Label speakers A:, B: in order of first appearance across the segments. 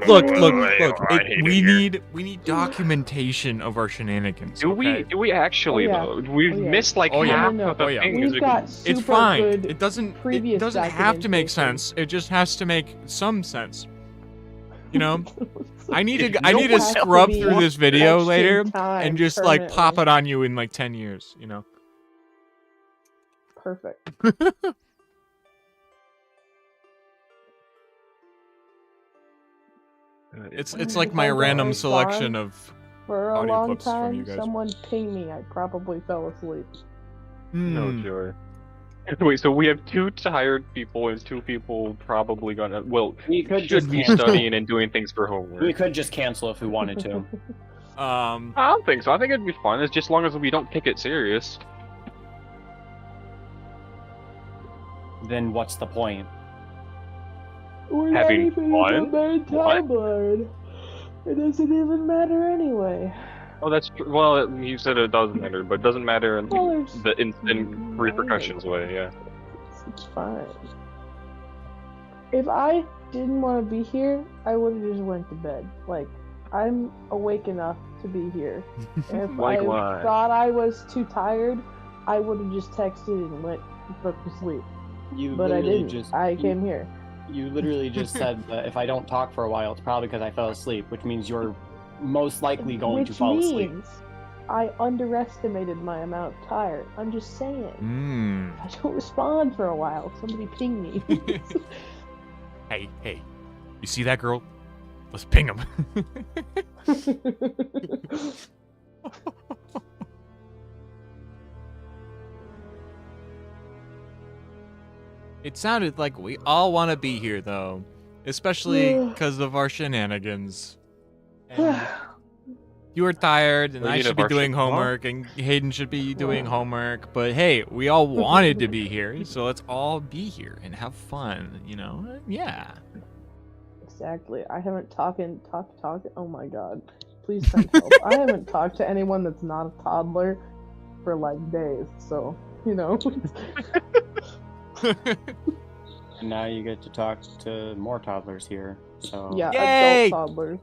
A: Look. We need documentation of our shenanigans.
B: Do
A: okay?
B: we actually though? We've missed like half of the things.
C: We've got super
A: It's fine.
C: good
A: It doesn't
C: previous
A: have to make
C: documentation.
A: sense. It just has to make some sense. You know, I need to scrub through this video later and just like pop it on you in like 10 years. You know.
C: Perfect.
A: It's like my random selection of
C: For a
A: audio
C: long
A: clips from you
C: time,
A: guys.
C: someone ping me. I probably fell asleep.
B: No joy. Wait, so we have 2 tired people and 2 people probably gonna
D: we could
B: should
D: just
B: be studying and doing things for homework.
D: We could just cancel if we wanted to.
B: I don't think so. I think it'd be fun. It's just as long as we don't take it serious.
D: Then what's the point?
C: We're
B: Having
C: not even
B: fun?
C: in the main timeline. It doesn't even matter anyway.
B: Oh, that's true. Well, you said it doesn't matter, but it doesn't matter in
C: Well, there's-
B: the in repercussions way, yeah.
C: It's fine. If I didn't want to be here, I would have just went to bed. Like, I'm awake enough to be here. If
B: Like
C: I
B: what?
C: thought I was too tired, I would have just texted and went to sleep.
D: You
C: But I
D: literally
C: didn't. I came here.
D: You literally just said that if I don't talk for a while, it's probably because I fell asleep, which means you're most likely going to fall asleep.
C: Which means I underestimated my amount of tired. I'm just saying. If I don't respond for a while, somebody ping me.
A: Hey, you see that girl? Let's ping him. It sounded like we all want to be here, though, especially because of our shenanigans. And you are tired, and I should be doing homework, and Hayden should be doing homework. But hey, we all wanted to be here, so let's all be here and have fun. You know? Yeah.
C: Exactly. I haven't talked. Oh my god. Please send help. I haven't talked to anyone that's not a toddler for like days. So, you know.
D: And now you get to talk to more toddlers here. So
C: Yeah,
A: Yay!
C: adult toddlers.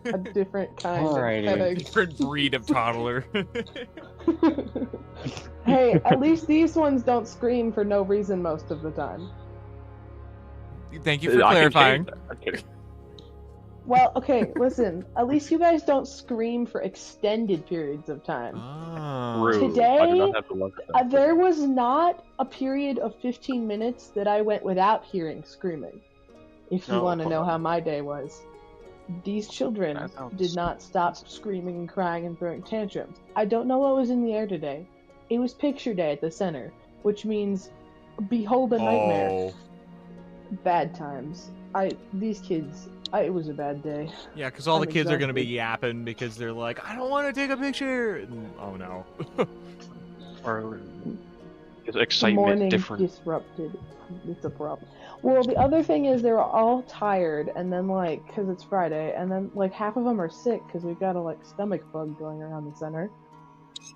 C: A different kind
D: Alrighty.
C: of headache.
A: Different breed of toddler.
C: Hey, at least these ones don't scream for no reason most of the time.
A: Thank you for
B: I can
A: clarifying.
B: change that. I'm kidding.
C: Well, okay, listen. At least you guys don't scream for extended periods of time.
A: Oh.
B: Rude.
C: Today,
B: I do not have to look at that.
C: There was not a period of 15 minutes that I went without hearing screaming. If you
B: No,
C: want to
B: hold
C: know
B: on.
C: how my day was. These children
B: That sounds-
C: did not stop screaming and crying and throwing tantrums. I don't know what was in the air today. It was picture day at the center, which means behold a nightmare.
A: Oh.
C: Bad times. These kids, it was a bad day.
A: Yeah, because all the
C: I'm
A: kids are going to be
C: exhausted.
A: yapping because they're like, I don't want to take a picture. And, oh, no.
B: Or is
C: The
B: excitement
C: morning
B: different?
C: disrupted. It's a problem. Well, the other thing is they were all tired, and then like, cause it's Friday, and then like half of them are sick because we've got a like stomach bug going around the center.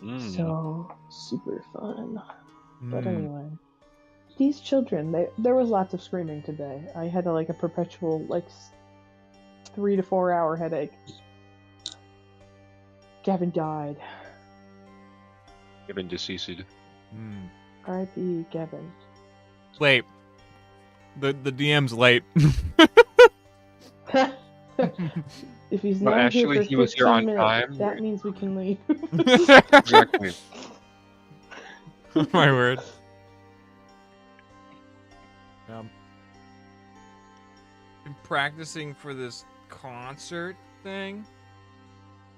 B: Mm.
C: So super fun. But
A: Hmm.
C: anyway, these children, there was lots of screaming today. I had like a perpetual like 3 to 4 hour headache. Gavin died.
B: Given deceased.
A: Hmm.
C: R.I.P. Gavin.
A: Wait. The DM's late.
C: If he's
B: No,
C: not
B: actually,
C: here for
B: he was here on
C: 15 minutes,
B: time.
C: that means we can leave.
B: Exactly.
A: My word. Been practicing for this concert thing.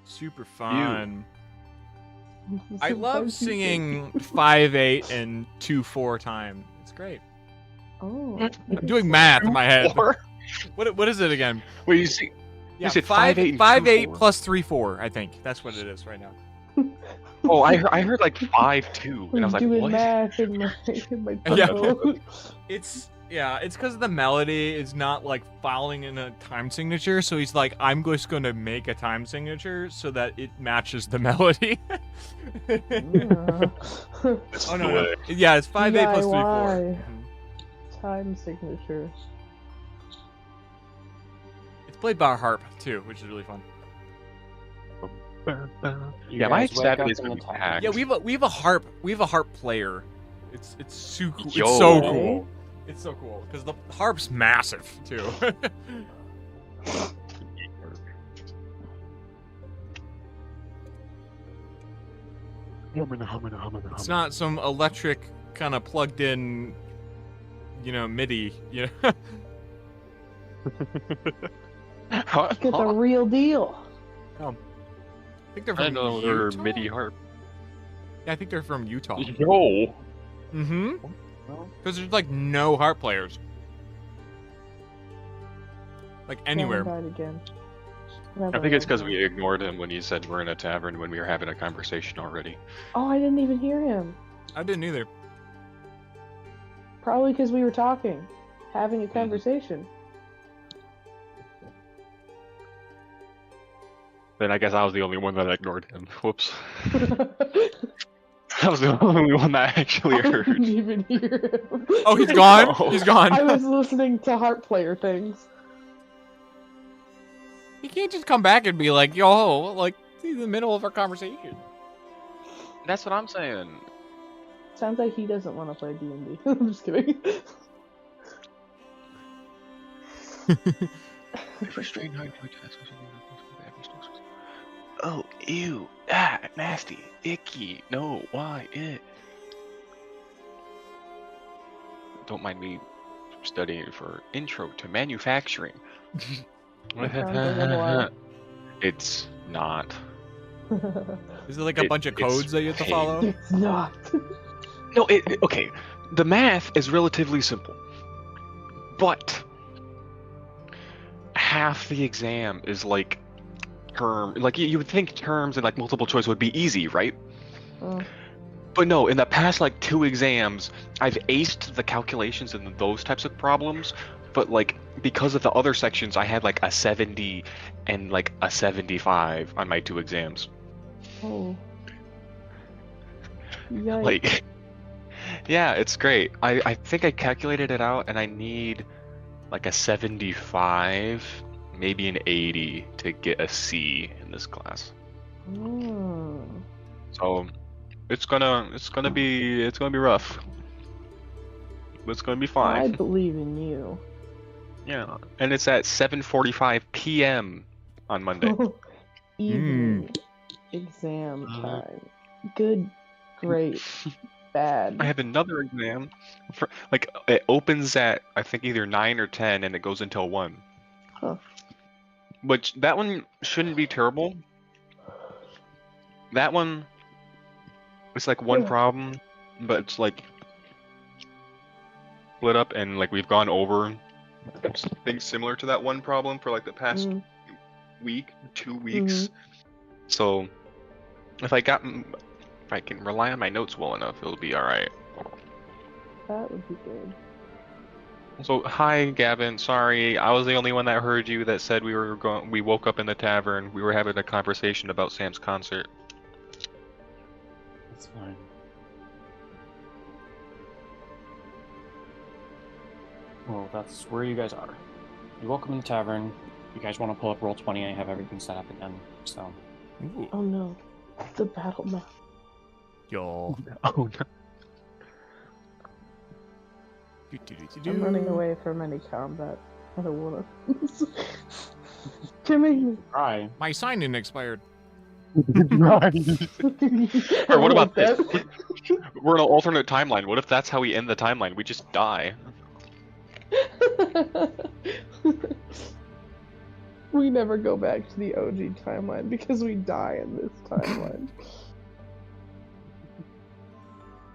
A: Super fun. I love singing 5/8 and 2/4 time. It's great.
C: Oh.
A: I'm doing math in my head.
B: Or-
A: What is it again?
B: Wait, you see?
A: Yeah,
B: said
A: 5/8
B: and
A: 5/8
B: 2/4.
A: plus 3/4. I think that's what it is right now.
B: Oh, I heard like 5-2, and I was like,
C: doing
B: what?
C: math in my
A: Yeah.
C: phone.
A: It's because the melody is not like following in a time signature, so he's like, I'm just going to make a time signature so that it matches the melody. Oh no. Yeah, it's 5/8 plus 3/4.
C: DIY.
A: Mhm.
C: Time signature.
A: It's played by a harp too, which is really fun.
B: Yeah, my stat is gonna be packed.
A: Yeah, we have a harp. We have a harp player. It's so cool.
B: Yo.
A: It's so cool. It's so cool because the harp's massive too. It's not some electric kind of plugged in, MIDI. You know.
C: It's the real deal.
A: I think they're
B: I
A: from
B: know
A: Utah.
B: they're MIDI harp.
A: Yeah, I think they're from Utah.
B: Yo.
A: Mm-hmm. Because there's like no harp players. Like anywhere.
C: Died again.
B: I think it's because we ignored him when he said we're in a tavern when we were having a conversation already.
C: Oh, I didn't even hear him.
A: I didn't either.
C: Probably because we were talking, having a conversation.
B: Then I guess I was the only one that ignored him. Whoops. I was the only one that actually
C: I
B: heard.
C: didn't even hear him.
A: Oh, he's gone?
B: No.
A: He's gone.
C: I was listening to harp player things.
A: You can't just come back and be like, yo, like, in the middle of our conversation.
B: That's what I'm saying.
C: Sounds like he doesn't want to play D&D. I'm just kidding.
B: Oh, ew, ah, nasty, icky, no, why, it? Don't mind me studying for Intro to Manufacturing.
C: Sounds like a lot.
B: It's not.
A: Is it like a bunch of
B: it's
A: codes that you have to
B: pain.
A: follow?
C: It's not.
B: No, okay. The math is relatively simple, but half the exam is like term. Like you would think terms and like multiple choice would be easy, right? But no, in the past like 2 exams, I've aced the calculations in those types of problems. But like because of the other sections, I had like a 70 and like a 75 on my 2 exams.
C: Oh. Yikes.
B: Like, yeah, it's great. I think I calculated it out, and I need like a 75, maybe an 80 to get a C in this class. So it's gonna be rough, but it's gonna be fine.
C: I believe in you.
B: Yeah, and it's at 7:45 p.m. on Monday.
C: Evening exam time. Good, great, bad.
B: I have another exam. For, like it opens at I think either 9 or 10, and it goes until 1.
C: Huh.
B: Which that one shouldn't be terrible. That one, it's like one problem, but it's like split up, and like we've gone over things similar to that one problem for like the past week, 2 weeks. So if I can rely on my notes well enough, it'll be all right.
C: That would be good.
B: So hi Gavin, sorry, I was the only one that heard you that said we woke up in the tavern. We were having a conversation about Sam's concert.
D: That's fine. Well, that's where you guys are. You're welcome in the tavern. You guys want to pull up Roll20? I have everything set up again. So.
A: Ooh.
C: Oh no, the battle map.
A: Yo.
B: Oh no.
C: I'm running away from any combat. I don't wanna. Jimmy.
D: Try.
A: My sign-in expired.
B: Or what about this? We're in an alternate timeline. What if that's how we end the timeline? We just die.
C: We never go back to the OG timeline because we die in this timeline.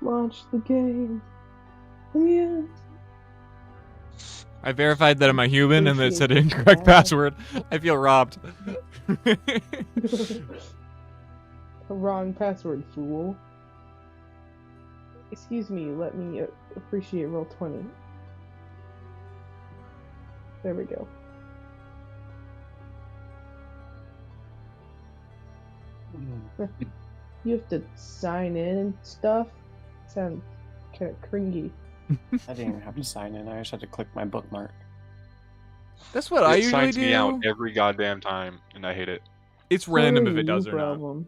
C: Launch the game. Yeah.
A: I verified that I'm a human and it said incorrect password. I feel robbed.
C: Wrong password, fool. Excuse me, let me appreciate Roll20. There we go. You have to sign in and stuff? Sounds kind of cringy.
D: I didn't even have to sign in. I just had to click my bookmark.
A: That's what I
B: It
A: usually
B: signs
A: do.
B: me out every goddamn time, and I hate it.
A: It's random if
C: Hey,
A: it does
C: you
A: or not.
C: problem.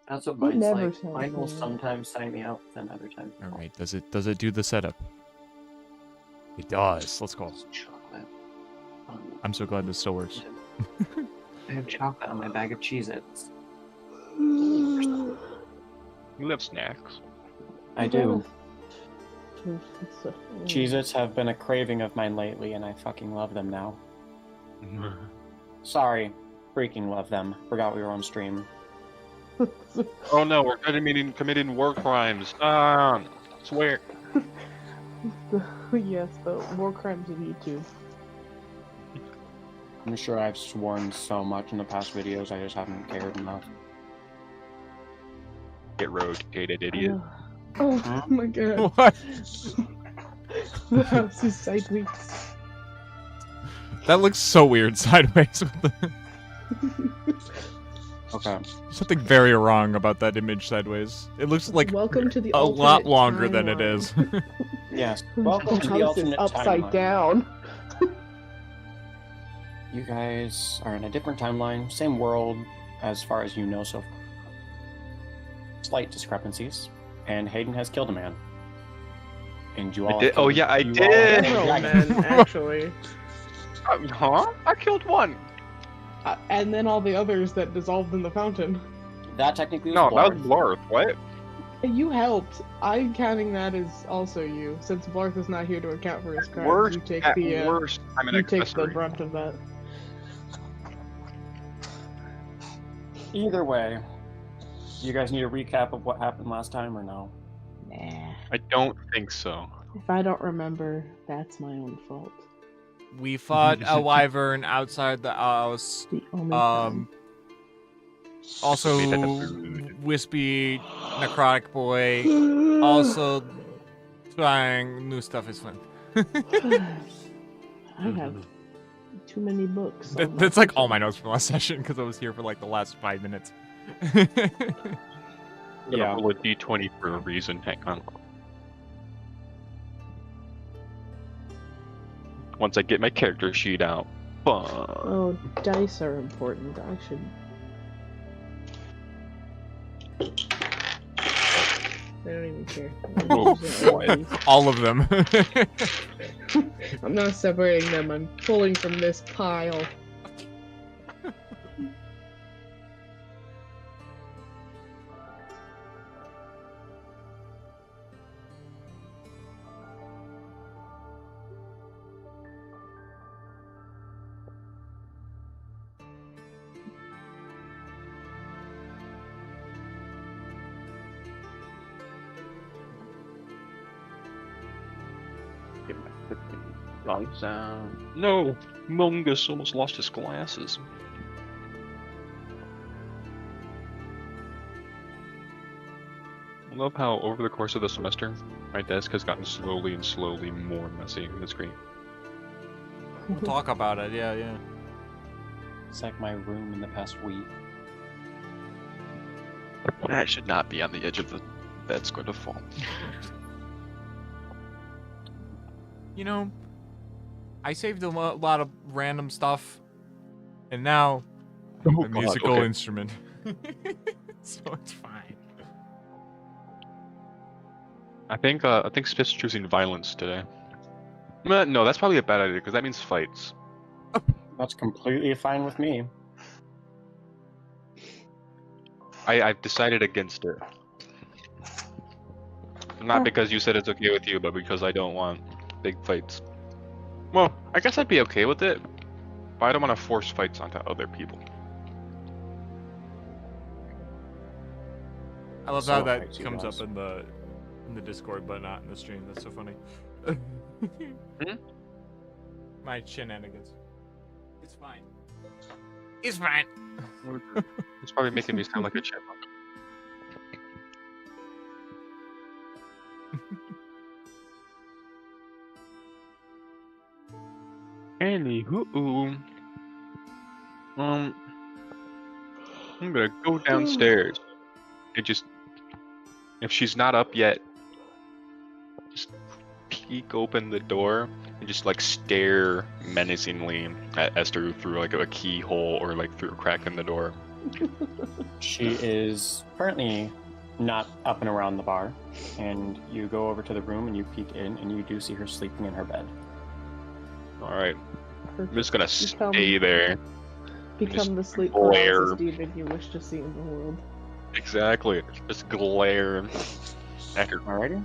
D: That's what
C: It
D: mine's
C: never
D: like.
C: sounds
D: Mine will
C: bad.
D: sometimes sign me out, then other times.
A: All right, does it do the setup? It does. Let's go.
D: Chocolate.
A: I'm so glad this still works.
D: I have chocolate on my bag of Cheez-Its.
B: You love snacks.
D: I do.
C: It's a-
D: Cheez-Its have been a craving of mine lately, and I fucking love them now. Sorry. Freaking love them. Forgot we were on stream.
B: Oh no, we're committing war crimes. Swear.
C: Yes, the war crimes of YouTube.
D: I'm sure I've sworn so much in the past videos, I just haven't cared enough.
B: Get rotated, idiot.
C: Oh my god.
A: What?
C: The house is sideways.
A: That looks so weird sideways.
D: Okay.
A: Something very wrong about that image sideways. It looks like
C: Welcome to the
A: a lot
C: alternate
A: longer than it
C: timeline.
A: is.
D: Yes. Welcome to
C: The
D: the
C: house is
D: alternate
C: upside
D: timeline.
C: down.
D: You guys are in a different timeline, same world, as far as you know so far. Slight discrepancies, and Hayden has killed a man. And you all
B: did-
D: have killed-
B: oh, yeah, I
D: you all have
B: did.
D: killed a
C: Several
D: dragon.
C: men, actually.
B: Huh? I killed one.
C: And then all the others that dissolved in the fountain.
D: That technically was
B: No, that
D: Blarth.
B: was Blarth. What?
C: You helped. I'm counting that as also you, since Blarth is not here to account for his crimes.
B: Worst,
C: You take
B: at
C: the
B: worst, I'm an
C: you take the
B: accessory.
C: brunt of that.
D: Either way, you guys need a recap of what happened last time or no?
C: Nah.
B: I don't think so.
C: If I don't remember, that's my own fault.
A: We fought a wyvern outside the house.
C: The only time.
A: Also,
B: Made that the food.
A: wispy necrotic boy. Also, trying new stuff is fun.
C: I have too many books. on my
A: That's like all my
C: bookshelf.
A: notes from last session because I was here for like the last 5 minutes.
B: I'm
D: Yeah.
B: gonna roll a d20 for a reason. Hang on. Once I get my character sheet out. Fun.
C: Oh, dice are important. I should. I don't even care.
B: Oh, boy.
A: All of them.
C: I'm not separating them. I'm pulling from this pile.
B: Get my freaking lights out. No! Mungus almost lost his glasses. I love how over the course of the semester, my desk has gotten slowly and slowly more messy. It's great.
A: We'll talk about it. Yeah, yeah.
D: It's like my room in the past week.
B: That should not be on the edge of the bed's going to fall.
A: You know, I saved a lot of random stuff, and now I have
B: Oh,
A: a
B: God,
A: musical
B: okay.
A: instrument. So it's fine.
B: I think Spiff's choosing violence today. No, that's probably a bad idea because that means fights.
D: That's completely fine with me.
B: I've decided against it. Not because you said it's okay with you, but because I don't want big fights. Well, I guess I'd be okay with it, but I don't want to force fights onto other people.
A: I love
D: So
A: how that
D: fights you
A: comes
D: guys.
A: up in the Discord, but not in the stream. That's so funny. My shenanigans. It's fine. It's fine.
B: It's probably making me sound like a chipmunk. Anywho, I'm gonna go downstairs and just, if she's not up yet, just peek open the door and just like stare menacingly at Esther through like a keyhole or like through a crack in the door.
D: She is currently not up and around the bar, and you go over to the room and you peek in, and you do see her sleeping in her bed.
B: All right, I'm just gonna
C: Become-
B: stay there.
C: Become the sleep
B: glare.
C: paralysis demon you wish to see in the world.
B: Exactly. Just glare at her.
D: Alrighty?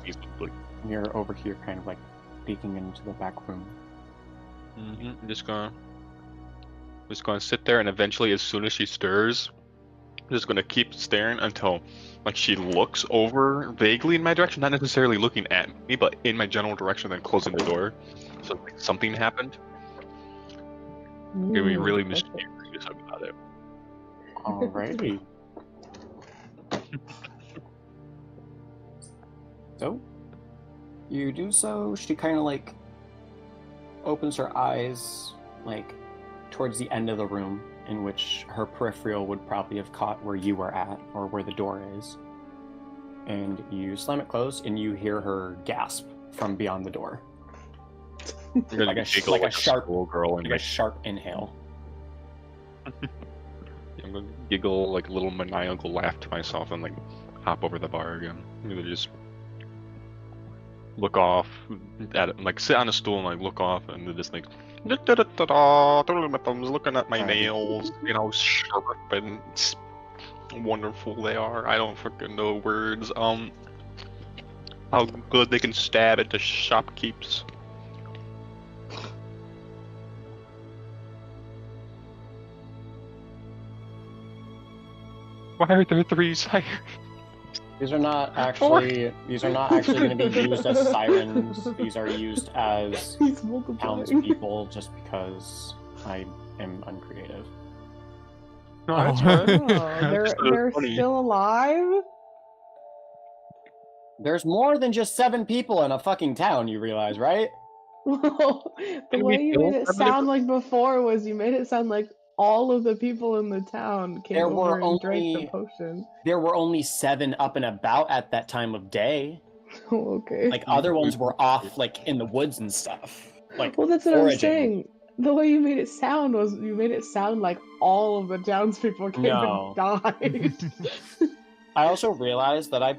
B: Peacefully.
D: You're over here kind of like peeking into the back room.
B: I'm just gonna sit there, and eventually, as soon as she stirs, I'm just gonna keep staring until like she looks over vaguely in my direction, not necessarily looking at me, but in my general direction, then closing the door. So like, something happened. Gonna be really mysterious about it.
D: Alrighty. So, you do so. She kind of like opens her eyes, like towards the end of the room, in which her peripheral would probably have caught where you were at or where the door is. And you slam it closed, and you hear her gasp from beyond the door.
B: You're gonna
D: Like a
B: giggle
D: like a sharp
B: girl, and
D: like a sharp inhale.
B: I'm gonna giggle like a little maniacal laugh to myself and like hop over the bar again. I'm gonna just look off at it, like sit on a stool and like look off and then just like twiddling my thumbs, looking at my nails, you know, sharp and wonderful they are. I don't fucking know words. How good they can stab at the shopkeepers. Why are there 3 sirens?
D: These are not actually going to be used as sirens. These are used as
C: He's multiplying.
D: townspeople, just because I am uncreative.
B: No, that's fine.
C: Oh, they're
B: funny.
C: still alive?
D: There's more than just 7 people in a fucking town, you realize, right?
C: Well, the
B: Can
C: way
B: we
C: you
B: kill
C: made it
B: somebody?
C: sound like before was you made it sound like all of the people in the town came
D: There
C: over
D: were
C: and drank the
D: only-
C: potion.
D: There were only 7 up and about at that time of day.
C: Oh, okay.
D: Like, other ones were off, like, in the woods and stuff. Like,
C: Well, that's what I'm
D: foraging.
C: saying. The way you made it sound was you made it sound like all of the townspeople came
D: No.
C: and died.
D: I also realized that I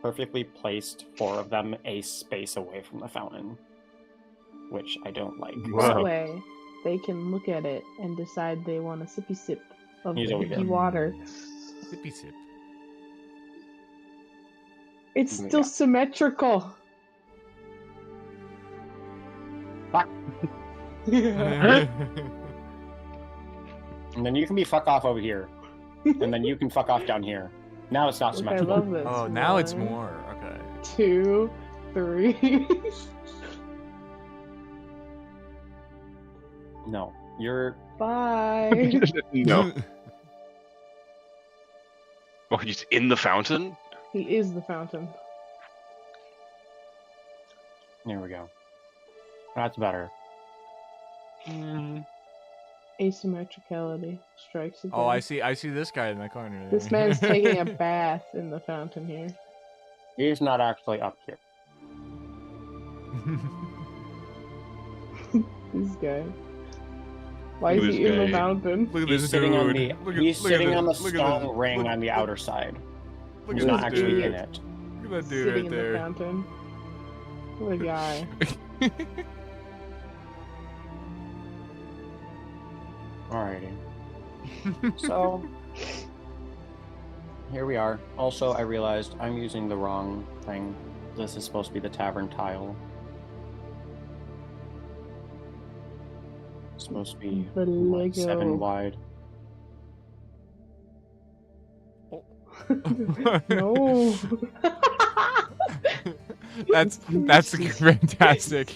D: perfectly placed 4 of them a space away from the fountain, which I don't like.
C: That
B: Wow.
C: way, they can look at it and decide they want a sippy sip of
D: He's
C: the
D: over
C: hippie
D: here.
C: water.
A: Sippy sip.
C: It's
D: Yeah.
C: still symmetrical.
D: Fuck.
C: Yeah.
D: And then you can be fuck off over here. And then you can fuck off down here. Now it's not
C: Look, I
D: symmetrical.
C: love this.
A: Oh, now it's
C: 1,
A: more. Okay.
C: 2, 3.
D: No. You're
C: Bye.
B: No. Oh, he's in the fountain?
C: He is the fountain.
D: There we go. That's better.
C: Asymmetricality strikes again.
A: Oh, I see this guy in the corner. There.
C: This man's taking a bath in the fountain here.
D: He's not actually up here.
C: This guy. Why
B: Look
C: is
B: at
C: he
B: this
C: in the
B: guy.
C: mountain?
A: Look at
D: He's
A: this
D: sitting on
A: dude.
D: the
A: Look at-
D: he's
A: look at
D: sitting
A: this-
D: on the
A: look at
D: stone
A: this-
D: ring
A: look-
D: on the outer side.
A: Look
D: He's
A: at
D: not
A: this
D: actually
A: dude.
D: in it.
A: Look at that dude
C: Sitting
A: right
C: in the
A: there.
C: fountain. What a guy.
D: Alrighty. So here we are. Also, I realized I'm using the wrong thing. This is supposed to be the tavern tile. It's supposed to be
C: The
D: like, 7
C: Lego.
D: wide.
C: No.
A: that's fantastic.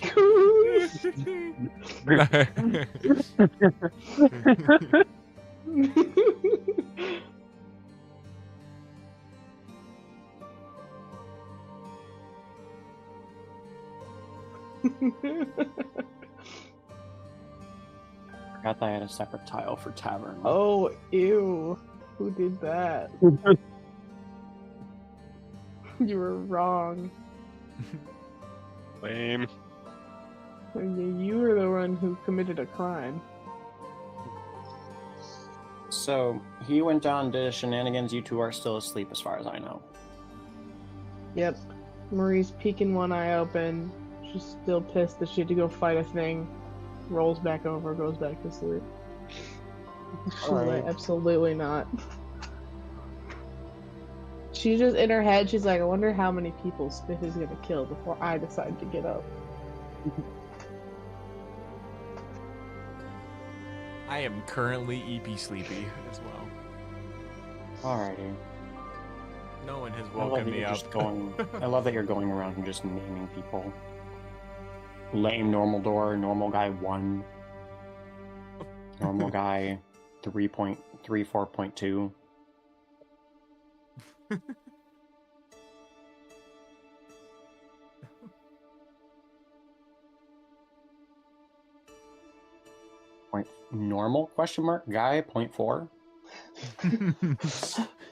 D: Forgot that I had a separate tile for tavern.
C: Oh, ew. Who did that? You were wrong.
B: Lame.
C: You were the one who committed a crime.
D: So he went down, did his shenanigans. You two are still asleep, as far as I know.
C: Yep. Marie's peeking one eye open. She's still pissed that she had to go fight a thing. Rolls back over, goes back to sleep. She's like, absolutely not. She just, in her head, she's like, I wonder how many people Spiff is gonna kill before I decide to get up.
A: I am currently EP sleepy as well.
D: Alrighty.
A: No one has
D: I love
A: woken
D: that
A: me
D: you're
A: up.
D: just going. I love that you're going around and just naming people. Lame normal door, normal guy 1. Normal guy 3.34.2. Normal question mark guy 0.4.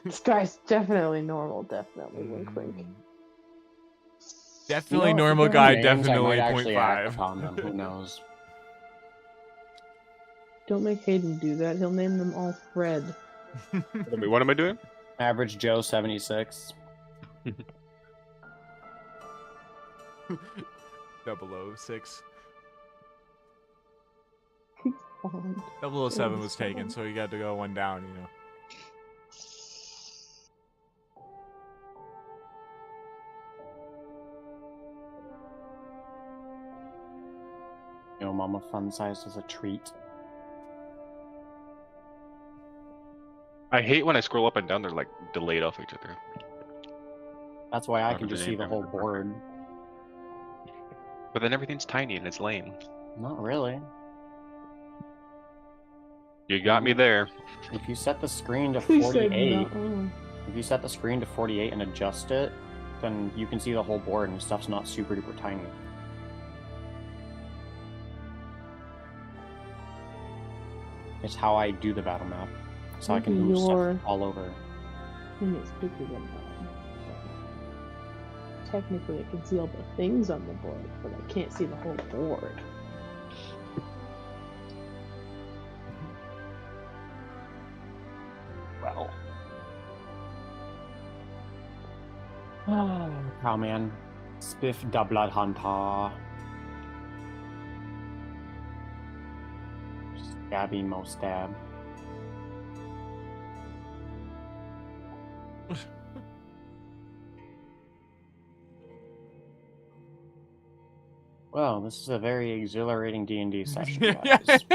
C: This guy's definitely normal, definitely. Wink, wink.
A: Definitely
D: You know,
A: normal
D: if you
A: guy,
D: give them names, I
A: definitely
D: might actually act
A: 0.5.
D: upon them. Who knows?
C: Don't make Hayden do that. He'll name them all Fred.
B: What am I doing?
D: Average Joe 76.
A: 006.
C: Bond.
A: 007 was taken, so you got to go one down, you know.
D: Yo, mama fun sized as a treat.
B: I hate when I scroll up and down, they're like delayed off each other.
D: That's why I
B: Remember
D: can
B: the
D: just
B: name,
D: see the whole
B: remember.
D: board.
B: But then everything's tiny and it's lame.
D: Not really.
B: You got me there.
D: If you set the screen to
C: He said
D: 48,
C: no.
D: if you set the screen to 48 and adjust it, then you can see the whole board and stuff's not super duper tiny. It's how I do the battle map. So I can
C: Maybe
D: move
C: your-
D: stuff all over.
C: Thing is bigger than mine. Technically, I can see all the things on the board, but I can't see the whole board.
D: Well. Cowman. Spiff da Blood Hunter. Stabby Mo Stab. Well, this is a very exhilarating D&D session, guys.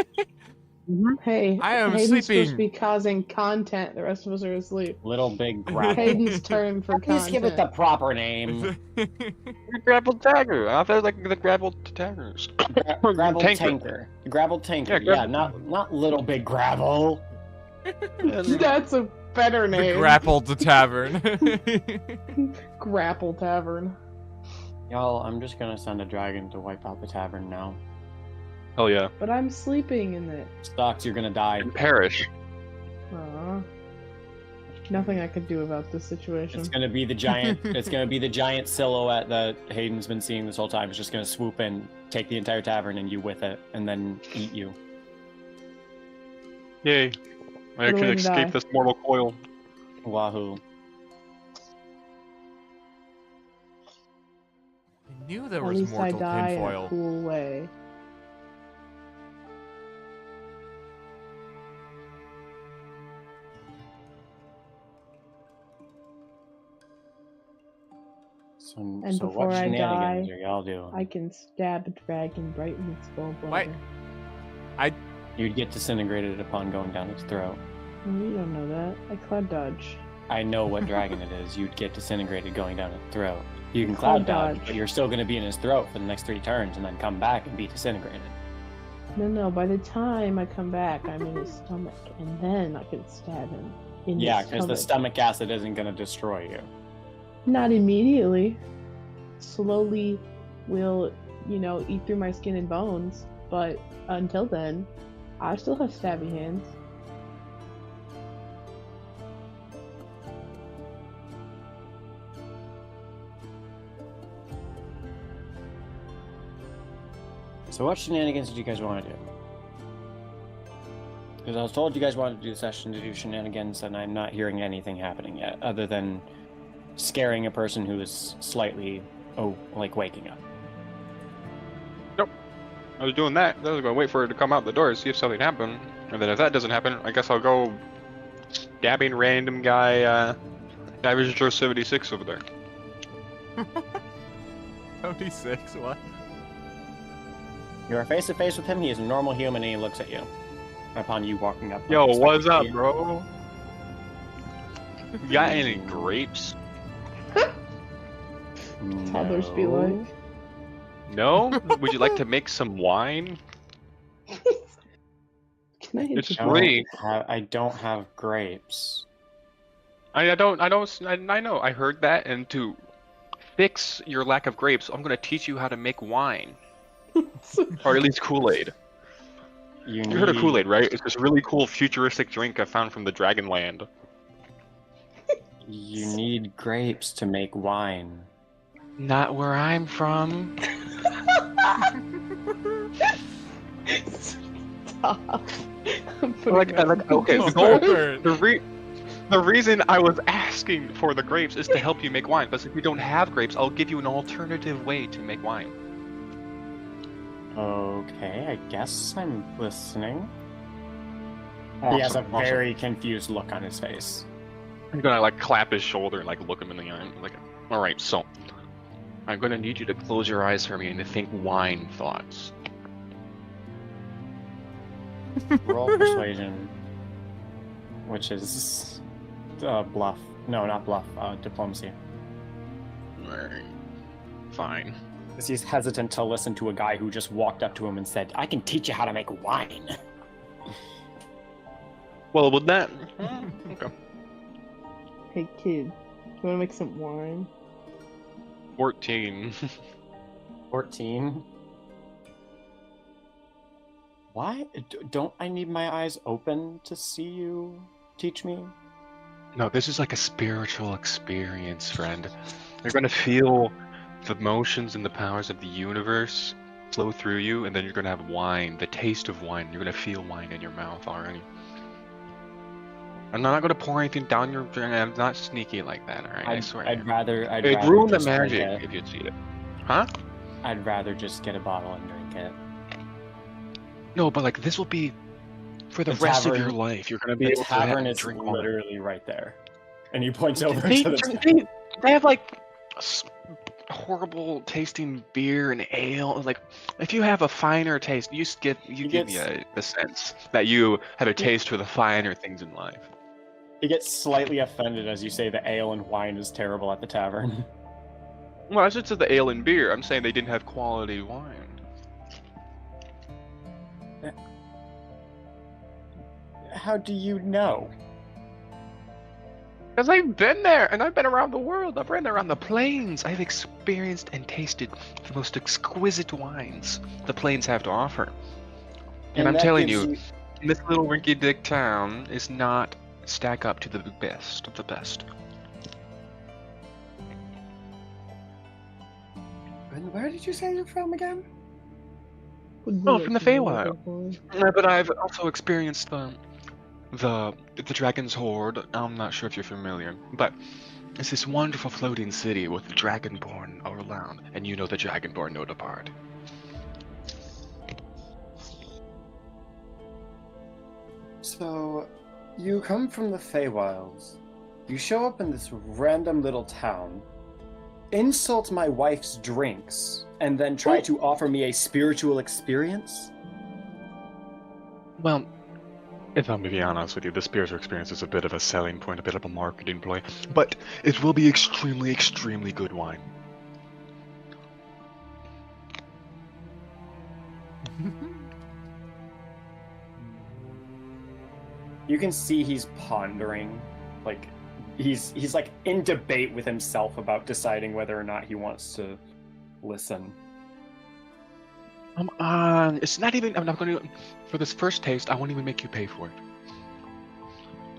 C: Hey,
A: I am
C: Hayden's supposed to
A: sleeping.
C: be causing content. The rest of us are asleep.
D: Little big grapple.
C: Hayden's turn for
D: Please
C: content.
D: give it the proper name.
B: Grappled Dagger. I thought it was like the Grappled Daggers.
D: Gravel
B: Tanker.
D: Tanker. Gravel Tanker.
B: Yeah,
D: Yeah,
B: Gravel-
D: not Little Big Gravel.
C: That's a better
A: The
C: name.
A: Grappled the Tavern.
C: Grapple Tavern.
D: Y'all, I'm just gonna send a dragon to wipe out the tavern now.
B: Hell yeah.
C: But I'm sleeping in it.
D: Stocks, you're gonna die.
B: And perish.
C: Aw. Nothing I could do about this situation.
D: It's gonna be the giant. It's gonna be the giant silhouette that Hayden's been seeing this whole time. It's just gonna swoop in, take the entire tavern, and you with it, and then eat you.
B: Yay. I
C: Put away
B: can
C: to
B: escape
C: die.
B: this mortal coil.
D: Wahoo!
A: I knew there
C: At
A: was
C: least I
A: mortal
C: die in a
A: tinfoil.
C: cool way.
D: So,
C: And
D: so
C: before
D: what
C: I
D: shenanigans
C: die,
D: are y'all doing?
C: I can stab a dragon right in its gallbladder.
A: What?
D: You'd get disintegrated upon going down its throat.
C: Oh, you don't know that. I cloud dodge.
D: I know what dragon it is. You'd get disintegrated going down its throat. You can
C: Cloud
D: cloud dodge,
C: dodge.
D: but you're still going to be in his throat for the next 3 turns, and then come back and be disintegrated.
C: No, by the time I come back, I'm in his stomach, and then I can stab him in
D: Yeah,
C: his
D: because the
C: stomach.
D: stomach acid isn't going to destroy you.
C: Not immediately. Slowly will, eat through my skin and bones, but until then, I still have stabby hands.
D: So what shenanigans did you guys want to do? Because I was told you guys wanted to do a session to do shenanigans, and I'm not hearing anything happening yet, other than scaring a person who is slightly, waking up.
B: Nope. I was doing that. I was going to wait for her to come out the door, see if something happened. And then if that doesn't happen, I guess I'll go stabbing random guy, Average Joe 76 over there.
A: 76, what?
D: You are face to face with him, he is a normal human, and he looks at you. Upon you walking up.
B: Yo, what's up, bro? You got any grapes?
C: Toddlers be like.
B: No? Would you like to make some wine?
C: Can I
B: It's
C: interrupt?
B: free.
D: I don't have grapes.
B: I know. I heard that, and to fix your lack of grapes, I'm gonna teach you how to make wine. Or at least Kool-Aid. You heard of Kool-Aid, right? It's this really cool futuristic drink I found from the Dragonland.
D: You need grapes to make wine.
B: Not where I'm from.
C: Stop.
B: Okay, the reason I was asking for the grapes is to help you make wine. But if you don't have grapes, I'll give you an alternative way to make wine.
D: Okay, I guess I'm listening.
B: Awesome,
D: He has a
B: awesome.
D: very confused look on his face.
B: I'm gonna clap his shoulder and look him in the eye. All right, so I'm gonna need you to close your eyes for me and to think wine thoughts.
D: Roll persuasion, which is bluff. No, not bluff. Diplomacy.
B: Alright, fine.
D: Because he's hesitant to listen to a guy who just walked up to him and said, "I can teach you how to make wine."
B: Well, with that, okay.
C: Hey kid, you wanna make some wine?
B: 14.
D: 14. Why? Don't I need my eyes open to see you teach me?
B: No, this is like a spiritual experience, friend. You're gonna feel the motions and the powers of the universe flow through you, and then you're gonna have wine, the taste of wine. You're gonna feel wine in your mouth already. I'm not gonna pour anything down your drink. I'm not sneaky like that, alright? I swear.
D: I'd rather
B: It'd ruin the
D: just drink
B: magic
D: it.
B: if you'd see it. Huh?
D: I'd rather just get a bottle and drink it.
B: No, but this will be for the
D: The
B: rest of
D: tavern-
B: your life. You're gonna be
D: The
B: able to
D: tavern is
B: drink wine.
D: literally right there. And he points over
B: They,
D: to the
B: they have horrible tasting beer and ale. If you have a finer taste, you give me the sense that you have a taste for the finer things in life.
D: He gets slightly offended as you say the ale and wine is terrible at the tavern.
B: Well, I just said the ale and beer. I'm saying they didn't have quality wine.
D: How do you know?
B: Because I've been there, and I've been around the world. I've been around the plains. I've experienced and tasted the most exquisite wines the plains have to offer. And I'm
D: that
B: telling
D: gives
B: you, this little rinky-dink town is not stack up to the best of the best.
D: And where did you say you're from again?
B: Oh, from the Feywild. But I've also experienced the Dragon's Hoard. I'm not sure if you're familiar, but it's this wonderful floating city with the Dragonborn all around, and you know the Dragonborn know the bard.
D: So, you come from the Feywilds. You show up in this random little town, insult my wife's drinks, and then try to offer me a spiritual experience?
B: Well, if I'm to be honest with you, the spiritual experience is a bit of a selling point, a bit of a marketing play, but it will be extremely, extremely good wine.
D: You can see he's pondering, he's in debate with himself about deciding whether or not he wants to listen.
B: It's not even. I'm not going to. For this first taste, I won't even make you pay for it.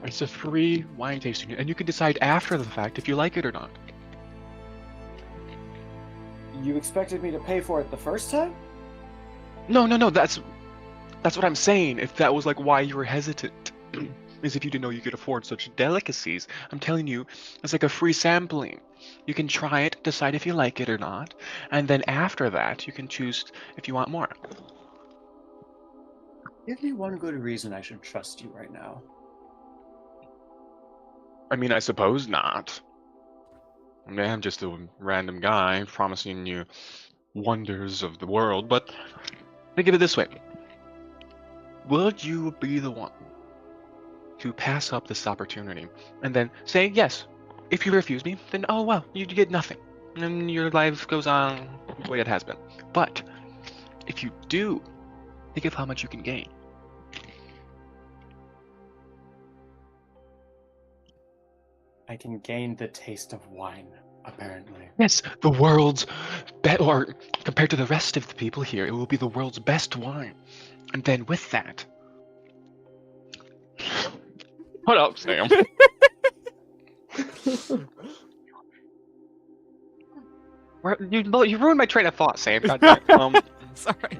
B: It's a free wine tasting, and you can decide after the fact if you like it or not.
D: You expected me to pay for it the first time?
B: No. That's what I'm saying. If that was like why you were hesitant, is if you didn't know you could afford such delicacies. I'm telling you, it's like a free sampling. You can try it, decide if you like it or not, and then after that, you can choose if you want more.
D: Give me one good reason I should trust you right now.
B: I mean, I suppose not. I mean, I'm just a random guy promising you wonders of the world, but think of it this way. Would you be the one to pass up this opportunity and then say yes? If you refuse me, then oh well, you get nothing. And your life goes on the way it has been. But if you do, think of how much you can gain.
D: I can gain the taste of wine, apparently.
B: Yes, the world's or compared to the rest of the people here, it will be the world's best wine. And then with that, what up, Sam? You ruined my train of thought, Sam. God damn it.
A: Sorry.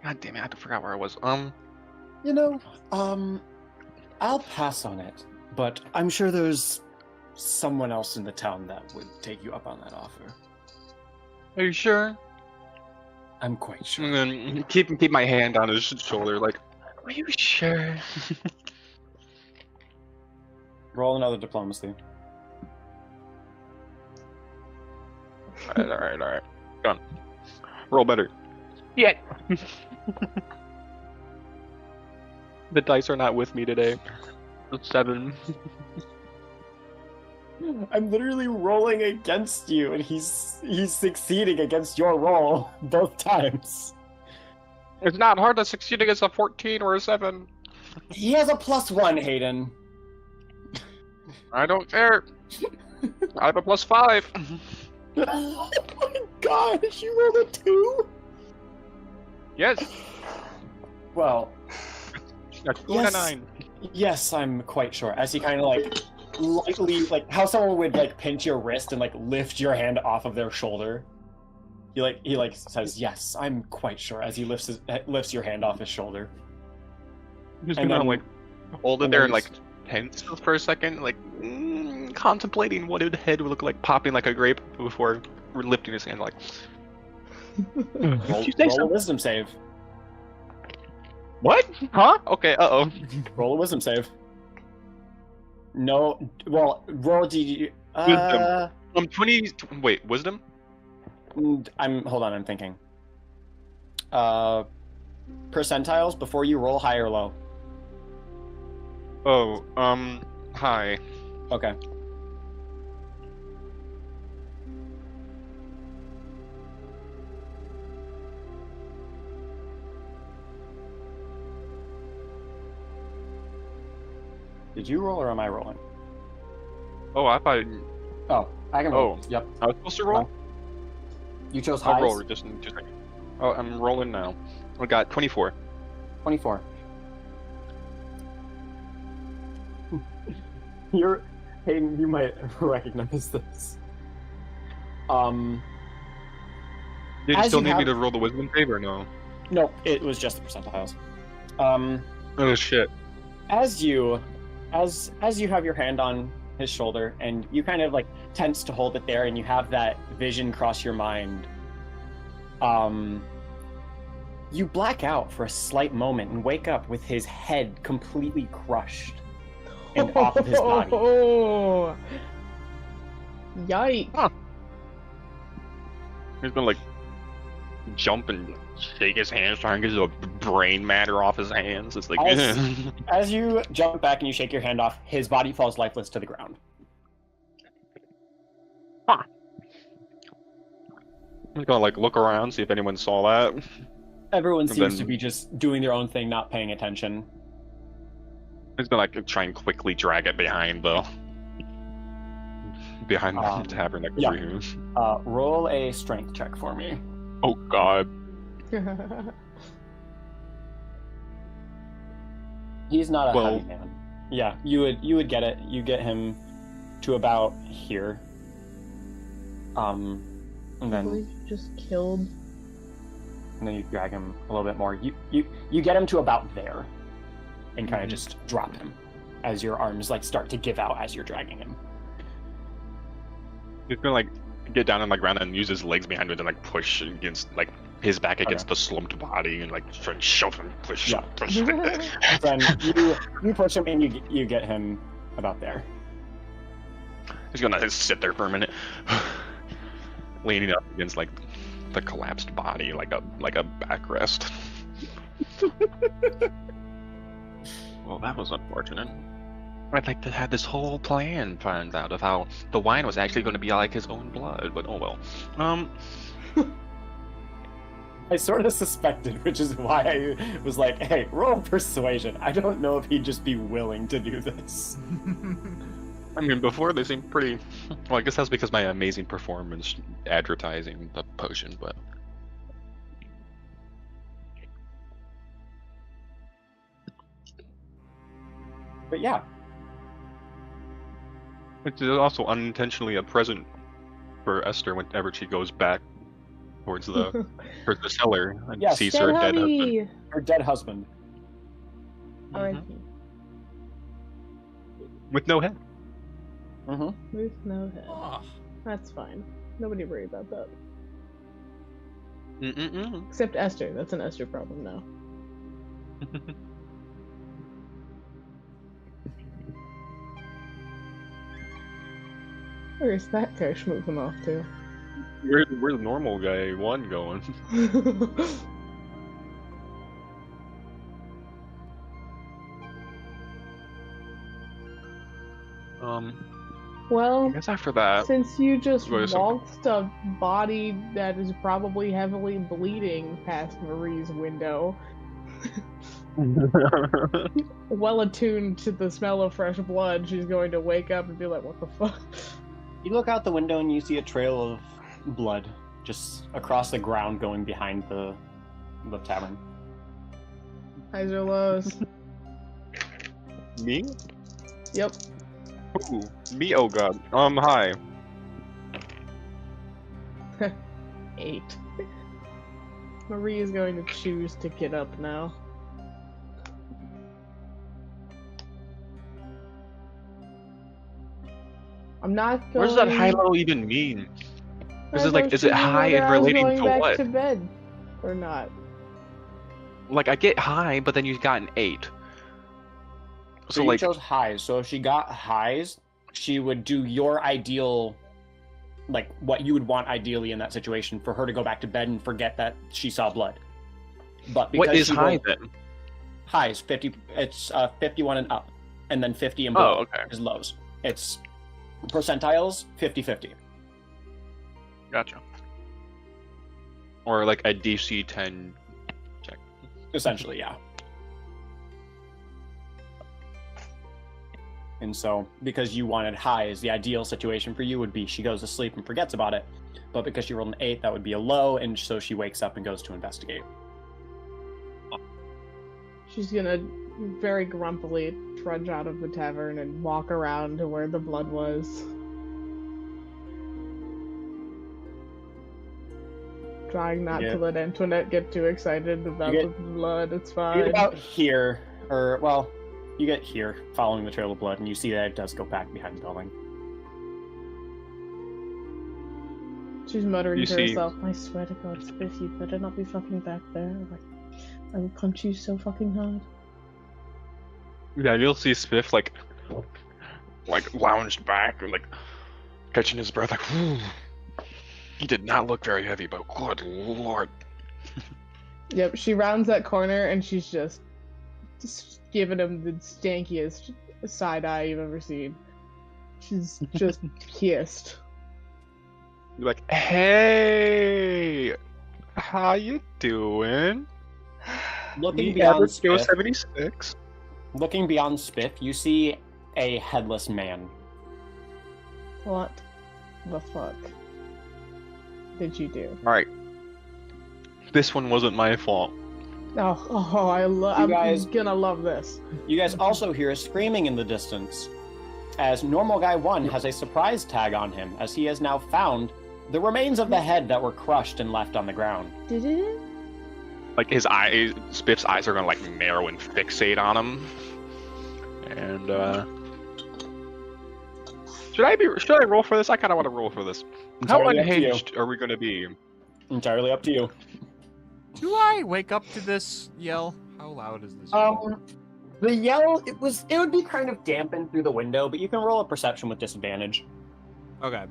B: God damn it, I forgot where I was.
D: You know, I'll pass on it, but I'm sure there's someone else in the town that would take you up on that offer.
B: Are you sure?
D: I'm quite sure.
B: And then keep my hand on his shoulder, like, are you sure?
D: Roll another diplomacy.
B: All right. Go on. Roll better. Yeah. The dice are not with me today. It's 7.
D: I'm literally rolling against you, and he's succeeding against your roll both times.
B: It's not hard to succeed against a 14 or a 7.
D: He has a +1, Hayden.
B: I don't care. I have a +5.
D: Oh my gosh, you rolled a 2?
B: Yes.
D: Well,
B: That's 2
D: yes,
B: and a 9.
D: yes, I'm quite sure. As he kind of like lightly, like how someone would like pinch your wrist and like lift your hand off of their shoulder. He says, "Yes, I'm quite sure." As he lifts your hand off his shoulder.
B: Just
D: And
B: gonna
D: then-
B: like hold it
D: and
B: there
D: then
B: and like tense for a second, like contemplating what his head would look like popping like a grape before lifting his hand. Like,
D: Roll,
B: you say
D: roll a
B: so?
D: wisdom save.
B: What? Huh? Okay. Uh-oh.
D: Roll a wisdom save. No, well, roll D.
B: Wisdom. 20. Wait, wisdom?
D: Hold on, I'm thinking. Percentiles before you roll, high or low?
B: Oh, hi.
D: Okay. Did you roll or am I rolling?
B: Oh, I thought
D: Oh, I can roll.
B: Oh.
D: Yep.
B: I was supposed to roll.
D: You chose
B: I'll
D: highs?
B: roll just a second. Oh, I'm rolling now. I got 24.
D: 24. Hayden, you might recognize this.
B: Did you
D: As
B: still
D: you
B: need me
D: have-
B: to roll the wisdom save or no?
D: No, it was just the percentiles.
B: Oh shit.
D: As you have your hand on his shoulder and you kind of like tense to hold it there and you have that vision cross your mind, you black out for a slight moment and wake up with his head completely crushed and off of his body.
C: Oh, yikes!
B: He's gonna like jump and shake his hands, trying to get the brain matter off his hands. It's like
D: As you jump back and you shake your hand off, his body falls lifeless to the ground.
B: I'm gonna like look around, see if anyone saw that.
D: Everyone seems
B: then-
D: to be just doing their own thing, not paying attention.
B: He's gonna like try and quickly drag it behind the tavern next
D: yeah.
B: to you.
D: Roll a strength check for me.
B: Oh god.
D: He's not a
B: Well-
D: heavy man. Yeah, you would get it. You get him to about here. And then
C: you just killed.
D: And then you drag him a little bit more. You get him to about there, and kind of just drop him as your arms like start to give out as you're dragging him.
B: He's gonna like get down on the ground and use his legs behind him to like push against like his back against the slumped body and like try and shove him, push.
D: Then you push him and you get him about there.
B: He's gonna just sit there for a minute, leaning up against like the collapsed body, like a backrest. Well, that was unfortunate. I'd like to have this whole plan planned out of how the wine was actually going to be like his own blood, but oh well.
D: I sort of suspected, which is why I was like, hey, roll persuasion. I don't know if he'd just be willing to do this.
B: I mean, before they seemed pretty... Well, I guess that's because my amazing performance advertising the potion, but...
D: But yeah.
B: Which is also unintentionally a present for Esther whenever she goes back towards the cellar and sees her dead husband.
D: Her dead husband.
B: With no head.
C: With no head. That's fine. Nobody worry about that. Except Esther. That's an Esther problem now. Where's that guy schmoozing off to?
B: Where's the normal guy one going?
C: Well,
B: I guess after that,
C: since you just waltzed a body that is probably heavily bleeding past Marie's window, well attuned to the smell of fresh blood, she's going to wake up and be like, what the fuck?
D: You look out the window and you see a trail of blood just across the ground going behind the tavern.
C: Highs or lows?
B: Me?
C: Yep.
B: Ooh, me? Oh god. Hi.
C: 8. Marie is going to choose to get up now. I'm not going...
B: What does that high-low even mean? Is it high and relating to what?
C: To bed or not?
B: Like, I get high, but then you got an 8.
D: So you chose highs. So if she got highs, she would do your ideal, like what you would want ideally in that situation for her to go back to bed and forget that she saw blood. But because
B: what is high then?
D: Highs 50. It's 51 and up, and then 50 and below is lows. It's percentiles 50-50.
B: Gotcha. Or like a DC 10 check.
D: Essentially, yeah. And so, because you wanted highs, the ideal situation for you would be she goes to sleep and forgets about it. But because she rolled an 8, that would be a low, and so she wakes up and goes to investigate.
C: She's gonna very grumpily trudge out of the tavern and walk around to where the blood was. Trying not to let Antoinette get too excited about the blood. It's fine.
D: You get out here, or, well, you get here, following the trail of blood, and you see that it does go back behind the building.
C: She's muttering to herself, I swear to God, Spiff, you better not be fucking back there. I will punch you so fucking hard.
B: Yeah, you'll see Spiff, like lounged back, and, like, catching his breath, like, whew. He did not look very heavy, but good lord.
C: Yep, she rounds that corner, and she's just giving him the stankiest side eye you've ever seen. She's just pissed.
B: You're like, hey, how you doing?
D: Looking beyond Spiff,
B: 76.
D: Looking beyond Spiff, you see a headless man.
C: What the fuck did you do?
B: Alright. This one wasn't my fault.
C: I'm gonna love this.
D: You guys also hear a screaming in the distance, as Normal Guy 1 has a surprise tag on him, as he has now found The remains of the head that were crushed and left on the ground.
C: Did it?
B: Like his eyes, Spiff's eyes are gonna like narrow and fixate on him. And should I roll for this? I kind of want to roll for this. How
D: Entirely up to you.
B: unhinged are we gonna be?
D: Entirely up to you.
A: Do I wake up to this yell? How loud is this yell?
D: The yell, it would be kind of dampened through the window, but you can roll a perception with disadvantage.
A: Okay.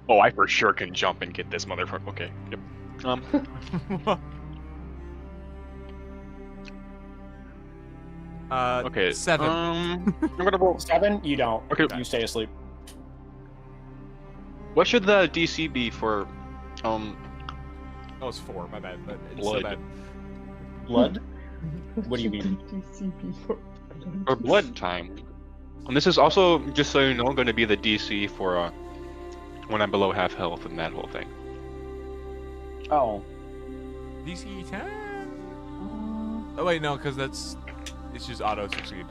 B: Oh, I for sure can jump and get this motherfucker. Okay. Yep. Okay.
A: 7.
B: I'm gonna roll
D: 7? You don't.
B: Okay.
D: You stay asleep.
B: What should the DC be for?
A: Oh, it's 4. My bad. But it's so
B: Blood.
A: bad.
D: Blood? What do you mean?
B: Or blood time. And this is also, just so you know, going to be the DC for when I'm below half health and that whole thing.
D: Oh.
A: DC 10? Oh wait, no, because it's just auto succeed.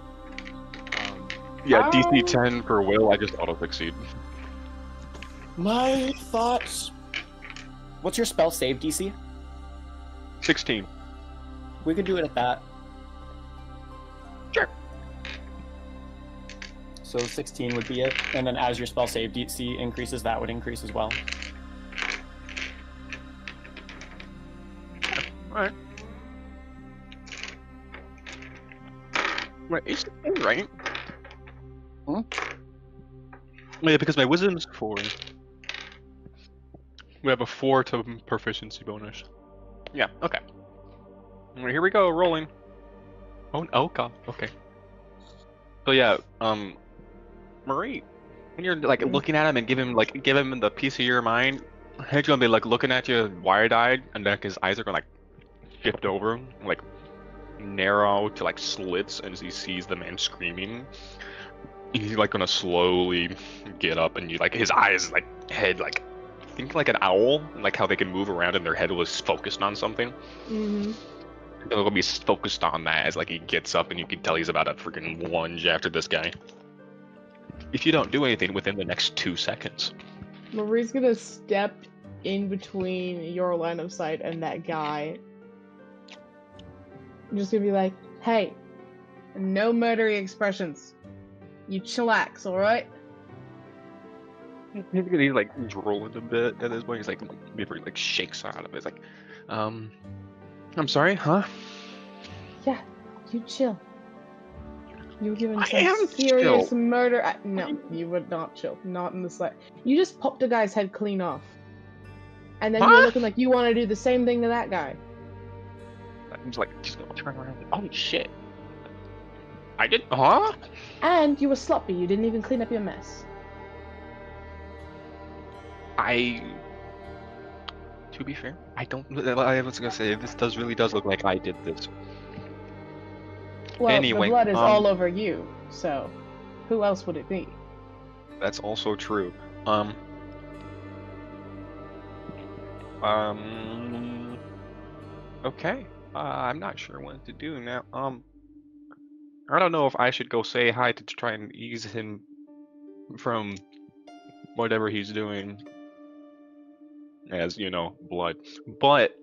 B: Yeah, DC 10 for Will. I just auto succeed.
D: My thoughts. What's your spell save DC?
B: 16.
D: We could do it at that.
B: Sure.
D: So 16 would be it, and then as your spell save DC increases, that would increase as well.
B: Alright. Wait, is it right?
D: Hmm?
B: Yeah, because my wisdom's 4. We have a 4 to proficiency bonus. Yeah, okay. Alright, here we go, rolling. Oh god, okay. So yeah, Marie, when you're like looking at him and give him the piece of your mind, he's gonna be like looking at you wide-eyed, and then his eyes are gonna like shift over, like narrow to like slits as he sees the man screaming. He's like gonna slowly get up, and you like his eyes like head like think like an owl, like how they can move around and their head was focused on something.
C: Mm-hmm.
B: He'll be focused on that as like he gets up, and you can tell he's about to freaking lunge after this guy. If you don't do anything within the next 2 seconds.
C: Marie's gonna step in between your line of sight and that guy. I'm just gonna be like, hey, no murdery expressions. You chillax, alright?
B: He's like drooling a bit at this point. He's like, before he like shakes out of it. He's like, I'm sorry, huh?
C: Yeah, you chill. You were given
B: I
C: some
B: am
C: serious
B: chill.
C: murder. No, you would not chill. Not in the slightest. You just popped a guy's head clean off. And then you're looking like you want to do the same thing to that guy.
B: I'm just gonna turn around. Oh shit! I did, huh?
C: And you were sloppy. You didn't even clean up your mess.
B: To be fair, I was gonna say this really does look like I did this.
C: Well,
B: Anyway,
C: the blood is all over you, so who else would it be?
B: That's also true. Okay. I'm not sure what to do now. I don't know if I should go say hi to try and ease him from whatever he's doing. As you know, blood. But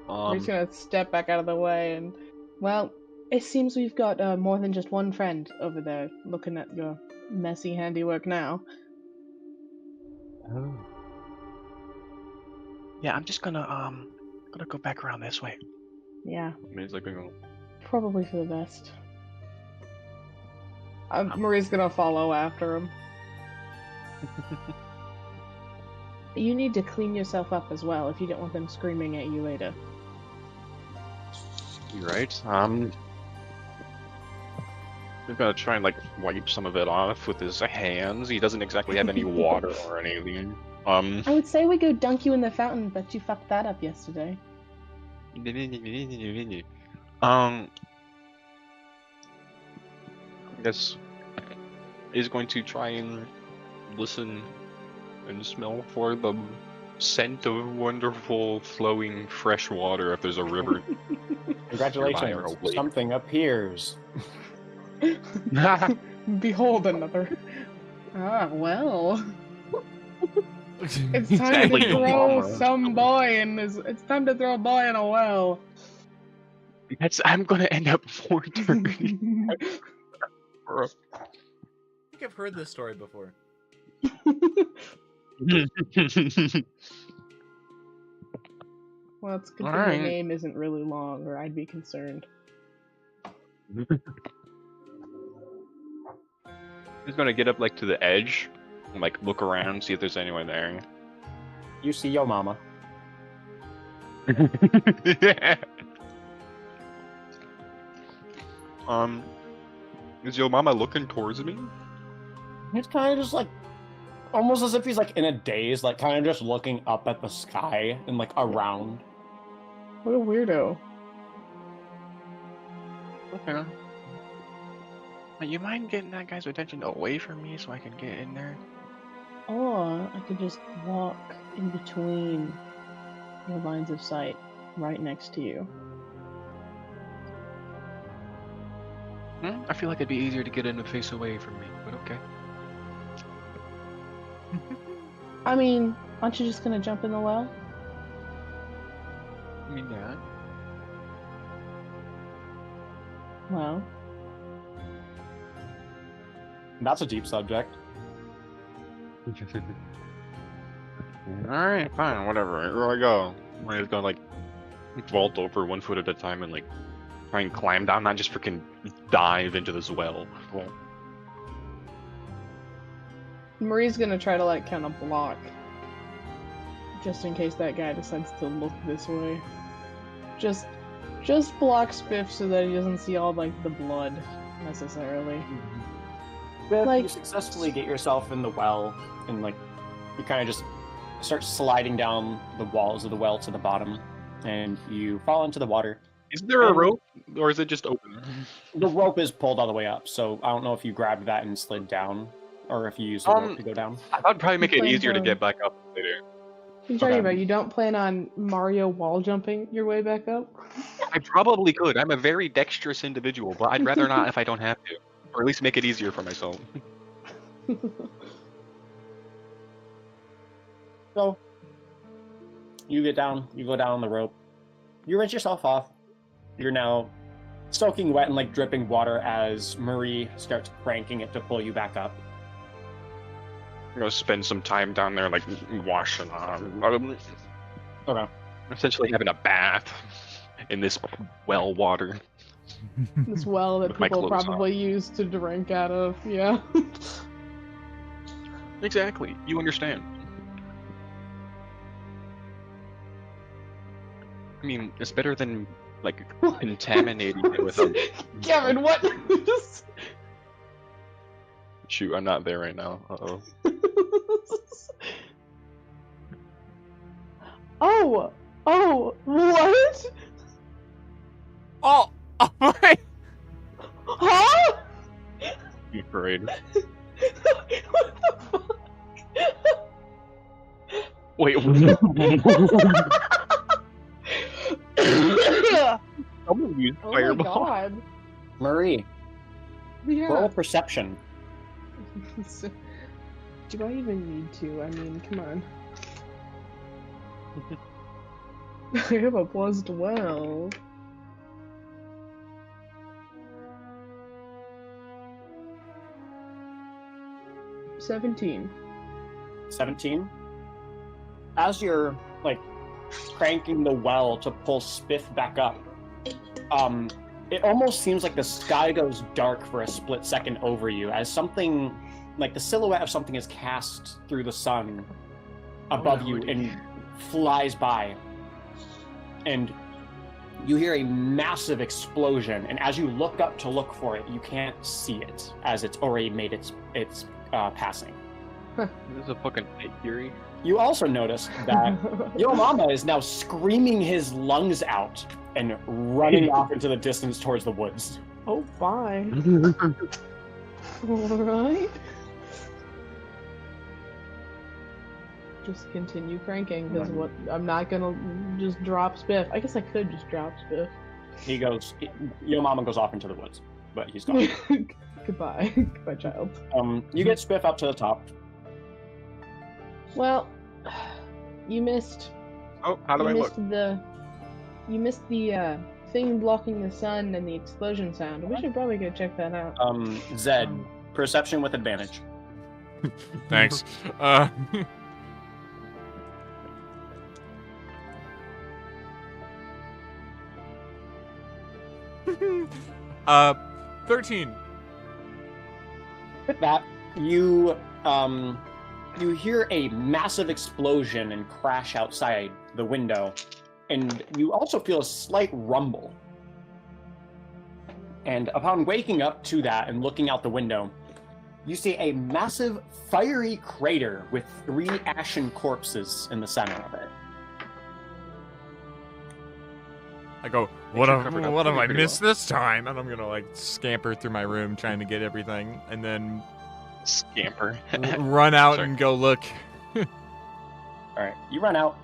C: We're just gonna step back out of the way and, well, it seems we've got more than just one friend over there looking at your messy handiwork now.
B: Oh. Yeah, I'm just gonna go back around this way.
C: Yeah,
B: I mean, it's like,
C: probably for the best. Marie's gonna follow after him. You need to clean yourself up as well if you don't want them screaming at you later.
B: You're right. I'm gonna try and like wipe some of it off with his hands. He doesn't exactly have any water or anything.
C: I would say we go dunk you in the fountain, but you fucked that up yesterday.
B: I guess he's going to try and listen and smell for the scent of wonderful flowing fresh water if there's a river.
D: Congratulations, something appears.
C: Behold another. Ah, well. It's time to throw some boy in this. It's time to throw a boy in a well.
B: I'm gonna end up 430.
A: I think I've heard this story before.
C: Well, it's good that your name isn't really long, or I'd be concerned.
B: He's gonna get up like to the edge and like look around, see if there's anyone there.
D: You see your mama.
B: Is your mama looking towards me?
D: It's kind of just like, almost as if he's like in a daze, like kind of just looking up at the sky and like around.
C: What a weirdo.
B: Okay. You mind getting that guy's attention away from me so I can get in there?
C: Or I could just walk in between the lines of sight, right next to you.
B: I feel like it'd be easier to get in the face away from me, but okay.
C: I mean, aren't you just gonna jump in the well?
B: I mean, yeah.
C: Well.
D: That's a deep subject.
B: Alright, fine, whatever. Here I go. I'm just gonna like vault over 1 foot at a time and like try and climb down, not just freaking dive into this well. Well,
C: Marie's gonna try to like kind of block. Just in case that guy decides to look this way. Just block Spiff so that he doesn't see all like the blood necessarily.
D: Like, you successfully get yourself in the well, and like you kind of just start sliding down the walls of the well to the bottom, and you fall into the water.
B: is there a rope, or is it just open?
D: The rope is pulled all the way up, so I don't know if you grabbed that and slid down, or if you used the rope to go down.
B: I'd probably make it easier to get back up later.
C: What are you talking about? You don't plan on Mario wall jumping your way back up?
B: I probably could. I'm a very dexterous individual, but I'd rather not if I don't have to. Or at least make it easier for myself.
D: So, you get down, you go down on the rope, you rinse yourself off. You're now soaking wet and like dripping water as Marie starts cranking it to pull you back up.
B: I'm gonna spend some time down there, like, washing off.
D: Okay.
B: Essentially having a bath in this well water.
C: This well that
B: With my
C: people
B: clothes
C: probably use to drink out of, yeah.
B: Exactly. You understand. I mean, it's better than, like, contaminating it with a...
C: Kevin, what?
B: Shoot, I'm not there right now. Uh-oh.
C: Oh, what?
A: Oh, my!
C: Huh?
B: I'm afraid.
C: What the fuck?
B: Wait, someone used
C: Oh my
B: fireball.
C: god.
D: Marie, roll
C: Yeah.
D: perception.
C: Do I even need to? I mean, come on. I have a plus 12. $17.
D: 17. As you're like cranking the well to pull Spiff back up, it almost seems like the sky goes dark for a split second over you as something like the silhouette of something is cast through the sun above you and flies by. And you hear a massive explosion, and as you look up to look for it, you can't see it as it's already made its passing.
B: This is a fucking night fury.
D: You also notice that Yo Mama is now screaming his lungs out and running off into the distance towards the woods.
C: Oh, bye. Alright. Just continue cranking, because what I'm not gonna just drop Spiff. I guess I could just drop Spiff.
D: He goes, Yo Mama goes off into the woods, but he's gone.
C: Goodbye. Goodbye, child.
D: You get Spiff up to the top.
C: Well, you missed.
B: Oh, how do I look?
C: You missed the thing blocking the sun and the explosion sound. We should probably go check that out.
D: Zed, perception with advantage.
A: Thanks. 13.
D: With that, you hear a massive explosion and crash outside the window, and you also feel a slight rumble. And upon waking up to that and looking out the window, you see a massive fiery crater with 3 ashen corpses in the center of it.
A: I go, what have I missed this time? And I'm gonna like scamper through my room trying to get everything, and then
B: Scamper.
A: run out
B: Sorry.
A: and go look.
D: All right, you run out,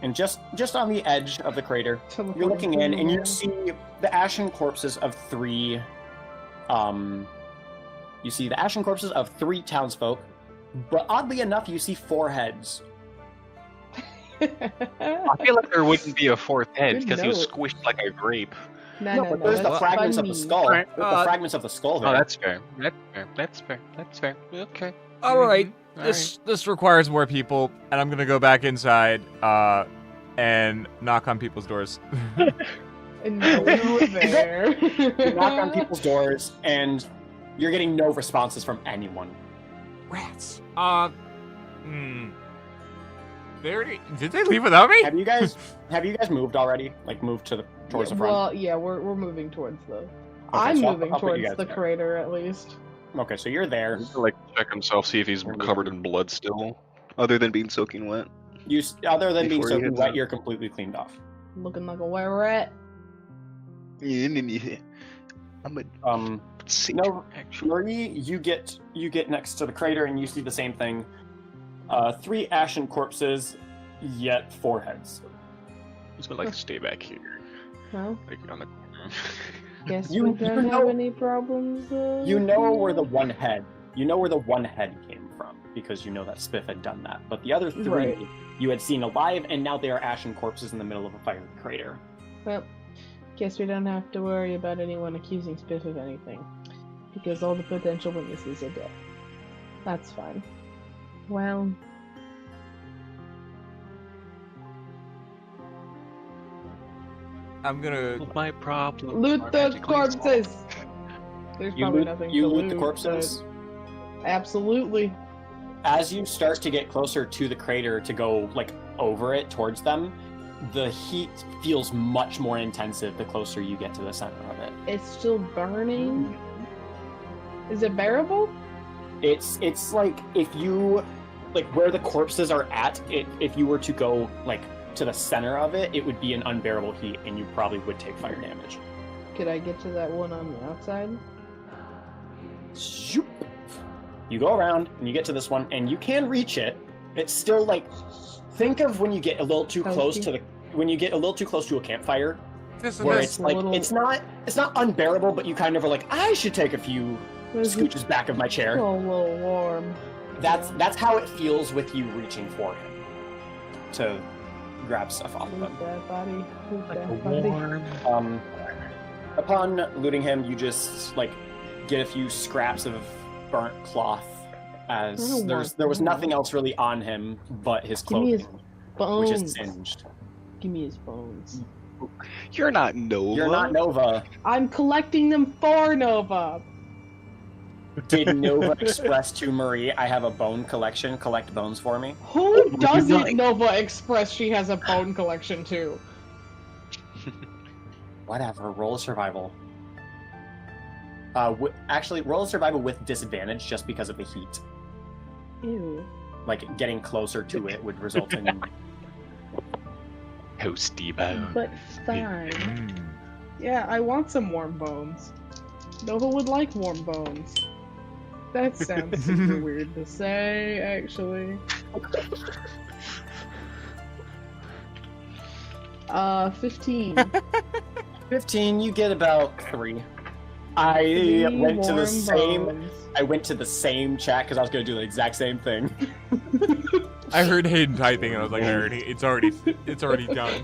D: and just on the edge of the crater, you're looking in, and you see the ashen corpses of 3. You see the ashen corpses of 3 townsfolk, but oddly enough, you see 4 heads.
B: I feel like there wouldn't be a 4th head because he was squished like a grape.
C: No,
D: But there's the fragments of the skull.
B: Right.
D: There's the fragments of the skull there.
B: Oh, that's fair. That's fair. Okay.
A: All right, this requires more people, and I'm gonna go back inside and knock on people's doors.
C: And no there.
D: You knock on people's doors, and you're getting no responses from anyone.
A: Rats. Did they leave without me?
D: Have you guys moved already? Like moved towards the front?
C: Well, yeah, we're moving towards the.
D: Okay,
C: I'm
D: so
C: moving
D: I'll put you
C: towards
D: guys
C: the
D: there.
C: crater at least.
D: Okay, so you're there.
B: He's gonna, like check himself, see if he's covered in blood still, other than being soaking wet.
D: Other than being
B: Before he
D: soaking
B: hits
D: wet,
B: it.
D: you're completely cleaned off.
C: Looking like a wet rat.
B: I'm a
D: No, Marie, you get next to the crater and you see the same thing. 3 ashen corpses, yet 4 heads.
B: He's gonna like stay back here,
C: No?
B: like on the corner.
C: Guess
D: You-
C: we
D: you
C: don't
D: know-
C: have any problems.
D: You know where the one head. You know where the one head came from because you know that Spiff had done that. But the other 3
C: Right.
D: you had seen alive, and now they are ashen corpses in the middle of a fiery crater.
C: Well, guess we don't have to worry about anyone accusing Spiff of anything. Because all the potential witnesses are dead. That's fine. Well...
A: I'm gonna.
B: My problem.
C: Loot
B: Our
C: the
B: magic leaves
C: corpses! There's
D: You
C: probably
D: loot,
C: nothing
D: you
C: to
D: loot
C: loot,
D: the corpses.
C: but absolutely.
D: As you start to get closer to the crater to go like over it towards them, the heat feels much more intensive the closer you get to the center of it.
C: It's still burning. Is it bearable?
D: It's like if you like where the corpses are at, if you were to go like to the center of it, it would be an unbearable heat and you probably would take fire damage.
C: Could I get to that one on the outside?
D: Zoop. You go around and you get to this one and you can reach it. It's still like think of when you get a little too close to a campfire where it's like it's not unbearable, but you kind of are like, I should take a few scooches back of my chair.
C: A little warm.
D: That's how it feels with you reaching for him to grab stuff off of him.
C: Loot that body. Loot that body.
D: Upon looting him, you just like get a few scraps of burnt cloth, as there was nothing else really on him but his
C: Give me his
D: clothing, which is
C: bones.
D: singed.
C: Give me his bones.
B: You're not Nova.
D: You're not Nova.
C: I'm collecting them for Nova.
D: Did Nova express to Marie, I have a bone collection, collect bones for me?
C: Who doesn't
B: like?
C: Nova express she has a bone collection too?
D: Whatever, roll a survival. Actually, roll a survival with disadvantage just because of the heat.
C: Ew.
D: Like, getting closer to it would result in...
B: Toasty bone.
C: But fine. Yeah, I want some warm bones. Nova would like warm bones. That sounds super weird to say, actually. 15.
D: 15, you get about 3. I went to the same chat because I was going to do the exact same thing.
A: I heard Hayden typing, and I was like, it's already done.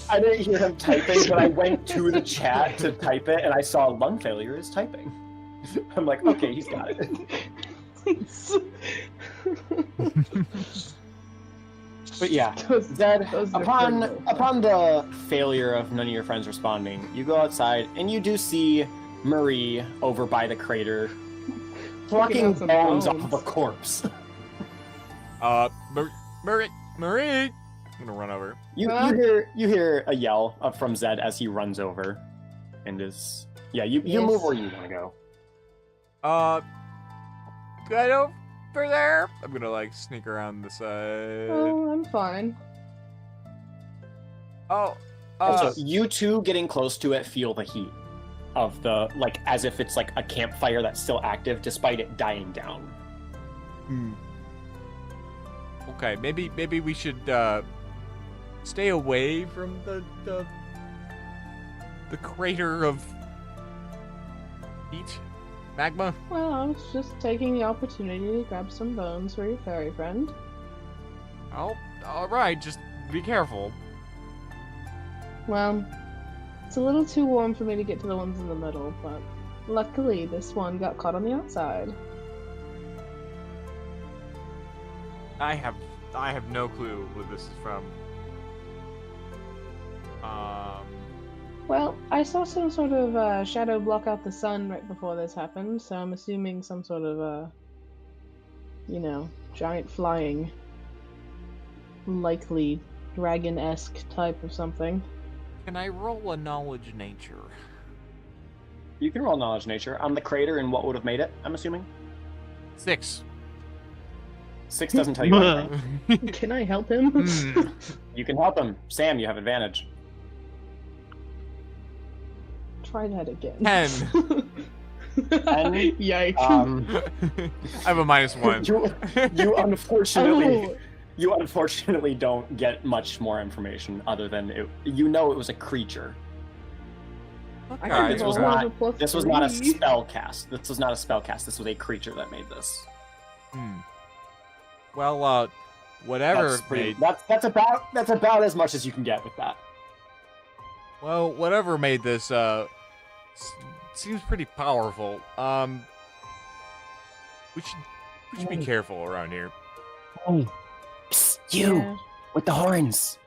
D: I didn't hear him typing, but I went to the chat to type it, and I saw lung failure is typing. I'm like, okay, he's got it. But yeah, Zed, upon the failure of none of your friends responding, you go outside, and you do see Marie over by the crater, plucking bones off of a corpse.
A: Marie! I'm gonna run over.
D: You hear a yell up from Zed as he runs over, and you move where you want to go.
A: Get over there. I'm gonna sneak around the side.
C: Oh, I'm fine.
D: Also, you two getting close to it feel the heat of the as if it's a campfire that's still active despite it dying down.
A: Okay, maybe we should stay away from the crater of heat, magma.
C: Well, I was just taking the opportunity to grab some bones for your fairy friend.
A: Oh, all right. Just be careful.
C: Well, it's a little too warm for me to get to the ones in the middle, but luckily this one got caught on the outside.
A: I have no clue where this is from.
C: Well, I saw some sort of shadow block out the sun right before this happened, so I'm assuming some sort of giant flying, likely dragon-esque type of something.
A: Can I roll a knowledge nature?
D: You can roll knowledge nature on the crater and what would have made it, I'm assuming?
A: 6.
D: 6 doesn't tell you anything.
C: Can I help him?
D: You can help him. Sam, you have advantage.
C: Try that again.
A: 10.
D: 10?
C: Yikes.
A: I have a -1.
D: You unfortunately don't get much more information other than it was a creature.
A: Okay.
D: This was not a spell cast. This was not a spell cast. This was a creature that made this.
A: Well, whatever
D: that's about as much as you can get with that.
A: Well, whatever made this seems pretty powerful. We should be careful around here.
D: Hey, psst, you with the horns.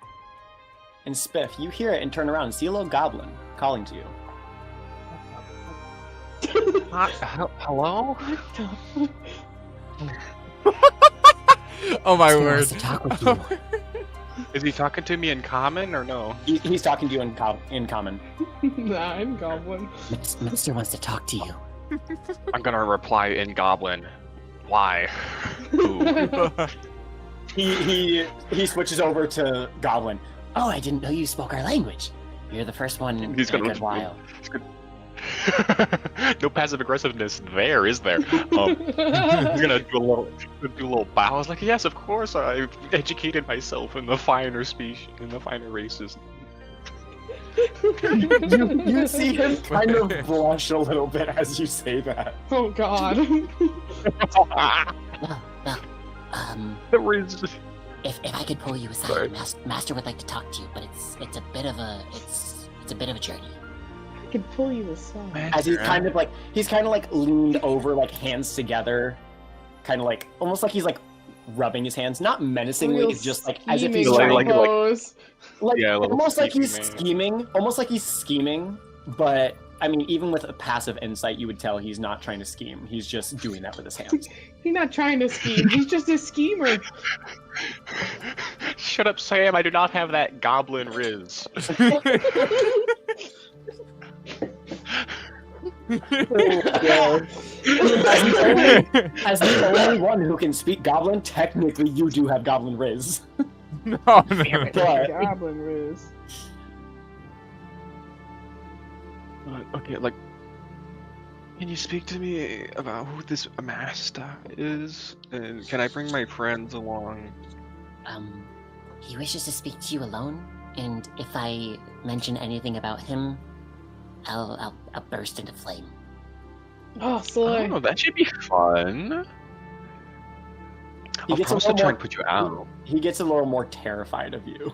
D: And Spiff, you hear it and turn around and see a little goblin calling to you.
B: Hello?
A: Oh my word!
E: To talk with you.
B: Is he talking to me in common or no?
D: He's talking to you in common.
C: Nah, I'm goblin.
E: Mister wants to talk to you.
B: I'm gonna reply in goblin. Why?
D: He switches over to goblin.
E: Oh, I didn't know you spoke our language. You're the first one in a good while.
B: No passive aggressiveness there, is there? He's gonna do a little bow. I was like, yes, of course. I've educated myself in the finer species, in the finer races.
D: You see him kind of blush a little bit as you say that.
C: Oh God.
E: Well, if I could pull you aside, Master would like to talk to you, but it's a bit of a journey.
C: I could pull you aside.
D: As he's kind of leaned over, hands together, kind of almost like he's rubbing his hands, not menacingly, just as if he's almost like he's scheming, but I mean, even with a passive insight, you would tell he's not trying to scheme. He's just doing that with his hands.
C: He's not trying to scheme. He's just a schemer.
B: Shut up, Sam. I do not have that goblin riz.
D: As the only one who can speak goblin, technically you do have goblin riz.
A: No.
C: Goblin riz.
B: Okay, can you speak to me about who this master is? And can I bring my friends along?
E: He wishes to speak to you alone, and if I mention anything about him, I'll burst into flame.
C: Oh, slay.
B: Oh, that should be fun. I was supposed to try and put you out.
D: He gets a little more terrified of you.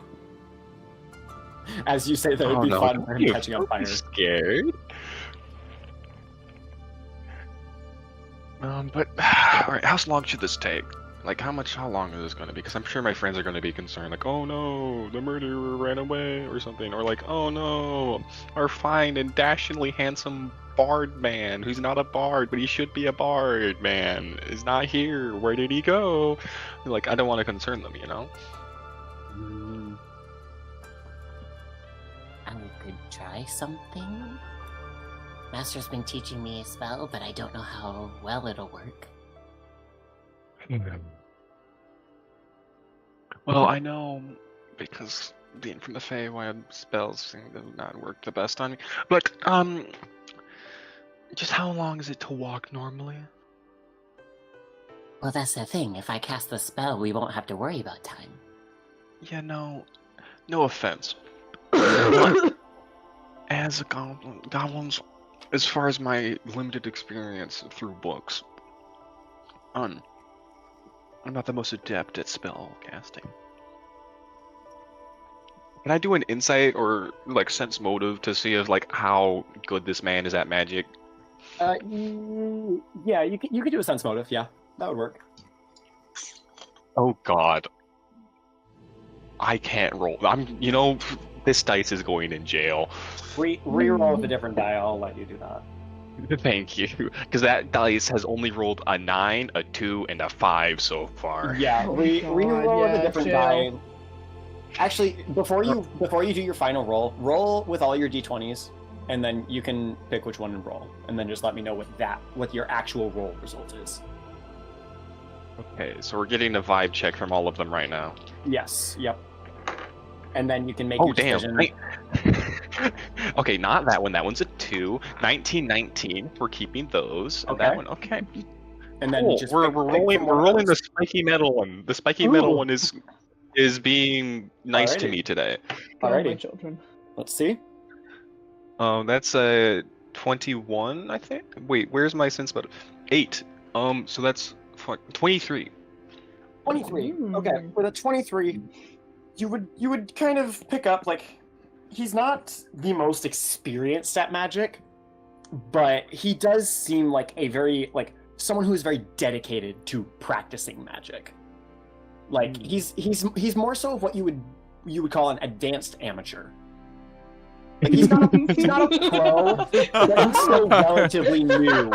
D: As you say that it would be fun for him catching on fire.
B: Scared. But alright, how long should this take? Like, how long is this going to be? Because I'm sure my friends are going to be concerned, like, oh no, the murderer ran away or something. Or like, oh no, our fine and dashingly handsome bard man, who's not a bard, but he should be a bard man, is not here. Where did he go? Like, I don't want to concern them, you know?
E: I could try something. Master's been teaching me a spell, but I don't know how well it'll work.
B: Well, I know because being from the Feywild, spells seem to not work the best on me. But just how long is it to walk normally?
E: Well, that's the thing. If I cast the spell, we won't have to worry about time.
B: Yeah, no offense. But as a goblins, as far as my limited experience through books, I'm not the most adept at spell casting. Can I do an insight or like sense motive to see if like how good this man is at magic?
D: Yeah, you could do a sense motive. Yeah, that would work.
B: Oh God, I can't roll. This dice is going in jail.
D: Reroll with a different die. I'll let you do that.
B: Thank you, because that dice has only rolled a 9, a 2, and a 5 so far.
D: Yeah, reroll with a different die. Actually, before you do your final roll with all your d20s, and then you can pick which one to roll, and then just let me know what your actual roll result is.
B: Okay, so we're getting a vibe check from all of them right now.
D: Yes. Yep. And then you can make your decision.
B: Okay, not that one. That one's a 2. 19. We're keeping those. And that one, okay.
D: And then
B: cool. We're rolling the spiky metal one. The spiky metal one is being nice to me today.
D: Alrighty,
C: children.
D: Let's see.
B: That's a 21, I think. Wait, where's my sense motive? 8. So that's 23.
D: 23. Okay, with a 23, you would kind of pick up like he's not the most experienced at magic, but he does seem like a very someone who is very dedicated to practicing magic. Like he's more so of what you would call an advanced amateur. Like he's not a pro, but he's still relatively new.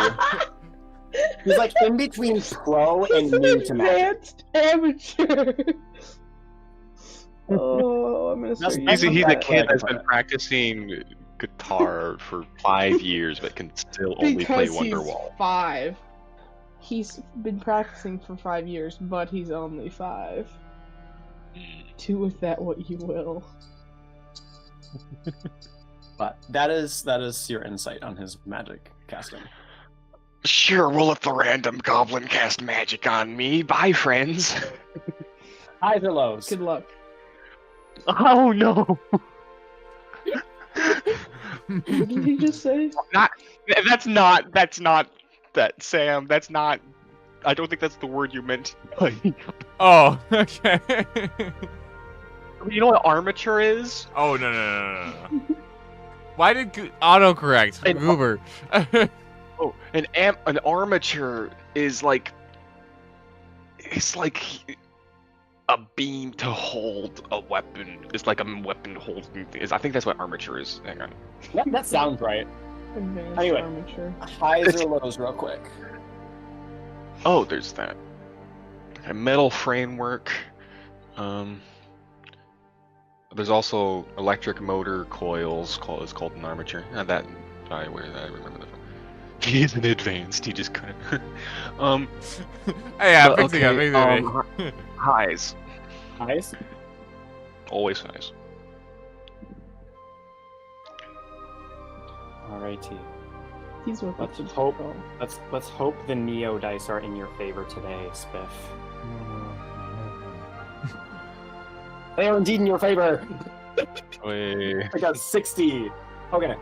D: He's like in between pro and new to magic.
C: Advanced amateur. Oh, I'm gonna start.
B: He's a kid that's been practicing guitar for 5 years, but can still only play Wonderwall.
C: He's 5. He's been practicing for 5 years, but he's only 5. Do with that what you will.
D: But that is your insight on his magic casting.
B: Sure, we'll let the random goblin cast magic on me. Bye, friends.
D: Highs or lows?
C: Good luck.
B: Oh no!
C: What did he just say?
B: That's not that, Sam. That's not. I don't think that's the word you meant.
A: Oh, okay.
B: You know what armature is?
A: Oh no. Why did autocorrect, Goober?
B: Oh, an armature is like it's like a beam to hold a weapon. It's like a weapon holding. I think that's what armature is. Hang on.
D: That sounds right.
C: Advanced
D: Anyway,
C: armature.
D: highs or lows, real quick.
B: Oh, there's that. A metal framework. There's also electric motor coils. It's called an armature. I remember that. He isn't advanced. He just couldn't.
A: Hey, I'm fixing it.
B: Highs.
D: Highs?
B: Always highs.
D: Alrighty.
C: He's what
D: Let's
C: that's
D: hope.
C: called.
D: Let's hope the Neo dice are in your favor today, Spiff. They are indeed in your favor.
B: Wait.
D: I got 60. Okay.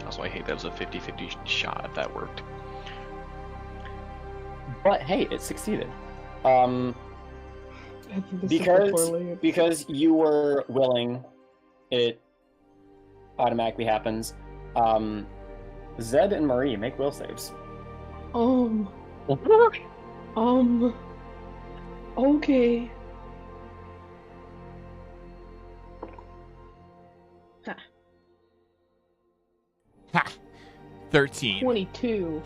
B: Also, I hate that was a 50-50 shot if that worked.
D: But hey, it succeeded.
C: I think this is so poorly.
D: Because you were willing, it automatically happens. Zed and Marie, make will saves.
C: Okay.
A: Ha! 13.
C: 22.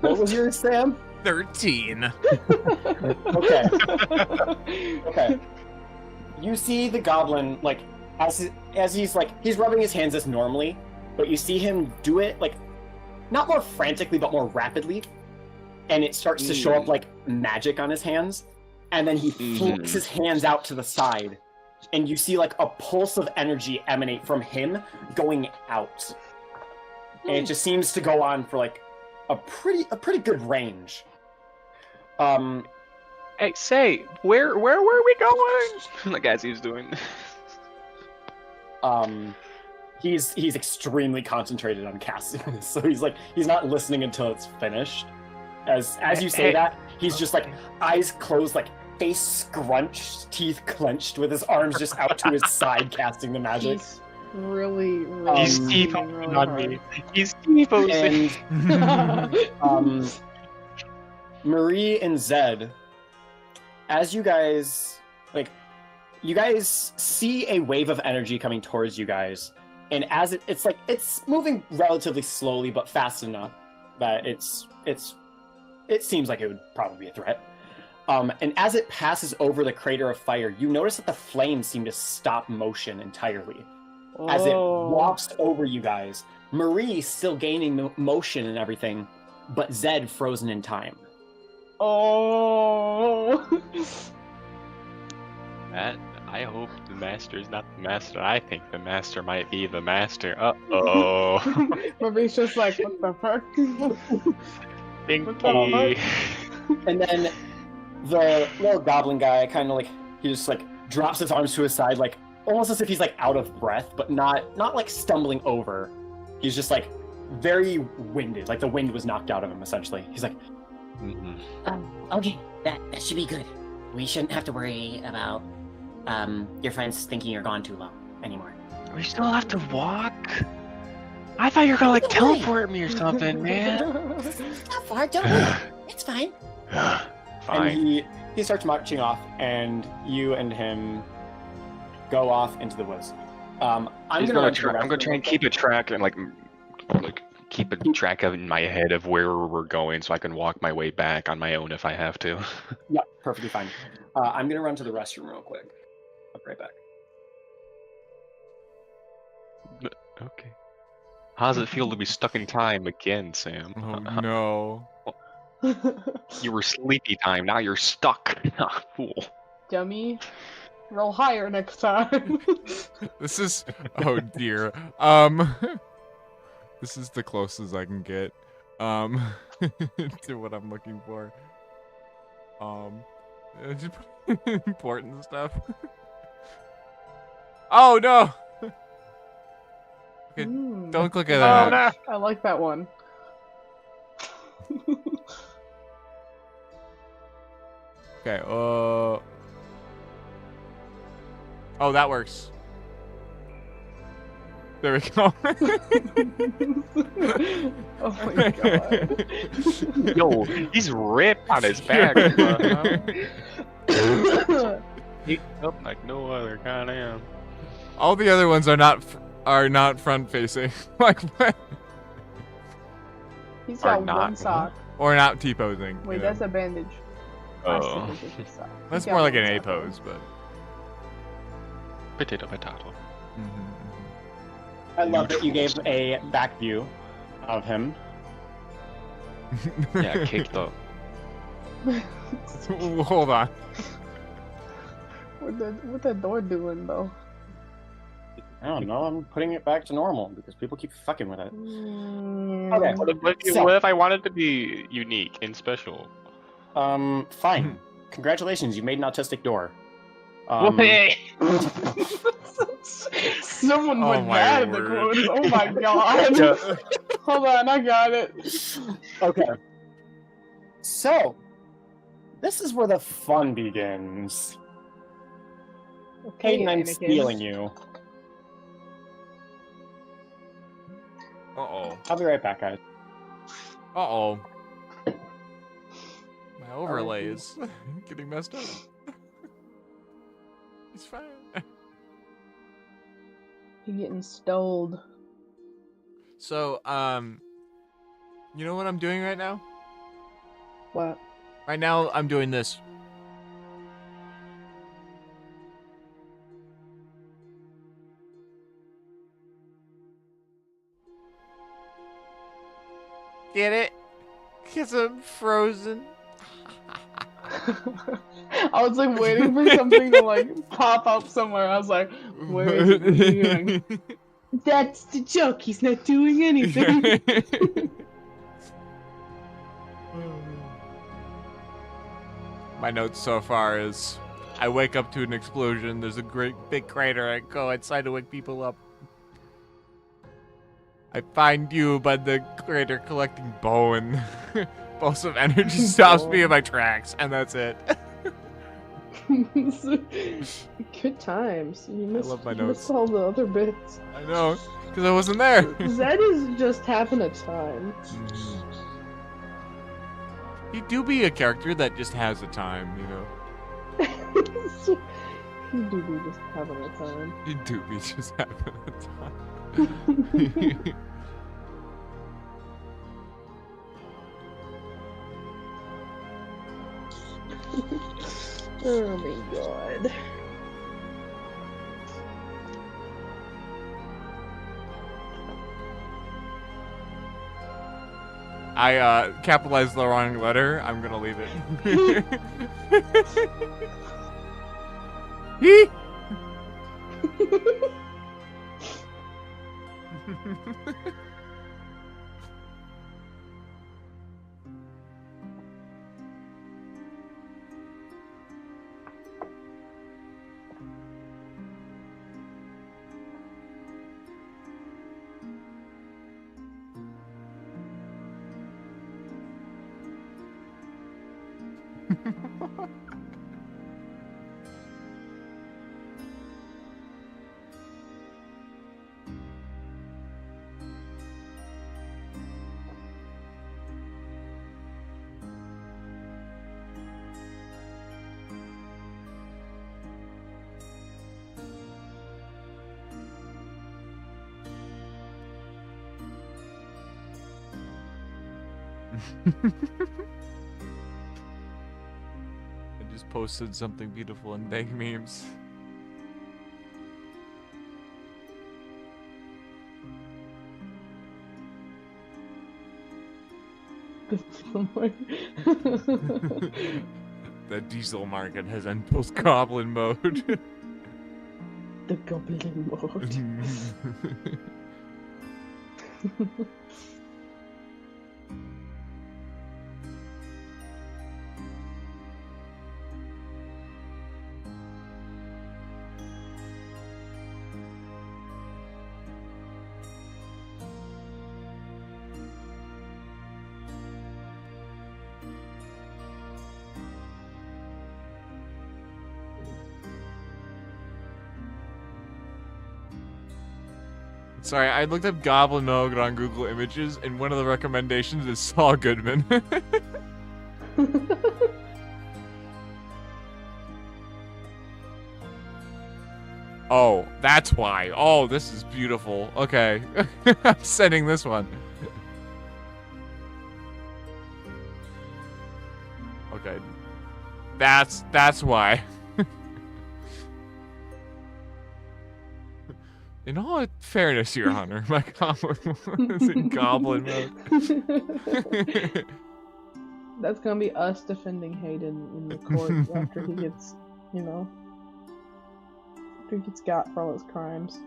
D: What was yours, Sam?
A: 13.
D: Okay. Okay. You see the goblin, like, as he's rubbing his hands as normally, but you see him do it, like, not more frantically, but more rapidly, and it starts to show up, like, magic on his hands, and then he flicks his hands out to the side, and you see, like, a pulse of energy emanate from him going out. And it just seems to go on for, like, a pretty good range.
B: Hey, say, where were we going? Like as he's doing.
D: He's extremely concentrated on casting this, so he's not listening until it's finished. As you say that, he's just like eyes closed, like face scrunched, teeth clenched, with his arms just out to his side, casting the magic.
C: He's really
B: He's Steve-Oing on me. He's Steve-Oing.
D: Marie and Zed, as you guys see a wave of energy coming towards you guys, and as it's moving relatively slowly but fast enough that it seems like it would probably be a threat. And as it passes over the crater of fire, you notice that the flames seem to stop motion entirely. As it walks over you guys, Marie still gaining motion and everything, but Zed frozen in time.
B: That, I hope the master is not the master. I think the master might be the master. Uh-oh.
C: Marie's just like, what the fuck?
B: Dinky.
D: And then the little goblin guy kind of he just drops his arms to his side, almost as if he's out of breath, but not like stumbling over. He's just very winded, like the wind was knocked out of him essentially. He's like,
E: okay, that should be good. We shouldn't have to worry about your friends thinking you're gone too long anymore.
B: We still have to walk? I thought you were gonna teleport me or something, man.
E: Not far, don't worry. It's fine.
B: Fine.
D: And he starts marching off, and you and him go off into the woods. I'm gonna
B: try and keep a track and keep a track of in my head of where we're going, so I can walk my way back on my own if I have to.
D: Yeah, perfectly fine. I'm gonna run to the restroom real quick. I'll be right back.
B: Okay. How does it feel to be stuck in time again, Sam?
A: Oh no.
B: You were sleepy time, now you're stuck. Fool.
C: Dummy. Roll higher next time.
A: This is, oh dear. This is the closest I can get to what I'm looking for. Just important stuff. Oh no. Okay, don't click at that.
C: No. I like that one.
A: Okay, oh, that works. There we go.
C: Oh my god.
B: Yo, he's ripped on his back. He's up like no other, goddamn.
A: All the other ones are not front facing. Like what?
C: He's got
B: not.
C: one sock.
A: Or not T-posing.
C: Wait, that's a bandage.
B: Oh.
A: That's more like an A pose, but.
B: Potato.
D: I love that you gave a back view of him.
B: Yeah, kicked up.
A: Hold on.
C: What the door doing though?
D: I don't know. I'm putting it back to normal because people keep fucking with it.
C: Okay.
B: What if I wanted to be unique and special?
D: Fine. Congratulations, you made an autistic door.
C: Someone
A: Oh
C: went
A: my
C: mad in the
A: word.
C: quotes. Oh my god. Hold on, I got it.
D: Okay. So, this is where the fun begins.
C: Okay,
D: Hayden, I'm
C: Anakin.
D: stealing you.
A: Uh-oh.
D: I'll be right back, guys.
A: Uh-oh. My overlay is getting messed up. He's fine.
C: You're getting stoled.
A: So, you know what I'm doing right now?
C: What?
A: Right now, I'm doing this. Get it? Because I'm frozen.
C: I was like waiting for something to like pop up somewhere. I was like, where is it? What's he doing? That's the joke. He's not doing anything.
A: My notes so far is I wake up to an explosion. There's a great big crater. I go outside to wake people up. I find you by the crater collecting bone. Pulse of energy stops me in my tracks, and that's it.
C: Good times. You missed,
A: love my
C: you
A: notes.
C: missed all the other bits.
A: I know, because I wasn't there.
C: Zed is just having a time.
A: He do be a character that just has a time, you know.
C: He do be just having a time.
A: He do be just having a time.
C: Oh my god.
A: I capitalized the wrong letter. I'm gonna leave it. Hee! I just posted something beautiful in Bang Memes. The diesel market has entered goblin mode.
C: The goblin mode.
A: Sorry, I looked up Goblin Mode on Google Images, and one of the recommendations is Saul Goodman. Oh, that's why. Oh, this is beautiful. Okay. I'm sending this one. Okay. That's why. In all fairness here, Hunter, my goblin is in goblin mode.
C: That's gonna be us defending Hayden in the court after he gets, you know, after he gets got for all his crimes.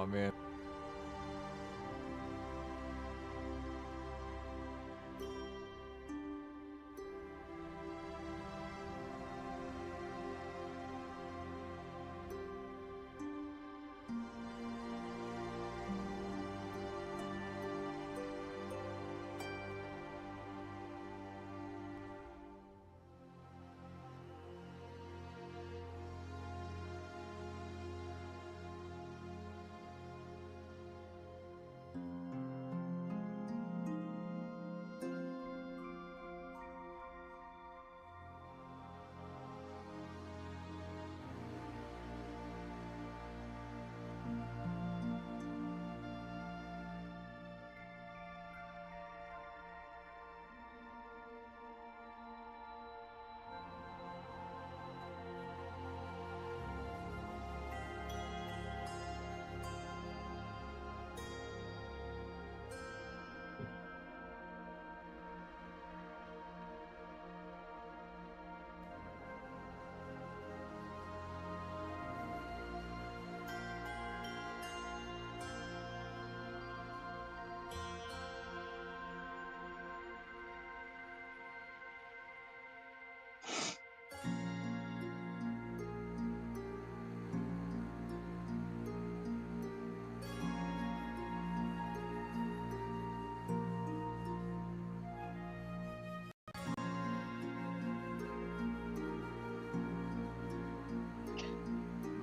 A: Oh man.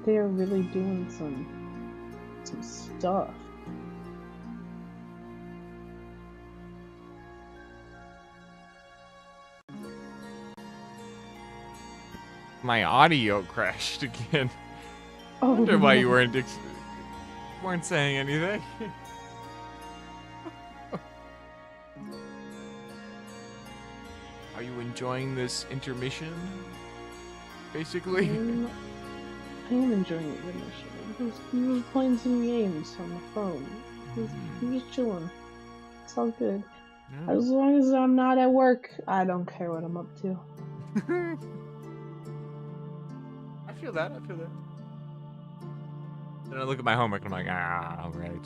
C: They are really doing some stuff.
A: My audio crashed again. I
C: Oh,
A: wonder why you
C: no.
A: weren't saying anything. Are you enjoying this intermission? Basically.
C: I am enjoying it, he was playing some games on the phone. He was chilling. It's all good.
A: Yeah.
C: As long as I'm not at work, I don't care what I'm up to.
A: I feel that. Then I look at my homework and I'm like, all right.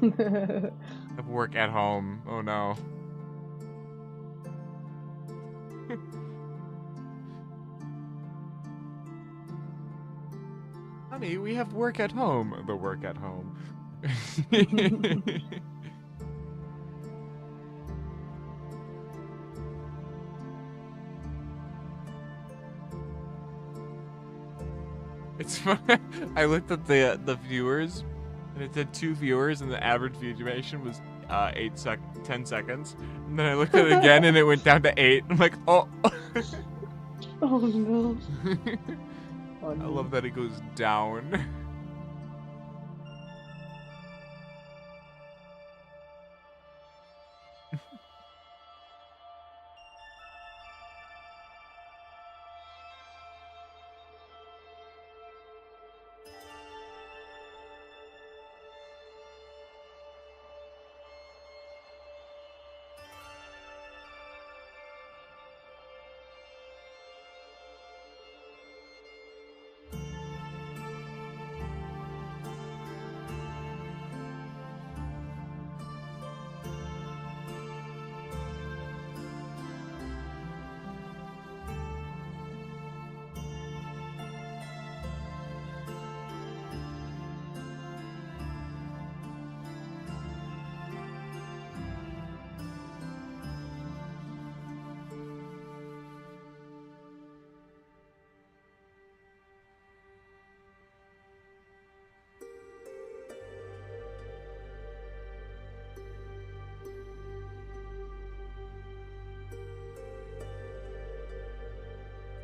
A: I have work at home. Oh no. Honey, we have work at home. The work at home. It's fun. I looked at the viewers, and it said 2 viewers, and the average view duration was 10 seconds. And then I looked at it again, and it went down to 8. I'm like, oh.
C: Oh no.
A: I love that it goes down.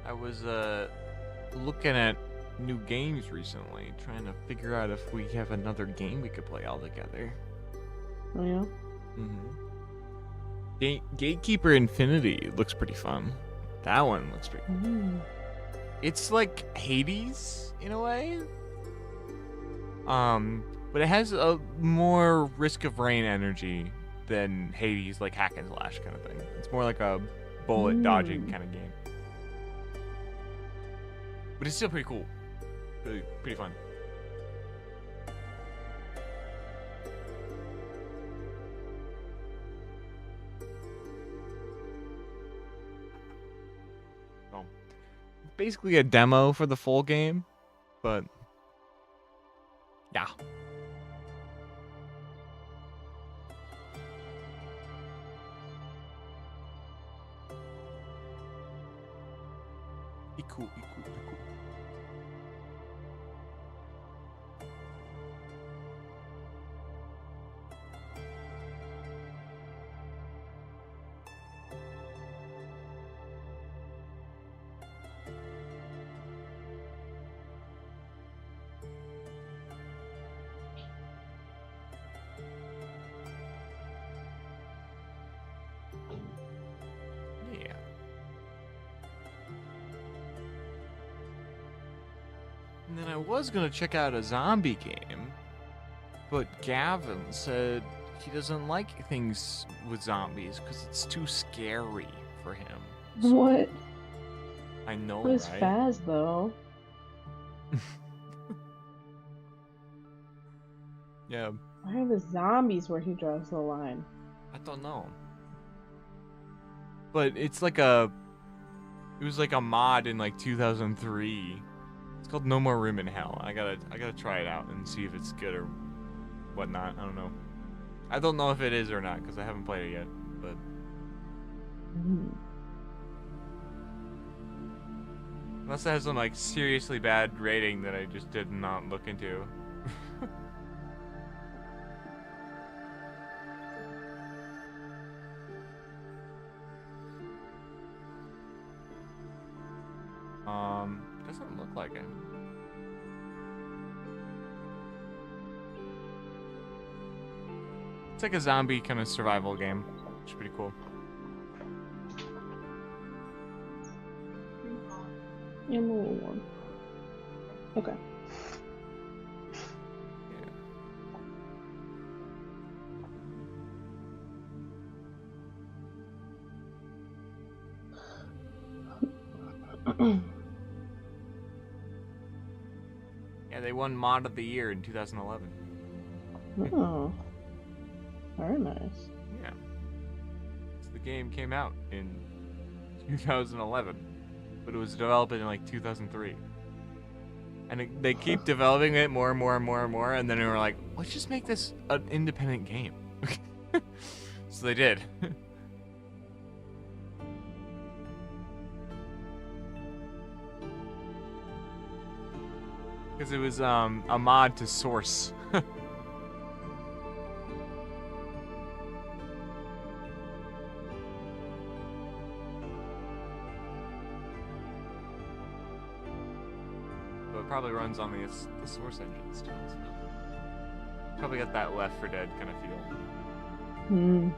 A: I was looking at new games recently, trying to figure out if we have another game we could play all together.
C: Oh yeah?
A: Gatekeeper Infinity looks pretty fun. That one looks pretty cool. It's like Hades in a way. But it has a more Risk of Rain energy than Hades, like hack and slash kind of thing. It's more like a bullet dodging kind of game. But it's still pretty cool. Pretty fun. basically a demo for the full game, but yeah. Cool. Yeah. And then I was gonna check out a zombie game, but Gavin said he doesn't like things with zombies because it's too scary for him. So,
C: What?
A: I know,
C: What is
A: right?
C: Faz, though?
A: Yeah,
C: Why are the zombies where he draws the line?
A: I don't know. But it's like it was like a mod in like 2003. It's called No More Room in Hell. I gotta try it out and see if it's good or whatnot. I don't know. I don't know if it is or not because I haven't played it yet. But unless it has some like seriously bad rating that I just did not look into. Doesn't look like it. It's like a zombie kind of survival game. It's pretty cool.
C: And the little one. Okay.
A: Yeah, they won Mod of the Year in 2011.
C: Oh. Very nice.
A: Yeah. So the game came out in 2011, but it was developed in like 2003. And they keep developing it more and more and more and more, and then they were like, let's just make this an independent game. So they did. Because it was a mod to Source. So it probably runs on the Source engine still. So. Probably got that Left 4 Dead kind of feel.
C: Hmm.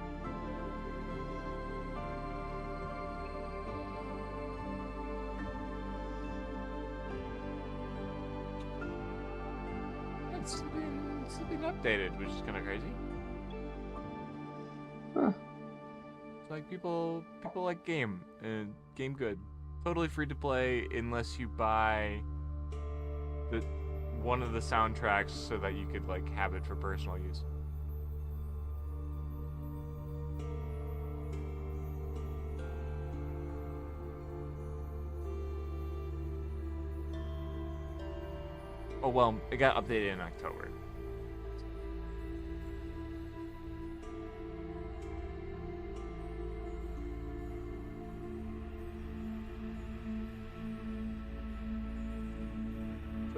A: It's been updated, which is kind of crazy.
C: Huh.
A: It's like people like game good, totally free to play unless you buy one of the soundtracks so that you could like have it for personal use. Oh well, it got updated in October.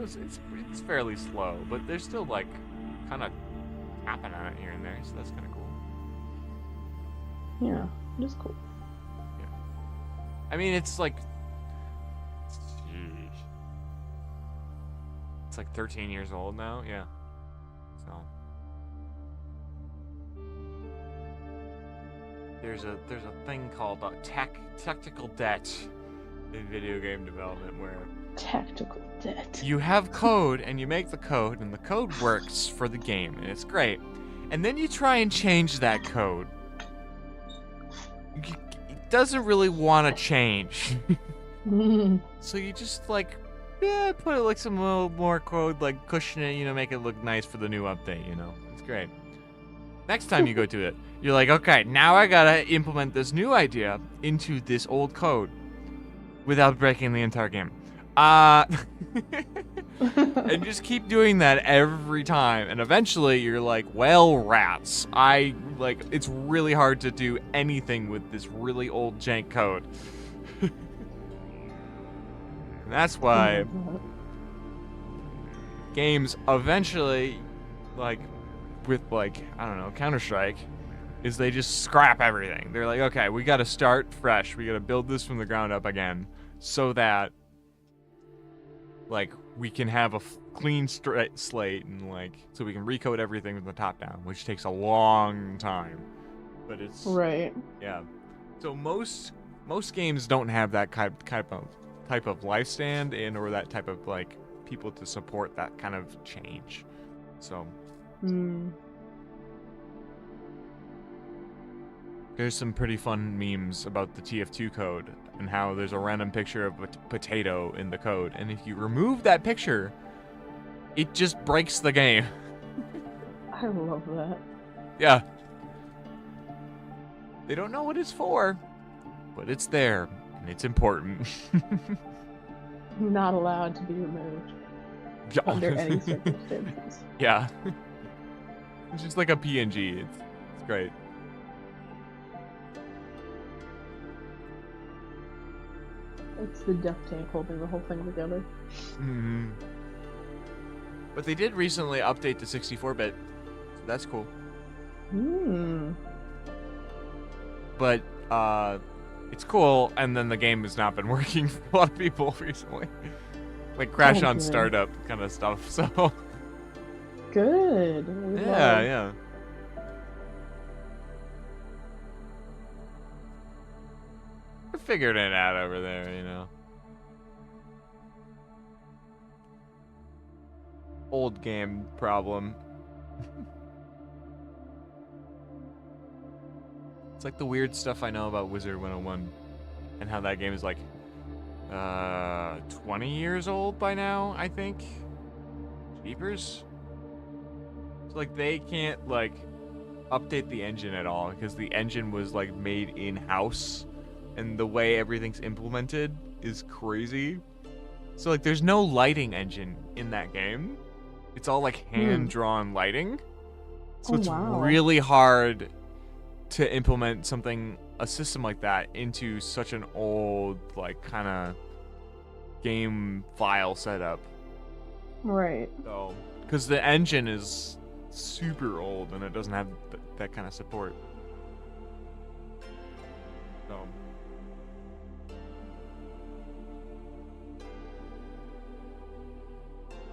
A: So it's fairly slow, but there's still like kind of tapping on it here and there, so that's kind of cool.
C: Yeah, it is cool.
A: Yeah. I mean, it's like, it's like 13 years old now. Yeah. So there's a thing called tactical debt in video game development where
C: Tactical debt.
A: you have code and you make the code and the code works for the game and it's great. And then you try and change that code. It doesn't really want to change. So you just like, yeah, put like some little more code, like cushion it, make it look nice for the new update, It's great. Next time you go to it, you're like, okay, now I gotta implement this new idea into this old code. without breaking the entire game. And just keep doing that every time, and eventually you're like, well, rats. It's really hard to do anything with this really old jank code. And that's why games eventually, like, with, like, I don't know, Counter-Strike, is they just scrap everything. They're like, okay, we gotta start fresh. We gotta build this from the ground up again so that, like, we can have a clean slate and, like, so we can recode everything from the top down, which takes a long time. But it's...
C: Right.
A: Yeah. So most games don't have that type of lifespan and or that type of, like, people to support that kind of change. So... There's some pretty fun memes about the TF2 code and how there's a random picture of a potato in the code. And if you remove that picture, it just breaks the game.
C: I love that.
A: Yeah. They don't know what it's for, but it's there, and it's important.
C: Not allowed to be removed under any circumstances.
A: Yeah. It's just like a PNG. It's great.
C: It's the duct tape holding the whole thing together.
A: Mm-hmm. But they did recently update to 64-bit, so that's cool. But it's cool, and then the game has not been working for a lot of people recently. Like crash on startup kind of stuff, so...
C: Good.
A: Yeah. We're figuring it out over there, you know. Old game problem. It's like the weird stuff I know about Wizard 101 and how that game is like 20 years old by now, I think. Jeepers. So like they can't like update the engine at all because the engine was like made in-house and the way everything's implemented is crazy. So like there's no lighting engine in that game. It's all like hand-drawn lighting. So it's really hard to implement a system like that into such an old, like, kind of game file setup.
C: Right.
A: So, because the engine is super old and it doesn't have that kind of support.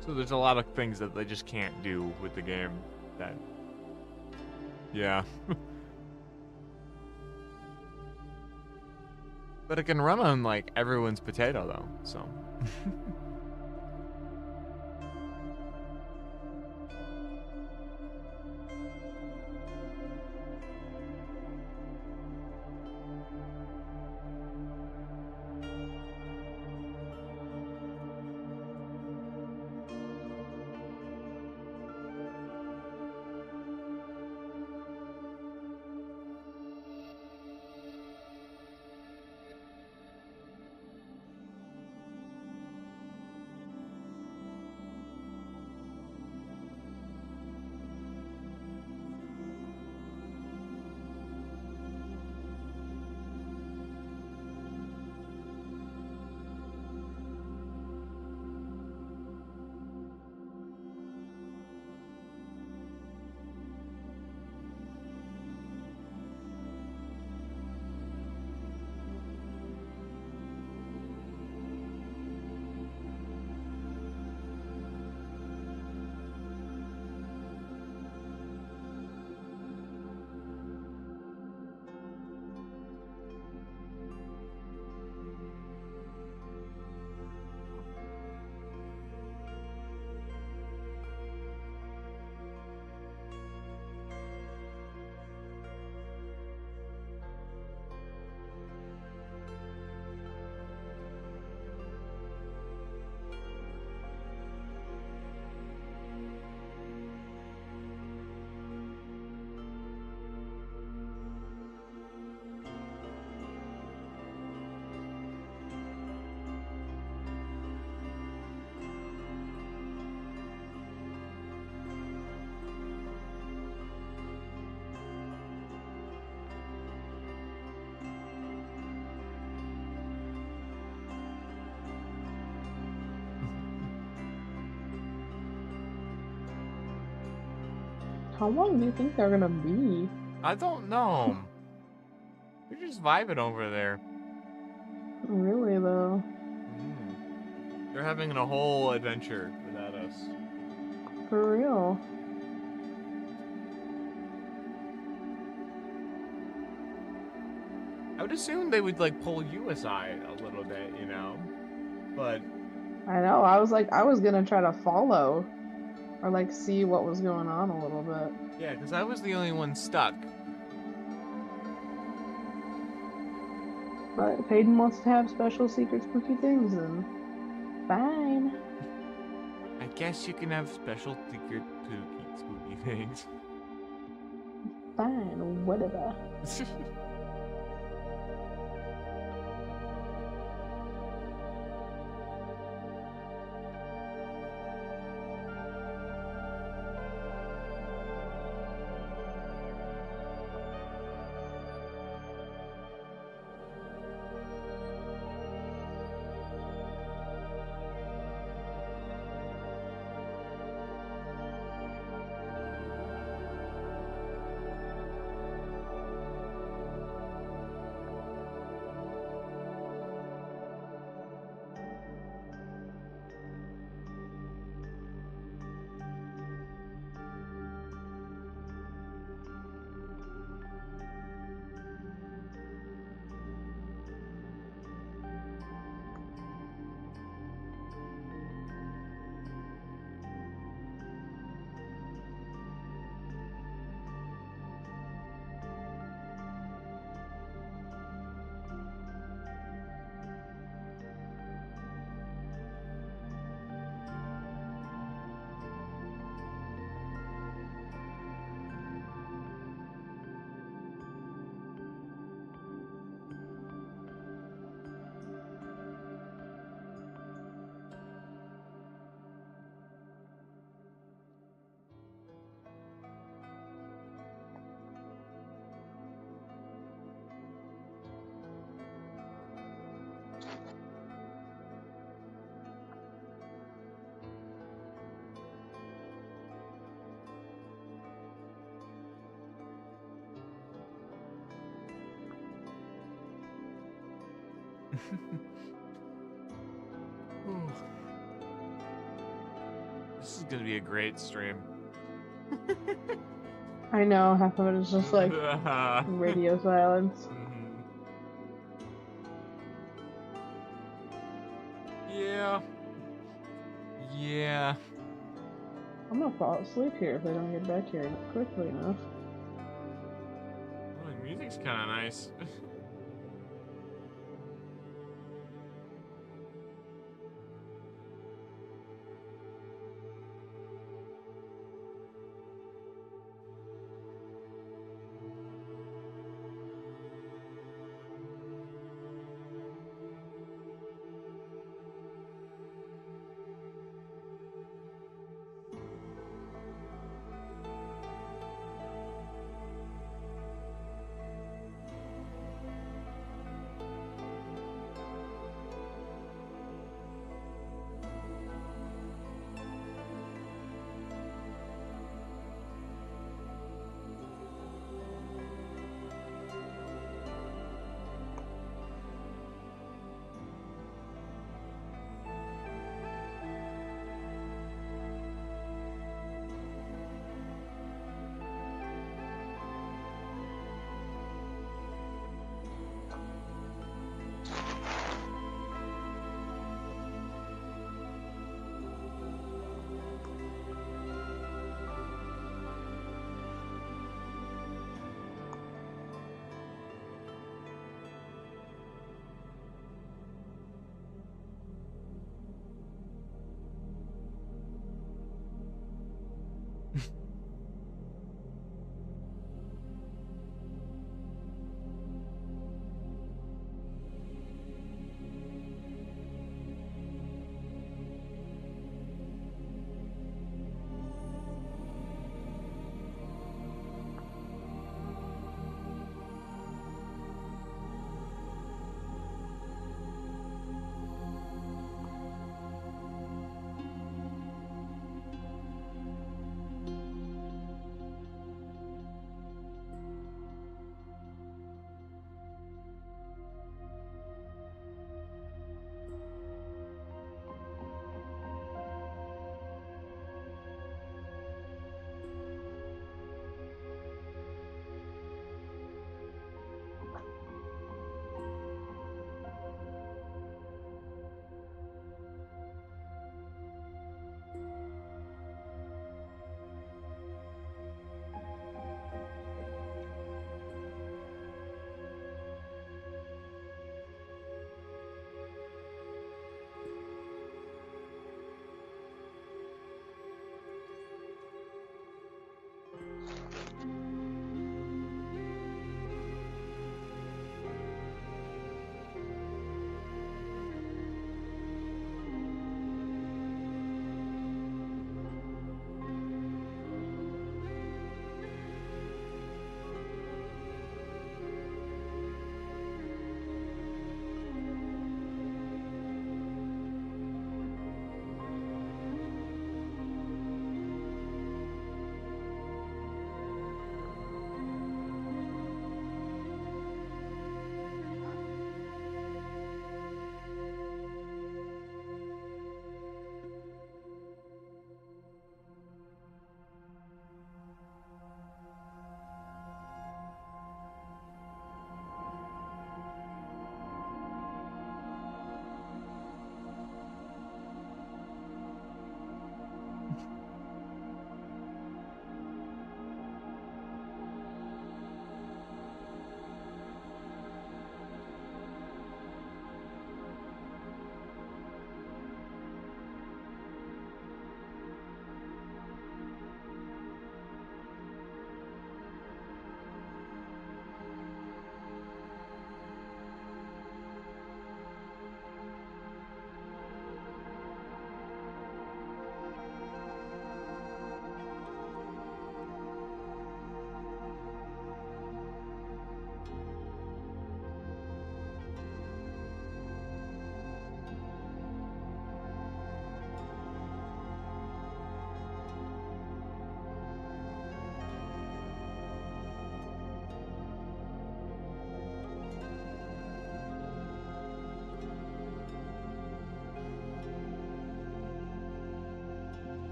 A: So there's a lot of things that they just can't do with the game that... Yeah. But it can run on, like, everyone's potato, though, so...
C: How long do you think they're gonna be?
A: I don't know. We're just vibing over there.
C: Really though.
A: They're having a whole adventure without us.
C: For real.
A: I would assume they would like pull you aside a little bit, you know? But
C: I know, I was gonna try to follow. Or like see what was going on a little bit.
A: yeah, because I was the only one stuck.
C: But if Hayden wants to have special secret spooky things, then fine.
A: I guess you can have special secret spooky things.
C: Fine, whatever.
A: This is gonna be a great stream.
C: I know, half of it is just like radio silence.
A: Yeah. Yeah.
C: I'm gonna fall asleep here if they don't get back here quickly enough.
A: Oh, the music's kind of nice.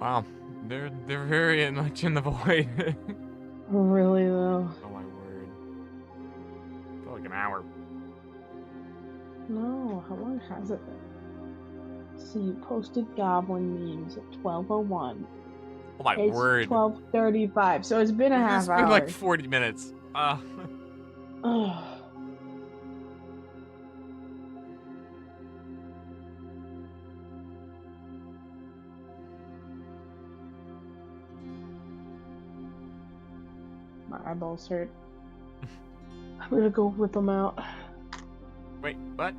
A: Wow, they're very much in the void.
C: Really though.
A: Oh my word. Felt like an hour.
C: No, how long has it been? See, you posted goblin memes at 12:01.
A: Oh my
C: It's
A: word.
C: 12:35, so it's been a half hour.
A: It's been like 40 minutes.
C: Ugh. My eyeballs hurt. I'm gonna go rip them out.
A: Wait, what?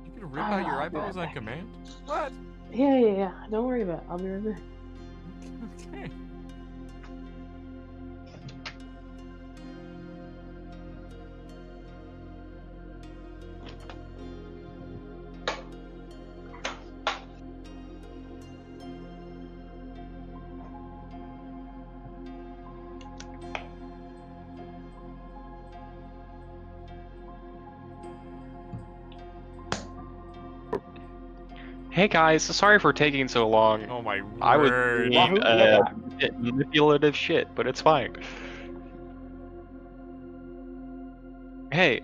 A: You can rip out your
C: I'll be
A: eyeballs
C: right
A: on
C: back.
A: command? What?
C: Yeah. Don't worry about it. I'll be right back.
A: Okay.
B: Hey guys, sorry for taking so long.
A: Oh my
B: I was
A: word.
B: doing manipulative shit, but it's fine. Hey.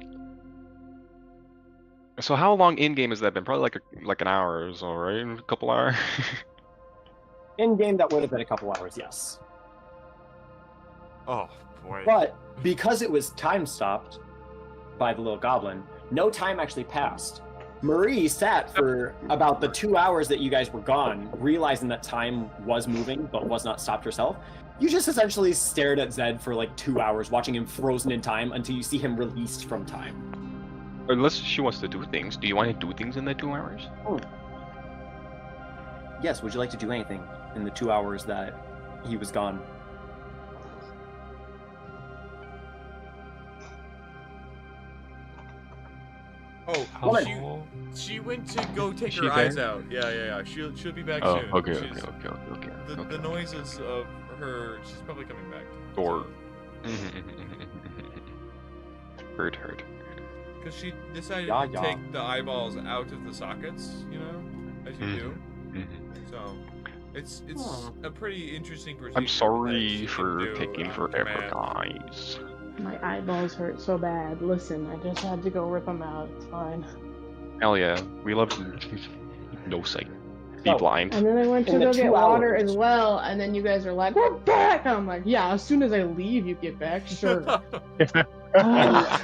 B: So how long in game has that been? Probably like an hour or so, right? A couple hours.
D: In game, that would have been a couple hours, yes.
A: Oh boy.
D: But because it was time stopped by the little goblin, no time actually passed. Marie sat for about the 2 hours that you guys were gone, realizing that time was moving but was not stopped herself. You just essentially stared at Zed for like 2 hours, watching him frozen in time until you see him released from time.
B: Unless she wants to do things. Do you want to do things in the 2 hours?
D: Oh. Yes, would you like to do anything in the 2 hours that he was gone?
A: Oh,
D: Woman.
A: she went to go take
B: Is
A: her
B: she
A: eyes
B: there?
A: out. Yeah. She'll be back
B: Oh,
A: soon.
B: okay.
A: The noises of her. She's probably coming back.
B: Or. Heard.
A: Because she decided
D: Yeah.
A: to take the eyeballs out of the sockets, you know, as you do. So, it's a pretty interesting procedure.
B: I'm
A: that
B: sorry
A: she
B: for
A: can do
B: taking
A: on
B: forever,
A: command.
B: guys.
C: My eyeballs hurt so bad. Listen, I just had to go rip them out. It's fine.
B: Hell yeah, we love no sight. Be
D: Oh,
B: blind.
C: And then I went to
D: In the
C: go get
D: 2
C: water
D: hours.
C: as well, and then you guys are like, "We're back!" I'm like, "Yeah, as soon as I leave, you get back, sure."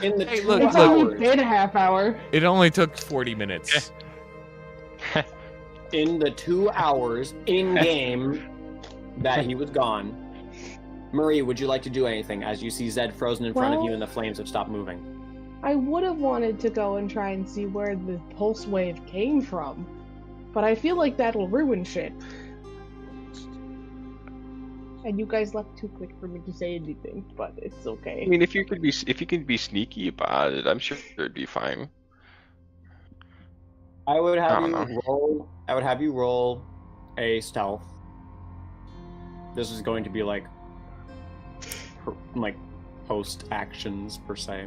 D: In the
A: Hey,
D: 2
A: look,
C: It's
A: look.
C: only
D: hours,
C: been a half hour.
A: It only took 40 minutes.
D: in the 2 hours in game that he was gone, Marie, would you like to do anything as you see Zed frozen in front of you
C: Well-
D: and the flames have stopped moving?
C: I would have wanted to go and try and see where the pulse wave came from, but I feel like that'll ruin shit. And you guys left too quick for me to say anything, but it's okay.
B: I mean, if you can be sneaky about it, I'm sure it'd be fine.
D: I would have
B: I don't
D: you roll. I would have you roll a stealth. This is going to be like post actions per se.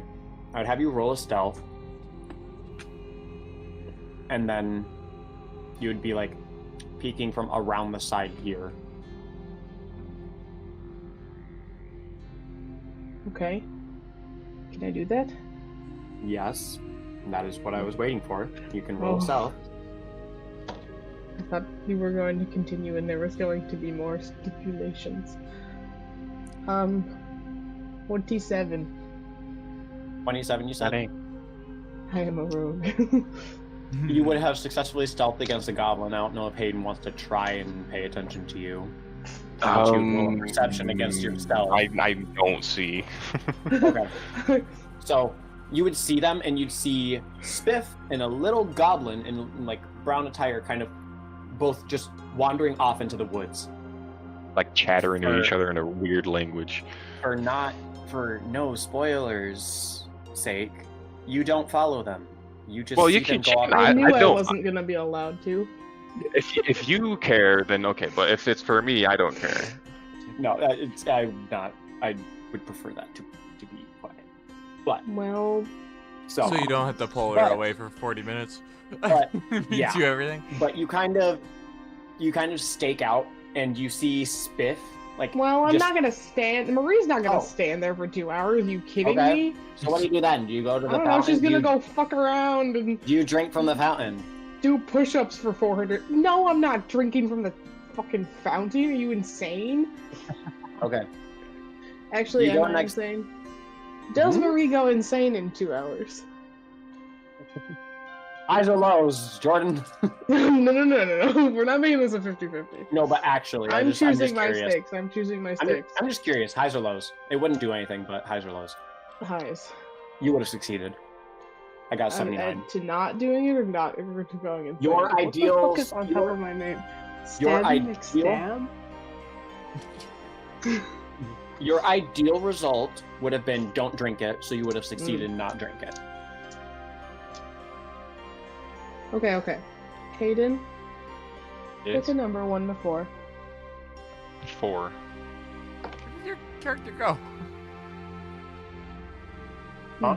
D: I would have you roll a stealth, and then you would be like peeking from around the side here.
C: Okay. Can I do that?
D: Yes, that is what I was waiting for. You can roll
C: Oh.
D: a stealth.
C: I thought we were going to continue and there was going to be more stipulations. 27.
D: 27, you said.
B: Dang.
C: I am a rogue.
D: You would have successfully stealthed against a goblin. I don't know if Hayden wants to try and pay attention to you. How about you roll a perception against your stealth?
B: I don't see.
D: Okay. So you would see them, and you'd see Spiff and a little goblin in like brown attire, kind of both just wandering off into the woods.
B: Like chattering to each other in a weird language.
D: For no spoilers' sake, you don't follow them. You just
B: Well,
D: see
B: you
D: them
B: can
D: go off.
B: check.
C: I knew I
B: don't-
C: wasn't gonna be allowed to.
B: If you care, then okay. But if it's for me, I don't care.
D: No, I'm not. I would prefer that to be quiet. But
C: Well,
D: so
A: So you don't have to pull her
D: But-
A: away for 40 minutes.
D: but,
A: You
D: yeah.
A: do everything.
D: but you kind of stake out and you see Spiff. Like,
C: well, I'm not gonna stand. Marie's not gonna stand there for 2 hours. Are you kidding me?
D: So what do you do then? Do you go to the
C: I don't
D: fountain?
C: know. She's gonna go fuck around and.
D: Do you drink from the fountain?
C: Do push-ups for 400. No, I'm not drinking from the fucking fountain. Are you insane?
D: Okay.
C: Actually, am I insane? Does Marie go insane in 2 hours?
D: Highs or lows, Jordan?
C: No. We're not making this a 50-50.
D: No, but actually,
C: I'm choosing my stakes. I'm
D: just curious. Highs or lows? It wouldn't do anything, but highs or lows?
C: Highs.
D: You would have succeeded. I got 79.
C: To not doing it or not going insane?
D: Your ideal.
C: What the fuck is on top of my name?
D: Your
C: ideal.
D: Your ideal result would have been don't drink it, so you would have succeeded in not drink it.
C: Okay. Hayden,
B: Yes.
C: pick a number 1 to 4.
B: 4.
A: Where did your character go?
D: Huh?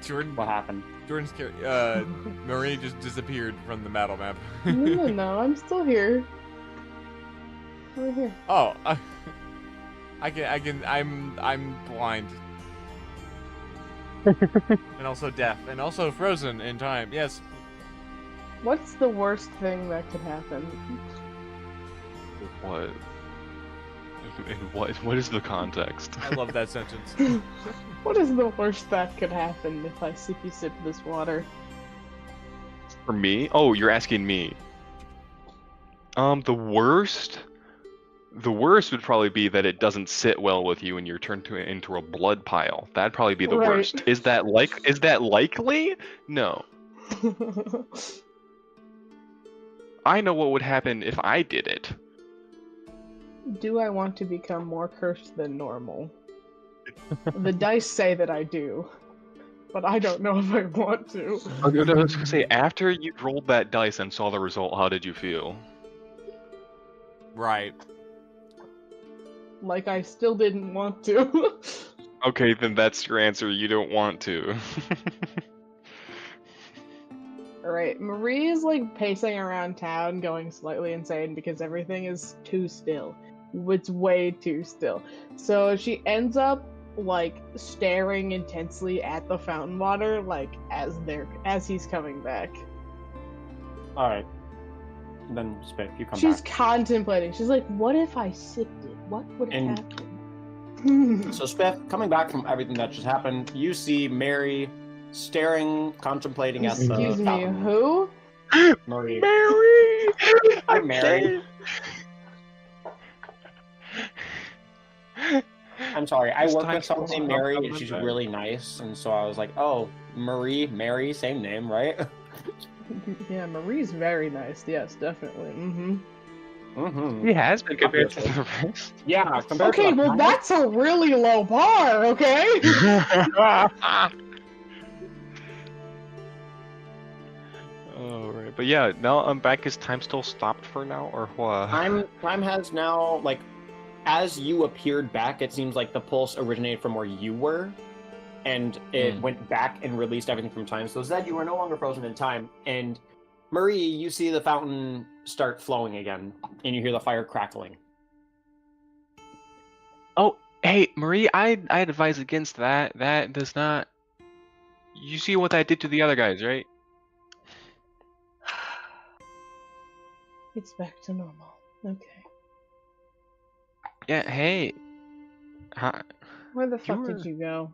A: Jordan.
D: What happened?
A: Jordan's character. Marie just disappeared from the battle map.
C: No, I'm still here. I'm here.
A: Oh, I'm blind. And also deaf, and also frozen in time. Yes.
C: What's the worst thing that could happen?
B: What? What is the context?
A: I love that sentence.
C: What is the worst that could happen if I sippy sip this water?
B: For me? Oh, you're asking me. The worst would probably be that it doesn't sit well with you and you're turned into a blood pile. That'd probably be the worst. Is that likely? No. I know what would happen if I did it.
C: Do I want to become more cursed than normal? The dice say that I do, but I don't know if I want to.
B: I was gonna say, after you rolled that dice and saw the result, how did you feel?
A: Right.
C: Like I still didn't want to.
B: Okay, then that's your answer. You don't want to.
C: Alright, Marie is like pacing around town going slightly insane because everything is too still. It's way too still. So she ends up like staring intensely at the fountain water like as he's coming back.
D: Alright. Then Spiff, you come
C: She's
D: back.
C: contemplating. She's like, what if I sipped it? What would happen?
D: So Spiff, coming back from everything that just happened, you see Mary staring, contemplating at the
C: Excuse me,
D: fountain.
C: who?
D: Marie.
B: Mary!
D: Hi, Mary. I'm sorry, I work with someone named Mary, and she's really nice, and so I was like, oh, Mary, same name, right?
C: Yeah, Marie's very nice. Yes, definitely.
B: He has been compared to the rest.
D: Yeah,
C: Okay, well, that's a really low bar, okay?
B: Oh, right. But yeah, now I'm back. Is time still stopped for now, or what?
D: Time has now, like, as you appeared back, it seems like the pulse originated from where you were, and it went back and released everything from time. So Zed, you are no longer frozen in time, and Marie, you see the fountain start flowing again, and you hear the fire crackling.
B: Oh, hey, Marie, I advise against that. That does not. You see what that did to the other guys, right?
C: It's back to normal. Okay.
B: Yeah. Hey.
C: Where the fuck did you go?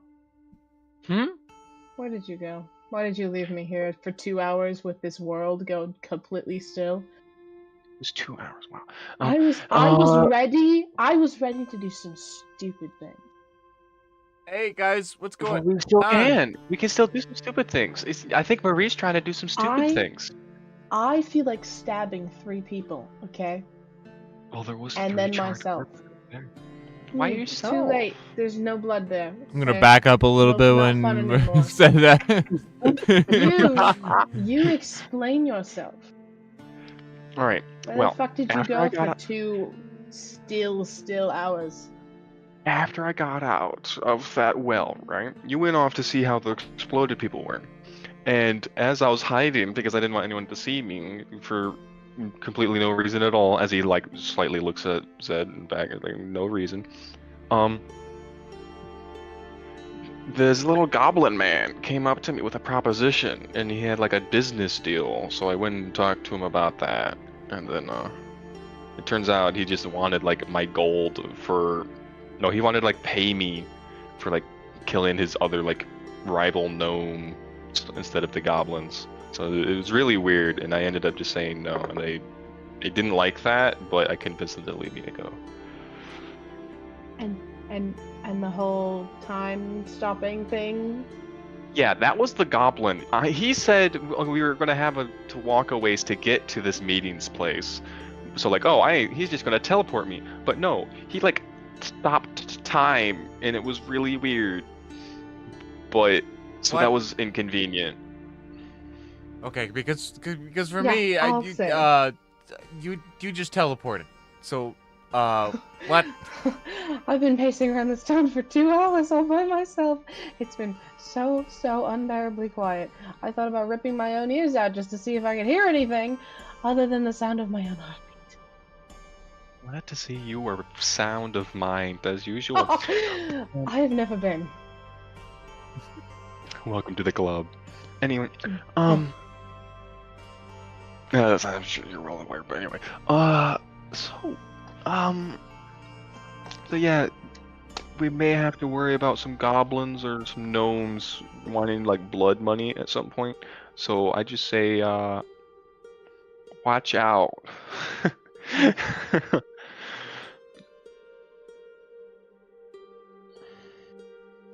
C: Where did you go? Why did you leave me here for 2 hours with this world go completely still?
B: It was 2 hours. Wow.
C: I was ready. I was ready to do some stupid things.
A: Hey guys, what's going
B: We still can. We can still do some stupid things. I think Marie's trying to do some stupid things.
C: I feel like stabbing 3 people. Okay.
B: Well, there was.
C: And then myself.
B: Why yourself?
C: Too late. There's no blood there.
A: I'm gonna back up a little bit when you said that.
C: You explain yourself.
B: All right.
C: Where the fuck did you go for 2 still hours?
B: After I got out of that well, right? You went off to see how the exploded people were. And as I was hiding, because I didn't want anyone to see me for completely no reason at all, as he like slightly looks at Zed and back, like no reason. This little goblin man came up to me with a proposition, and he had like a business deal. So I went and talked to him about that, and then it turns out he just wanted like my gold for. No, he wanted like pay me for like killing his other like rival gnome instead of the goblins. So it was really weird, and I ended up just saying no, and they didn't like that, but I convinced them to leave me to go.
C: And the whole time stopping thing.
B: Yeah, that was the goblin. He said we were gonna have to walk a ways to get to this meeting's place. So like, he's just gonna teleport me. But no, he like stopped time, and it was really weird. But so that was inconvenient.
A: Okay, because for
C: Yeah,
A: me, you just teleported. So, what?
C: I've been pacing around this town for 2 hours all by myself. It's been so unbearably quiet. I thought about ripping my own ears out just to see if I could hear anything other than the sound of my own heartbeat.
B: Glad to see you were sound of mind as usual.
C: I have never been.
B: Welcome to the club. Anyway, I'm sure you're well aware, but anyway, so yeah, we may have to worry about some goblins or some gnomes wanting like blood money at some point. So I just say, watch out.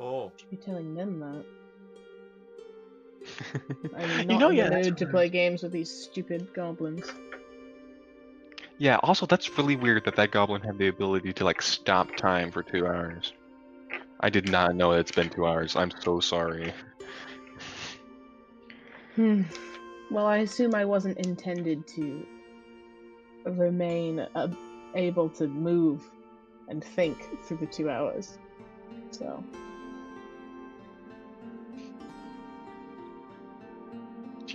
A: Oh.
C: Should be telling them that. I'm
B: You
C: not
B: know,
C: in
B: yeah,
C: the
B: that's
C: mood to
B: weird.
C: play games with these stupid goblins.
B: Yeah, also that's really weird that goblin had the ability to like stop time for 2 hours. I did not know it's been 2 hours. I'm so sorry.
C: Well, I assume I wasn't intended to remain able to move and think through the 2 hours. So.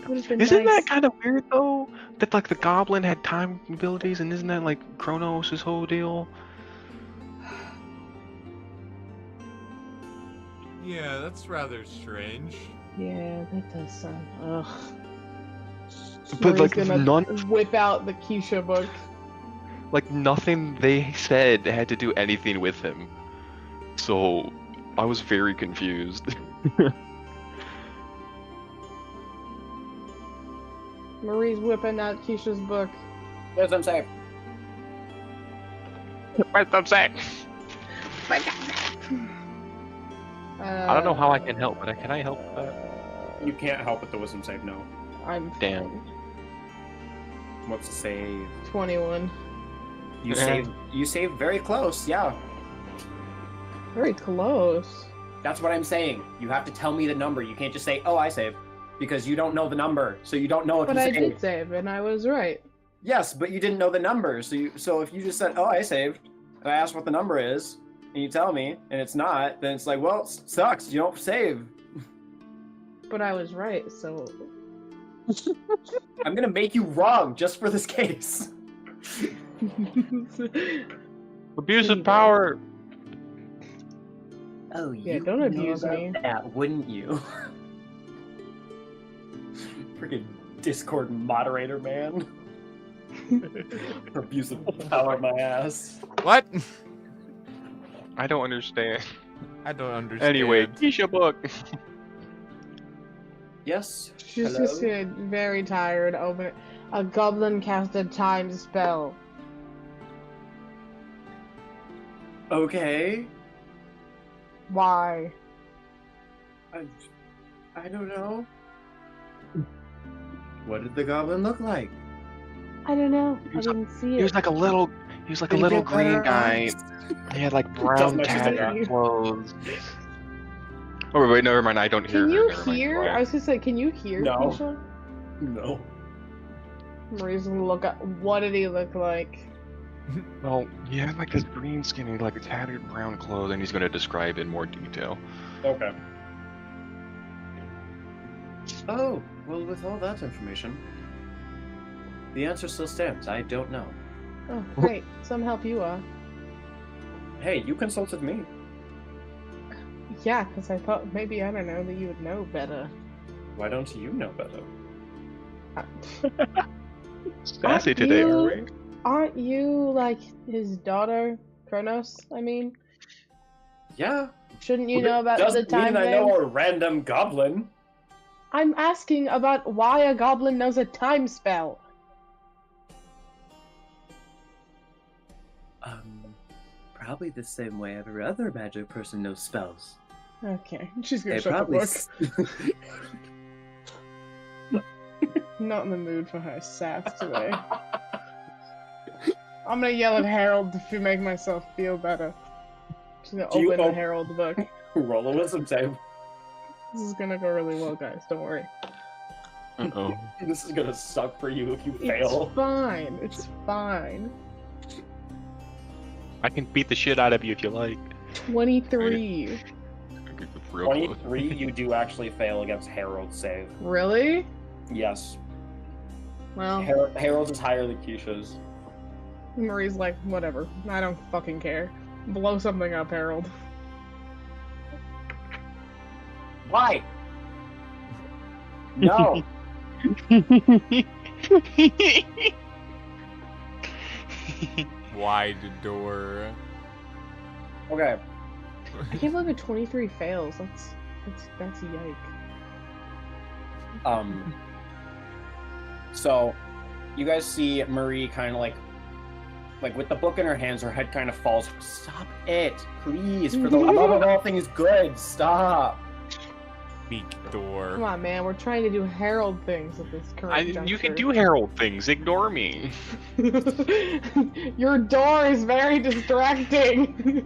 B: Isn't that kind of weird though? That like the goblin had time abilities, and isn't that like Kronos' whole deal?
A: Yeah, that's rather strange.
C: Yeah, that does sound. Ugh.
B: But like
C: gonna
B: none,
C: whip out the Keisha book.
B: like nothing they said had to do anything with him. So I was very confused.
C: Marie's whipping out Keisha's book.
D: What does I'm saying?
B: What I'm saying? I don't know how I can help, but can I help with that?
D: You can't help with the wisdom save, no.
C: I'm
B: Damn.
C: fine.
D: What's the save?
C: 21.
D: You saved very close, yeah.
C: Very close.
D: That's what I'm saying. You have to tell me the number. You can't just say, "Oh, I saved," because you don't know the number, so you don't know if
C: But
D: you
C: I
D: saved.
C: did save, and I was right.
D: Yes, but you didn't know the number, so if you just said, "Oh, I saved," and I asked what the number is, and you tell me, and it's not, then it's like, well, it sucks. You don't save.
C: But I was right, so.
D: I'm gonna make you wrong just for this case.
B: Abuse of power.
D: Oh,
C: Yeah, don't abuse me.
D: That wouldn't you? Freaking Discord moderator, man. Abuse of power, my ass.
A: What?
B: I don't understand.
A: I don't understand.
B: Anyway, Keisha book.
D: Yes.
C: She's
D: Hello?
C: just very tired. Open a goblin casted time spell.
D: Okay.
C: Why?
D: I don't know. What did the goblin look like?
C: I don't know.
B: He
C: I
B: was
C: didn't see it.
B: He was like a little
D: Did he
B: little
D: get
B: green
D: better
B: guy.
D: eyes?
B: He had like brown
D: much as I
B: tattered
C: got.
B: clothes. Oh wait, never mind. I don't hear
C: Can
B: her.
C: you
B: Never mind.
C: hear? I was gonna say, can you hear
D: No.
C: Keisha?
D: No.
C: Marie's gonna look up. What did he look like?
B: Well, he had like this green skin and like tattered brown clothes, and he's going to describe in more detail.
D: Okay. Oh, well, with all that information, the answer still stands. I don't know.
C: Oh, great. Some help you are.
D: Hey, you consulted me.
C: Yeah, because I thought maybe, I don't know, that you would know better.
D: Why don't you know better?
B: Sassy today,
C: you-
B: are we?
C: Aren't you, like, his daughter, Kronos, I mean?
D: Yeah.
C: Shouldn't you know about the
D: Doesn't
C: time
D: mean I
C: thing?
D: know a random goblin.
C: I'm asking about why a goblin knows a time spell.
F: Probably the same way every other magic person knows spells.
C: Okay, she's gonna
F: They
C: shut
F: probably
C: the book. Not in the mood for her sass today. I'm gonna yell at Harold to make myself feel better. She's gonna
D: Do you
C: open the
D: op-
C: Harold book.
D: Roll a wisdom save.
C: This is gonna go really well, guys. Don't worry.
B: Uh-oh.
D: This is gonna suck for you if you
C: It's
D: fail.
C: fine. It's fine.
B: I can beat the shit out of you if you like.
C: 23.
B: Real close.
D: 23, you do actually fail against Harold's save.
C: Really?
D: Yes.
C: Well,
D: Harold's is higher than Keisha's.
C: Marie's like, whatever. I don't fucking care. Blow something up, Harold.
D: Why? No.
A: Wide door.
D: Okay.
C: I can't believe a 23 fails. That's yike.
D: So, you guys see Marie kind of like with the book in her hands, her head kind of falls. Stop it, please! For the love of all things good, stop.
A: Big door.
C: Come on, man. We're trying to do Harold things at this current juncture.
B: You can do Herald things. Ignore me.
C: Your door is very distracting.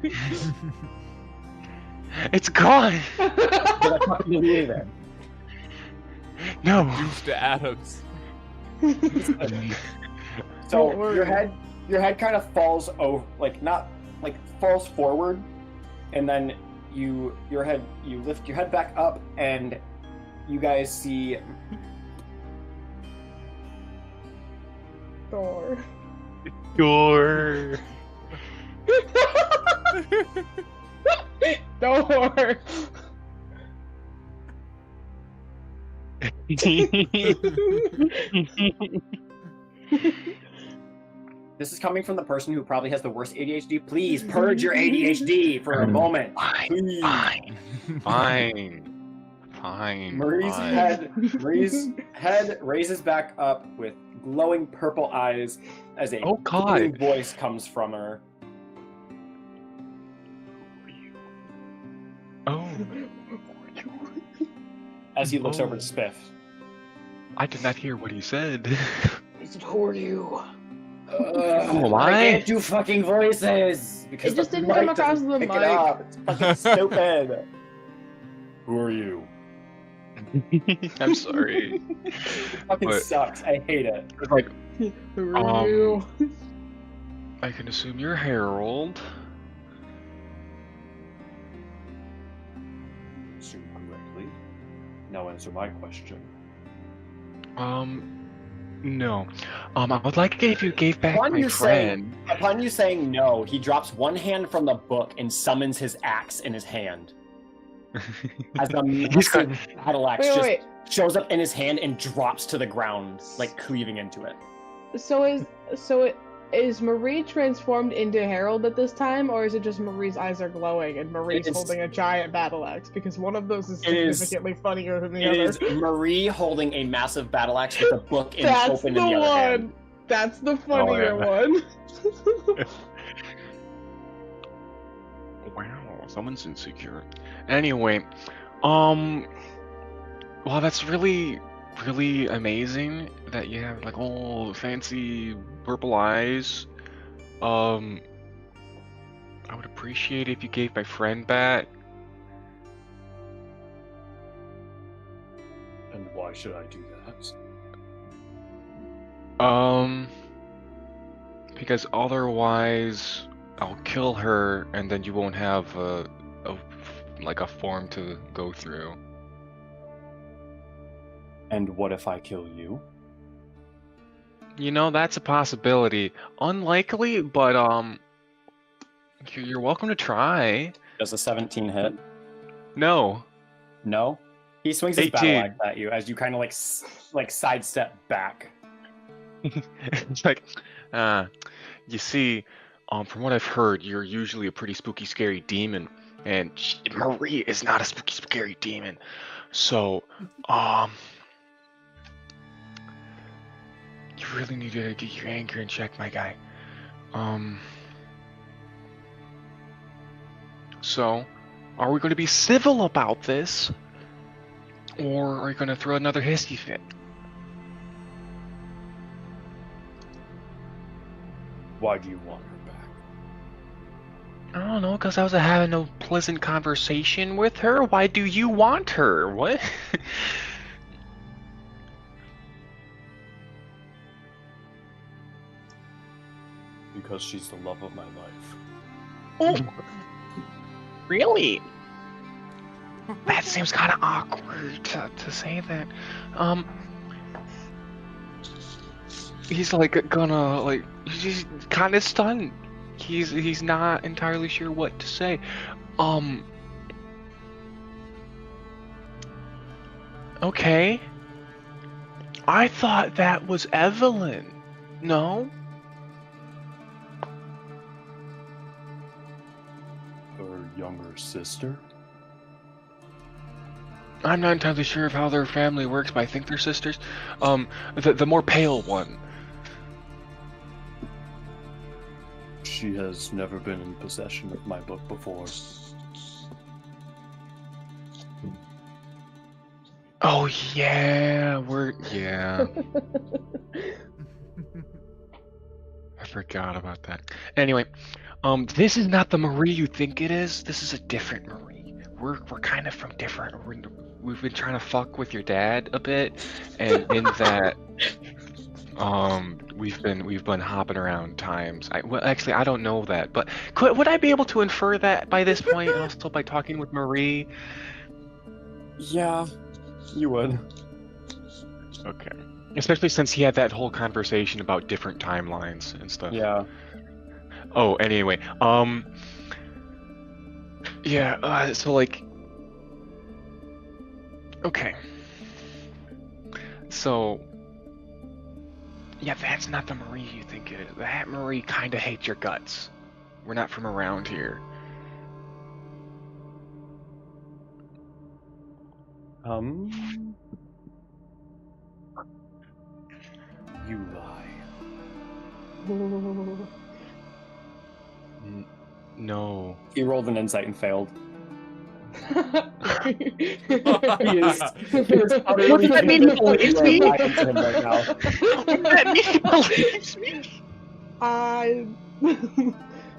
B: It's gone.
D: Did I fucking do anything?
B: No.
A: Used to atoms.
D: So
C: Don't worry.
D: your head kind of falls over, falls forward, and then you lift your head back up, and you guys see
C: Door.
B: Door.
C: Door.
D: this is coming from the person who probably has the worst ADHD. Please purge your ADHD for a moment. Please.
B: Fine.
D: Marie's head raises back up with glowing purple eyes as a booming voice comes from her.
B: Oh.
D: As he looks over to Spiff.
B: I did not hear what he said.
C: He said, "Who are you?"
D: I can't do fucking voices because
C: It just
D: the
C: didn't
D: mic
C: come across
D: doesn't
C: the
D: pick it
C: mic.
D: up. It's fucking stupid. Who are you?
B: I'm sorry.
D: Fucking
B: But-
D: sucks. I hate it.
B: It's like,
C: Who are you?
B: I can assume you're Harold.
D: Assume correctly. Now answer my question.
B: No. I would like it if you gave back
D: Upon
B: my
D: you
B: friend.
D: Upon you saying no, he drops one hand from the book and summons his axe in his hand. As a massive battle axe
C: Wait.
D: just shows up in his hand and drops to the ground, like cleaving into it.
C: So is Marie transformed into Harold at this time, or is it just Marie's eyes are glowing and Marie's
D: It is-
C: holding a giant battle axe? Because one of those is
D: It is-
C: significantly funnier than the
D: It
C: other.
D: is Marie holding a massive battle axe with a book in
C: That's
D: open
C: the
D: in the other
C: one.
D: hand.
C: That's the funnier one.
B: Wow, someone's insecure. Anyway, well, that's really amazing that you have like all fancy purple eyes. I would appreciate if you gave my friend back.
D: And why should I do that?
B: Because otherwise I'll kill her and then you won't have a form to go through.
D: And what if I kill you?
B: You know, that's a possibility. Unlikely, but you're welcome to try.
D: Does a 17 hit?
B: No.
D: No? He swings his battle
B: 18.
D: axe at you as you kind of like sidestep back.
B: It's like, you see, from what I've heard, you're usually a pretty spooky, scary demon, and Marie is not a spooky, scary demon. So, you really need to get your anger in check, my guy. So, are we going to be civil about this, or are you going to throw another hissy fit?
D: Why do you want her back?
B: I don't know, because I was having a pleasant conversation with her. Why do you want her? What?
D: Because she's the love of my life.
B: Oh, really? That seems kind of awkward to say that. He's like gonna like he's kind of stunned. He's not entirely sure what to say. Okay. I thought that was Evelyn. No?
D: Her younger sister?
B: I'm not entirely sure of how their family works, but I think they're sisters. The more pale one.
D: She has never been in possession of my book before.
B: Oh yeah, yeah. I forgot about that. Anyway, this is not the Marie you think it is. This is a different Marie. We're kind of from different. We've been trying to fuck with your dad a bit, and in that, we've been hopping around times. Well, actually, I don't know that, but would I be able to infer that by this point? Also, by talking with Marie.
D: Yeah, you would.
B: Okay. Especially since he had that whole conversation about different timelines and stuff.
D: Yeah.
B: Oh, anyway, yeah, so like, okay. So, yeah, that's not the Marie you think it is. That Marie kinda hates your guts. We're not from around here.
D: You lie.
B: No.
D: He rolled an insight and failed.
C: He
D: is
B: What does that mean he believes me?
D: Right now.
B: What does that mean he believes me?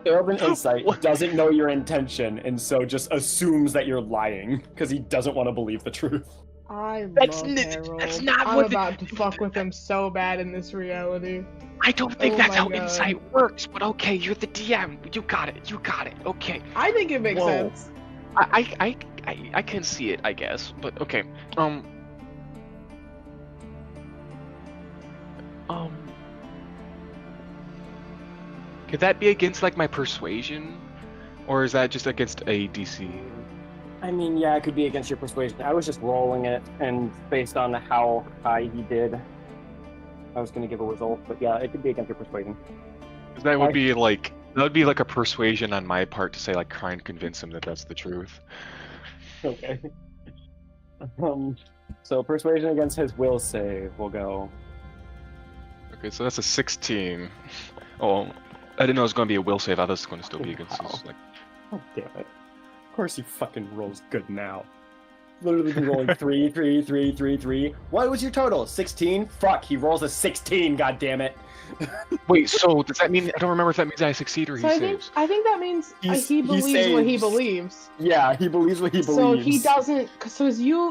D: Failed an insight, doesn't know your intention, and so just assumes that you're lying because he doesn't want to believe the truth.
B: That's
C: love Harold.
B: that's not
C: I'm
B: what
C: about to fuck with him so bad in this reality.
B: I don't think
C: Oh
B: that's
C: my
B: how
C: God.
B: insight works, but okay, you're the DM. You got it, okay.
C: I think it makes
B: Whoa.
C: sense.
B: I can see it, I guess, but okay. Could that be against like my persuasion, or is that just against a DC?
D: I mean, yeah, it could be against your persuasion. I was just rolling it, and based on how high he did, I was going to give a result. But yeah, it could be against your persuasion.
B: That would be like a persuasion on my part to say like try and convince him that that's the truth.
D: Okay. So persuasion against his will save will go.
B: Okay, so that's a 16. Oh, I didn't know it was going to be a will save. I thought it was going to still be against his like.
D: Oh, damn it. Of course he fucking rolls good now. Literally been rolling 3, 3, 3, 3, 3. What was your total? 16? Fuck, he rolls a 16, goddammit.
B: Wait, so does that mean I don't remember if that means I succeed or he
C: So
B: saves?
C: I think that means he believes
D: saves.
C: what he believes.
D: Yeah, he believes what he believes.
C: So he doesn't. So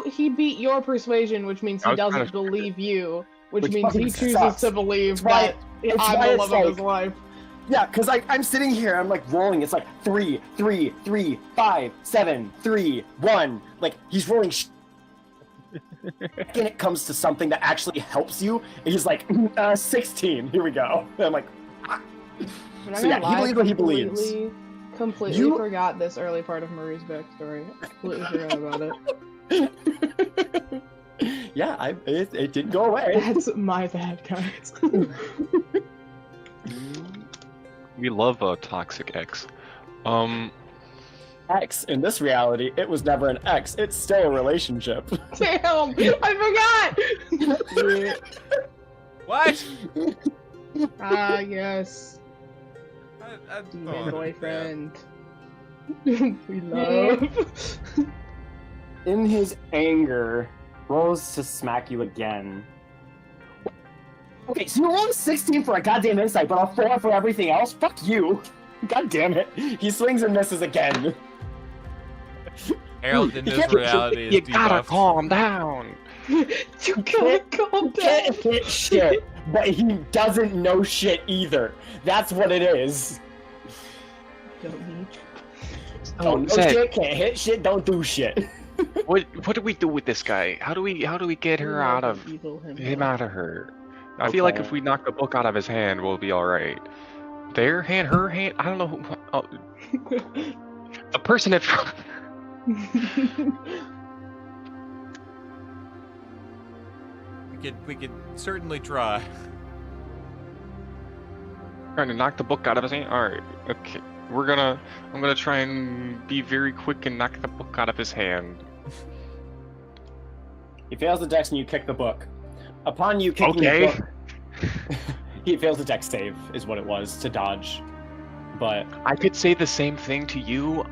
C: he beat your persuasion, which means
B: I
C: he
B: was trying
C: doesn't
B: to-
C: believe you, which
D: Which
C: means he
D: fucking
C: chooses
D: sucks.
C: to believe
D: It's why-
C: that
D: it's
C: I'm
D: why
C: the
D: it's
C: love of his
D: like-
C: life.
D: Yeah, because I'm sitting here, I'm like rolling. It's like 3, 3, 3, 5, 7, 3, 1. Like, he's rolling And it comes to something that actually helps you, and he's like, 16, here we go. And I'm like, ah. So yeah, he believes what he believes.
C: Completely forgot this early part of Marie's backstory. I completely forgot about it.
D: Yeah, it didn't go away.
C: That's my bad, guys.
B: We love a toxic ex.
D: X, in this reality, it was never an X. It's still a relationship.
C: Damn! I forgot!
A: What?
C: Ah, yes.
A: My
C: boyfriend. We love.
D: In his anger, rolls to smack you again. Okay, so you rolled a 16 for a goddamn insight, but a 4 for everything else? Fuck you! God damn it. He swings and misses again.
A: Harold in this reality is
B: You gotta
A: debuffed.
B: calm down.
C: You gotta calm
D: Can't
C: down.
D: hit shit, but he doesn't know shit either. That's what it is. Don't know
B: Zach,
D: shit, can't hit shit, don't do shit.
B: what do we do with this guy? How do we get her out of him out of her? I feel like if we knock the book out of his hand, we'll be all right. Their hand, her hand. I don't know. The person in front.
A: We could certainly try.
B: Trying to knock the book out of his hand. All right. Okay. I'm gonna try and be very quick and knock the book out of his hand.
D: He fails the dex and you kick the book. Upon you kicking the book, he fails the dex save, is what it was, to dodge. But
B: I could say the same thing to you.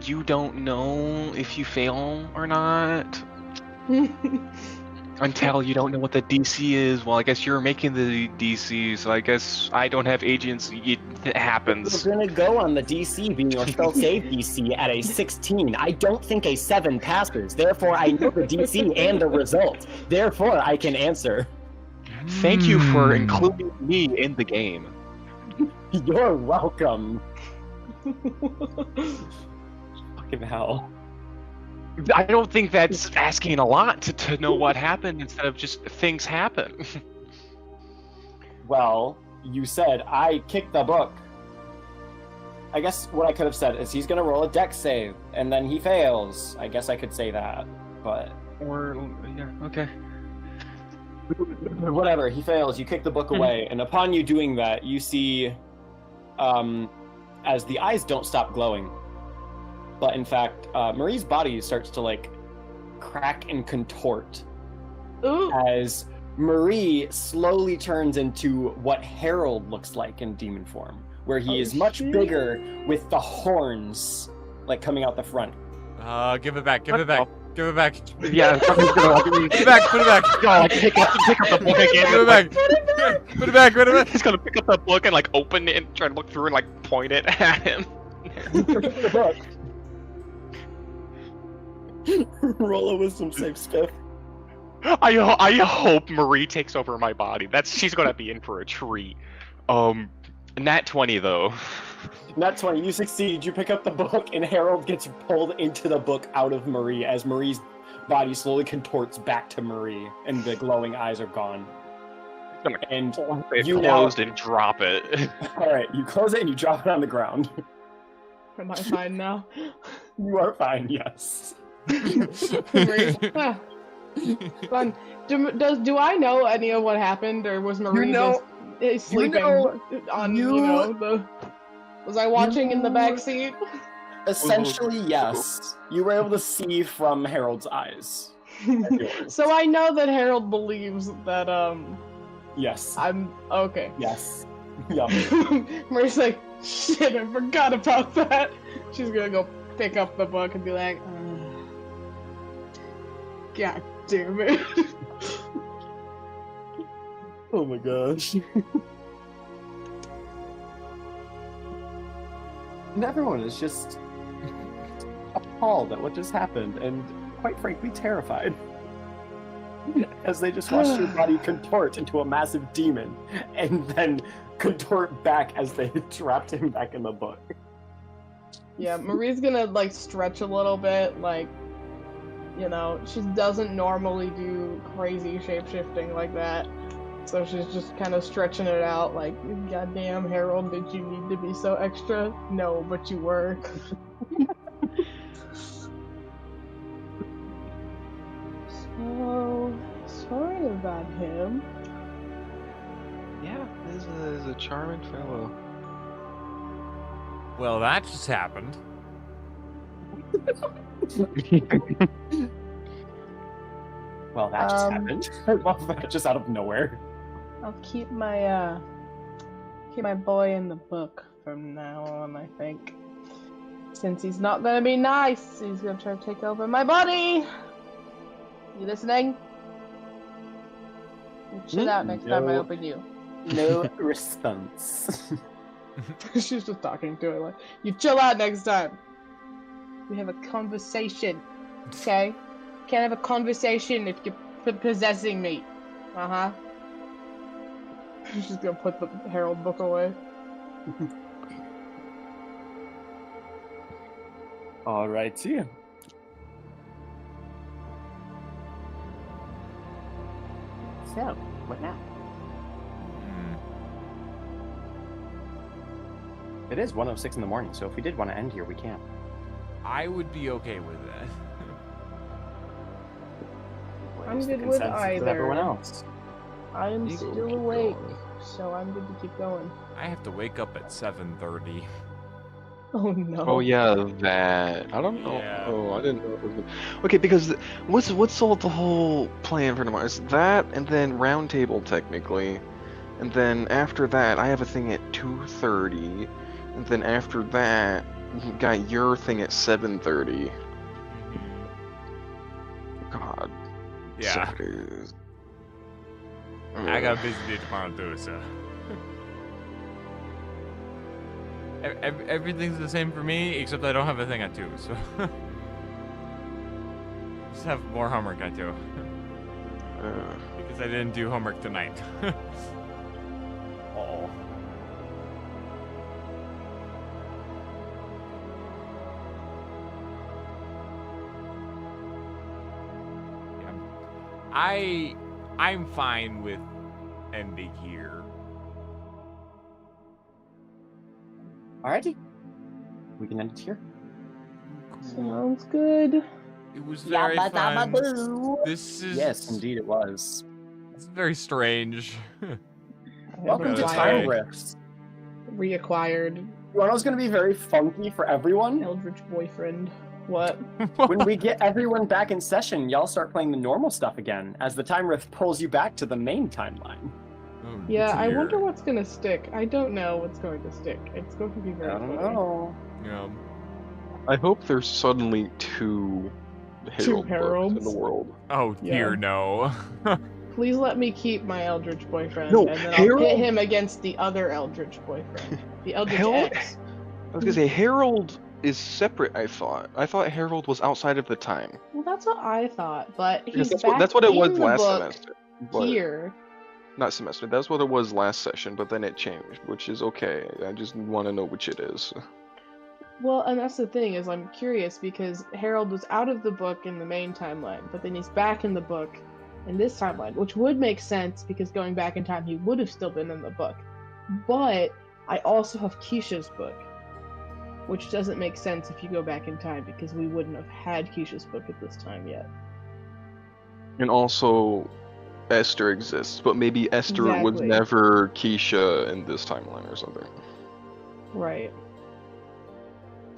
B: You don't know if you fail or not until you don't know what the DC is. Well, I guess you're making the DC, so I guess I don't have agency. It happens.
D: we're gonna go on the DC being your spell save DC at a 16. I don't think a 7 passes. Therefore, I know the DC and the result. Therefore, I can answer.
B: Thank you for including me in the game.
D: You're welcome. Fucking hell.
B: I don't think that's asking a lot to know what happened instead of just things happen.
D: Well, you said I kicked the book. I guess what I could have said is he's gonna roll a dex save, and then he fails. I guess I could say that, but...
B: yeah, okay.
D: Whatever, he fails, you kick the book away, and upon you doing that, you see, as the eyes don't stop glowing, but in fact, Marie's body starts to, like, crack and contort.
C: Ooh.
D: As Marie slowly turns into what Harold looks like in demon form, where he is much bigger with the horns, like, coming out the front.
A: Give it back, give it back. Give it back.
B: Yeah, something's gonna
A: Put it back, put it back.
B: Go, like, pick up the book again.
A: Put it back. Put it back, put it back.
B: He's gonna pick up the book and, like, open it and try to look through and, like, point it at him.
D: The book. Roll a wisdom save, Spiff.
B: I hope Marie takes over my body. She's gonna be in for a treat. Nat 20 though.
D: Nat 20, you succeed. You pick up the book, and Harold gets pulled into the book out of Marie as Marie's body slowly contorts back to Marie, and the glowing eyes are gone. And you
B: closed and drop it.
D: All right, you close it and you drop it on the ground.
C: Am I fine now?
D: You are fine. Yes.
C: Fun. Do I know any of what happened, or was Marie just sleeping on? Was I watching in the back seat?
D: Essentially, yes. You were able to see from Harold's eyes.
C: So I know that Harold believes that
D: Yes.
C: I'm okay.
D: Yes. Yup.
C: Marie's like, shit, I forgot about that. She's gonna go pick up the book and be like, God damn it.
D: Oh my gosh. And everyone is just appalled at what just happened, and quite frankly terrified. As they just watched your body contort into a massive demon, and then contort back as they trapped him back in the book.
C: Yeah, Marie's gonna, like, stretch a little bit, like, you know, she doesn't normally do crazy shape-shifting like that. So she's just kind of stretching it out like, goddamn, Harold, did you need to be so extra? No, but you were. So, sorry about him.
B: Yeah, he's a charming fellow.
A: Well, that just happened.
D: Well, that just happened. Just out of nowhere.
C: I'll keep my boy in the book from now on, I think. Since he's not gonna be nice, he's gonna try to take over my body. You listening? You chill out next time I open you.
D: No response.
C: She's just talking to her like, you chill out next time. We have a conversation, okay? Can't have a conversation if you're possessing me. Uh-huh. She's gonna put the Herald book away.
D: Alrighty. So, what now? It is 1:06 in the morning, so if we did want to end here, we can.
A: I would be okay with that.
C: I'm
D: Where's the
C: good with
D: consensus of
C: either.
D: everyone else?
C: I am
B: You
C: still
B: keep
C: awake,
B: going.
C: so I'm good to keep going.
A: I have to wake up at 7:30.
C: Oh no.
B: Oh yeah, that. I don't know.
A: Yeah.
B: Oh, I didn't know it was gonna... Okay, because what's all the whole plan for tomorrow? Is that and then round table technically, and then after that I have a thing at 2:30, and then after that you got your thing at 7:30. God.
A: Yeah.
B: Saturdays.
A: I got a busy day tomorrow too, so. Everything's the same for me, except I don't have a thing at 2, so. Just have more homework at 2. Because I didn't do homework tonight. Oh. Yeah. I'm fine with ending here.
D: Alrighty. We can end it here.
C: Sounds good.
A: It was very fun. This is
D: Yes, indeed it was.
A: It's very strange.
D: Welcome to
A: Okay.
D: Time Rifts.
C: Reacquired
D: You know what's going to be very funky for everyone?
C: Eldritch boyfriend. What?
D: When we get everyone back in session, y'all start playing the normal stuff again, as the Time Rift pulls you back to the main timeline.
A: Oh,
C: Yeah, I
A: dear.
C: wonder what's gonna stick. I don't know what's going to stick. It's going to be very
D: I don't
C: funny.
D: know.
A: Yeah.
B: I hope there's suddenly two Herald books in
C: Heralds?
B: the world.
A: Oh dear,
C: Yeah.
A: no.
C: Please let me keep my Eldritch boyfriend,
B: No,
C: and then I'll
B: Harold-
C: pit him against the other Eldritch boyfriend. The Eldritch
B: Harold-
C: X.
B: I was gonna say Herald is separate. I thought Herald was outside of the time.
C: Well, that's what I thought, but
B: Because
C: he's
B: that's what it
C: in
B: was
C: the
B: last
C: book
B: semester. But
C: Here.
B: not semester. That's what it was last session. But then it changed, which is okay. I just want to know which it is.
C: Well, and that's the thing, is I'm curious because Harold was out of the book in the main timeline, but then he's back in the book in this timeline, which would make sense because going back in time, he would have still been in the book. But I also have Keisha's book, which doesn't make sense if you go back in time because we wouldn't have had Keisha's book at this time yet.
B: And also, Esther exists, but maybe Esther was
C: Exactly.
B: never Keisha in this timeline or something.
C: Right.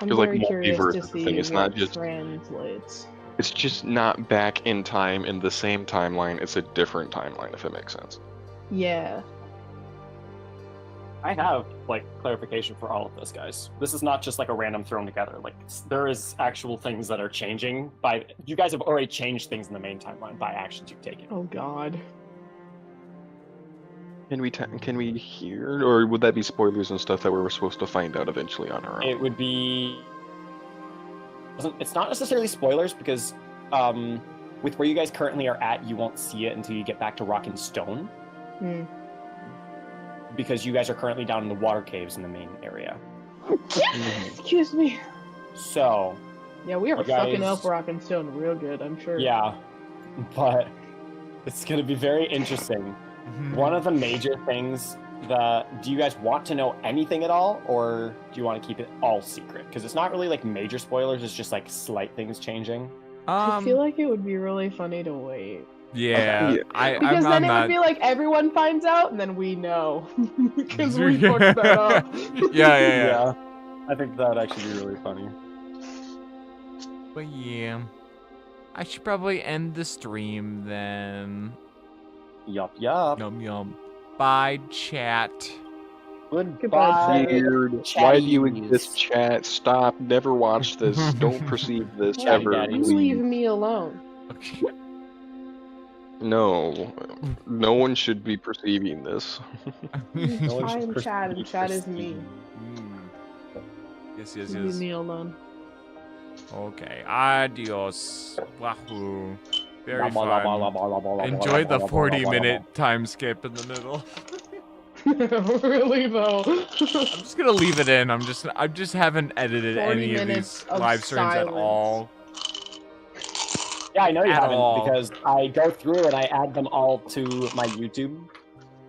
C: I'm
B: Because, like,
C: very curious
B: multiverse
C: to
B: is the
C: see
B: thing, it's
C: what
B: not just-
C: translates.
B: It's just not back in time in the same timeline. It's a different timeline, if it makes sense.
C: Yeah.
D: I have, like, clarification for all of this, guys. This is not just, like, a random thrown together. Like, there is actual things that are changing by... You guys have already changed things in the main timeline by actions you've taken.
C: Oh god.
B: Can we hear, or would that be spoilers and stuff that we were supposed to find out eventually on our own?
D: It would be... It's not necessarily spoilers, because with where you guys currently are at, you won't see it until you get back to Rock and Stone.
C: Hmm.
D: Because you guys are currently down in the water caves in the main area.
C: Excuse me.
D: So,
C: Yeah, we are
D: You
C: fucking
D: guys-
C: up Rock and Stone real good, I'm sure.
D: Yeah, but it's gonna be very interesting. One of the major things do you guys want to know anything at all, or do you want to keep it all secret? Because it's not really like major spoilers, it's just like slight things changing.
C: I feel like it would be really funny to wait.
A: Yeah,
B: Okay.
C: Because
A: I'm
C: then it
A: not...
C: would be like everyone finds out, and then we know. Because we fucked that up.
A: yeah.
D: I think that would actually be really funny.
A: But yeah, I should probably end the stream then.
D: Yup.
A: Yum yum. Bye, chat.
C: Goodbye,
B: Weird. Why do you exist, chat? Stop. Never watch this. Don't perceive this
C: Hey,
B: ever.
D: daddies.
C: you leave
B: Please.
C: me alone.
A: Okay.
B: No. No one should be perceiving this.
D: one
C: I
D: should
C: am Chad, and Chad is me.
A: Yes.
C: Leave me alone.
A: Okay. Adios. Wahoo. Very fun. Enjoy the 40-minute time skip in the middle.
C: Really though.
A: I'm just gonna leave it in. I just haven't edited
C: 40
A: any of
C: minutes
A: these
C: of
A: live streams at
C: silence.
A: all.
D: Yeah, I know you
A: At
D: haven't,
A: all.
D: because I go through and I add them all to my YouTube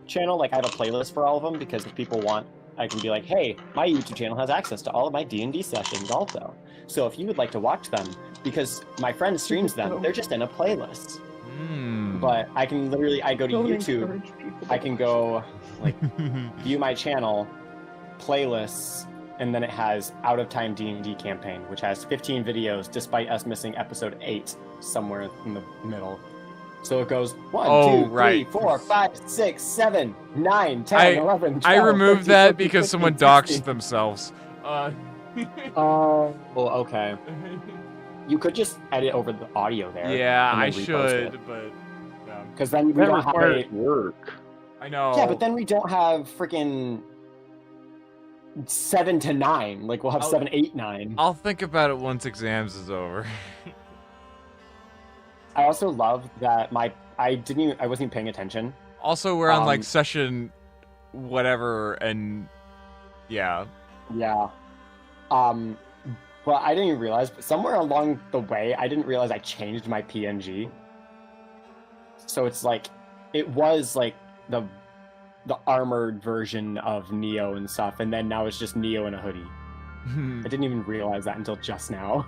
D: channel. Like, I have a playlist for all of them, because if people want, I can be like, hey, my YouTube channel has access to all of my D&D sessions also. So if you would like to watch them, because my friend streams them, they're just in a playlist. But I can literally, I go to
C: Don't
D: YouTube,
C: encourage people
D: I
C: to
D: can
C: watch
D: go, like, view my channel, playlists, and then it has Out of Time D&D campaign, which has 15 videos, despite us missing episode 8 somewhere in the middle. So it goes 1, 2, 3, 4, 5, 6, 7, 9, 10, 11, 12,
A: I removed
D: 13,
A: that
D: 14,
A: because
D: 15,
A: someone
D: 16.
A: doxed themselves.
D: Oh, well, okay. You could just edit over the audio there.
A: Yeah,
D: and
A: I
D: then repost
A: should,
D: it.
A: but yeah.
D: Because then we
B: That
D: don't have
B: requires
D: a...
B: work.
A: I know.
D: Yeah, but then we don't have freaking 7 to 9. Like, we'll have
A: I'll-
D: 7, 8, 9.
A: I'll think about it once exams is over.
D: I also love that I wasn't even paying attention.
A: Also, we're on like
D: Um,
A: session whatever, and yeah.
D: Yeah. But I didn't even realize, but somewhere along the way, I didn't realize I changed my PNG. So it's like, it was like the armored version of Neo and stuff, and then now it's just Neo in a hoodie. I didn't even realize that until just now.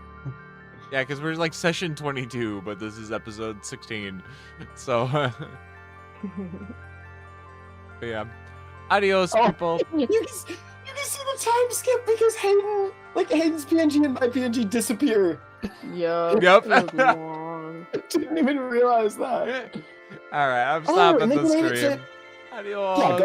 A: Yeah, because we're like session 22, but this is episode 16. So, but yeah. Adios,
D: Oh.
A: people.
D: You can see the time skip because Hayden's PNG and my PNG disappear.
C: Yup.
A: Yup.
C: It was long.
D: I didn't even realize that.
A: All right, I'm
D: Oh,
A: stopping
D: and they
A: the
D: made it
A: stream.
D: to-
A: Adios.
D: Yeah, go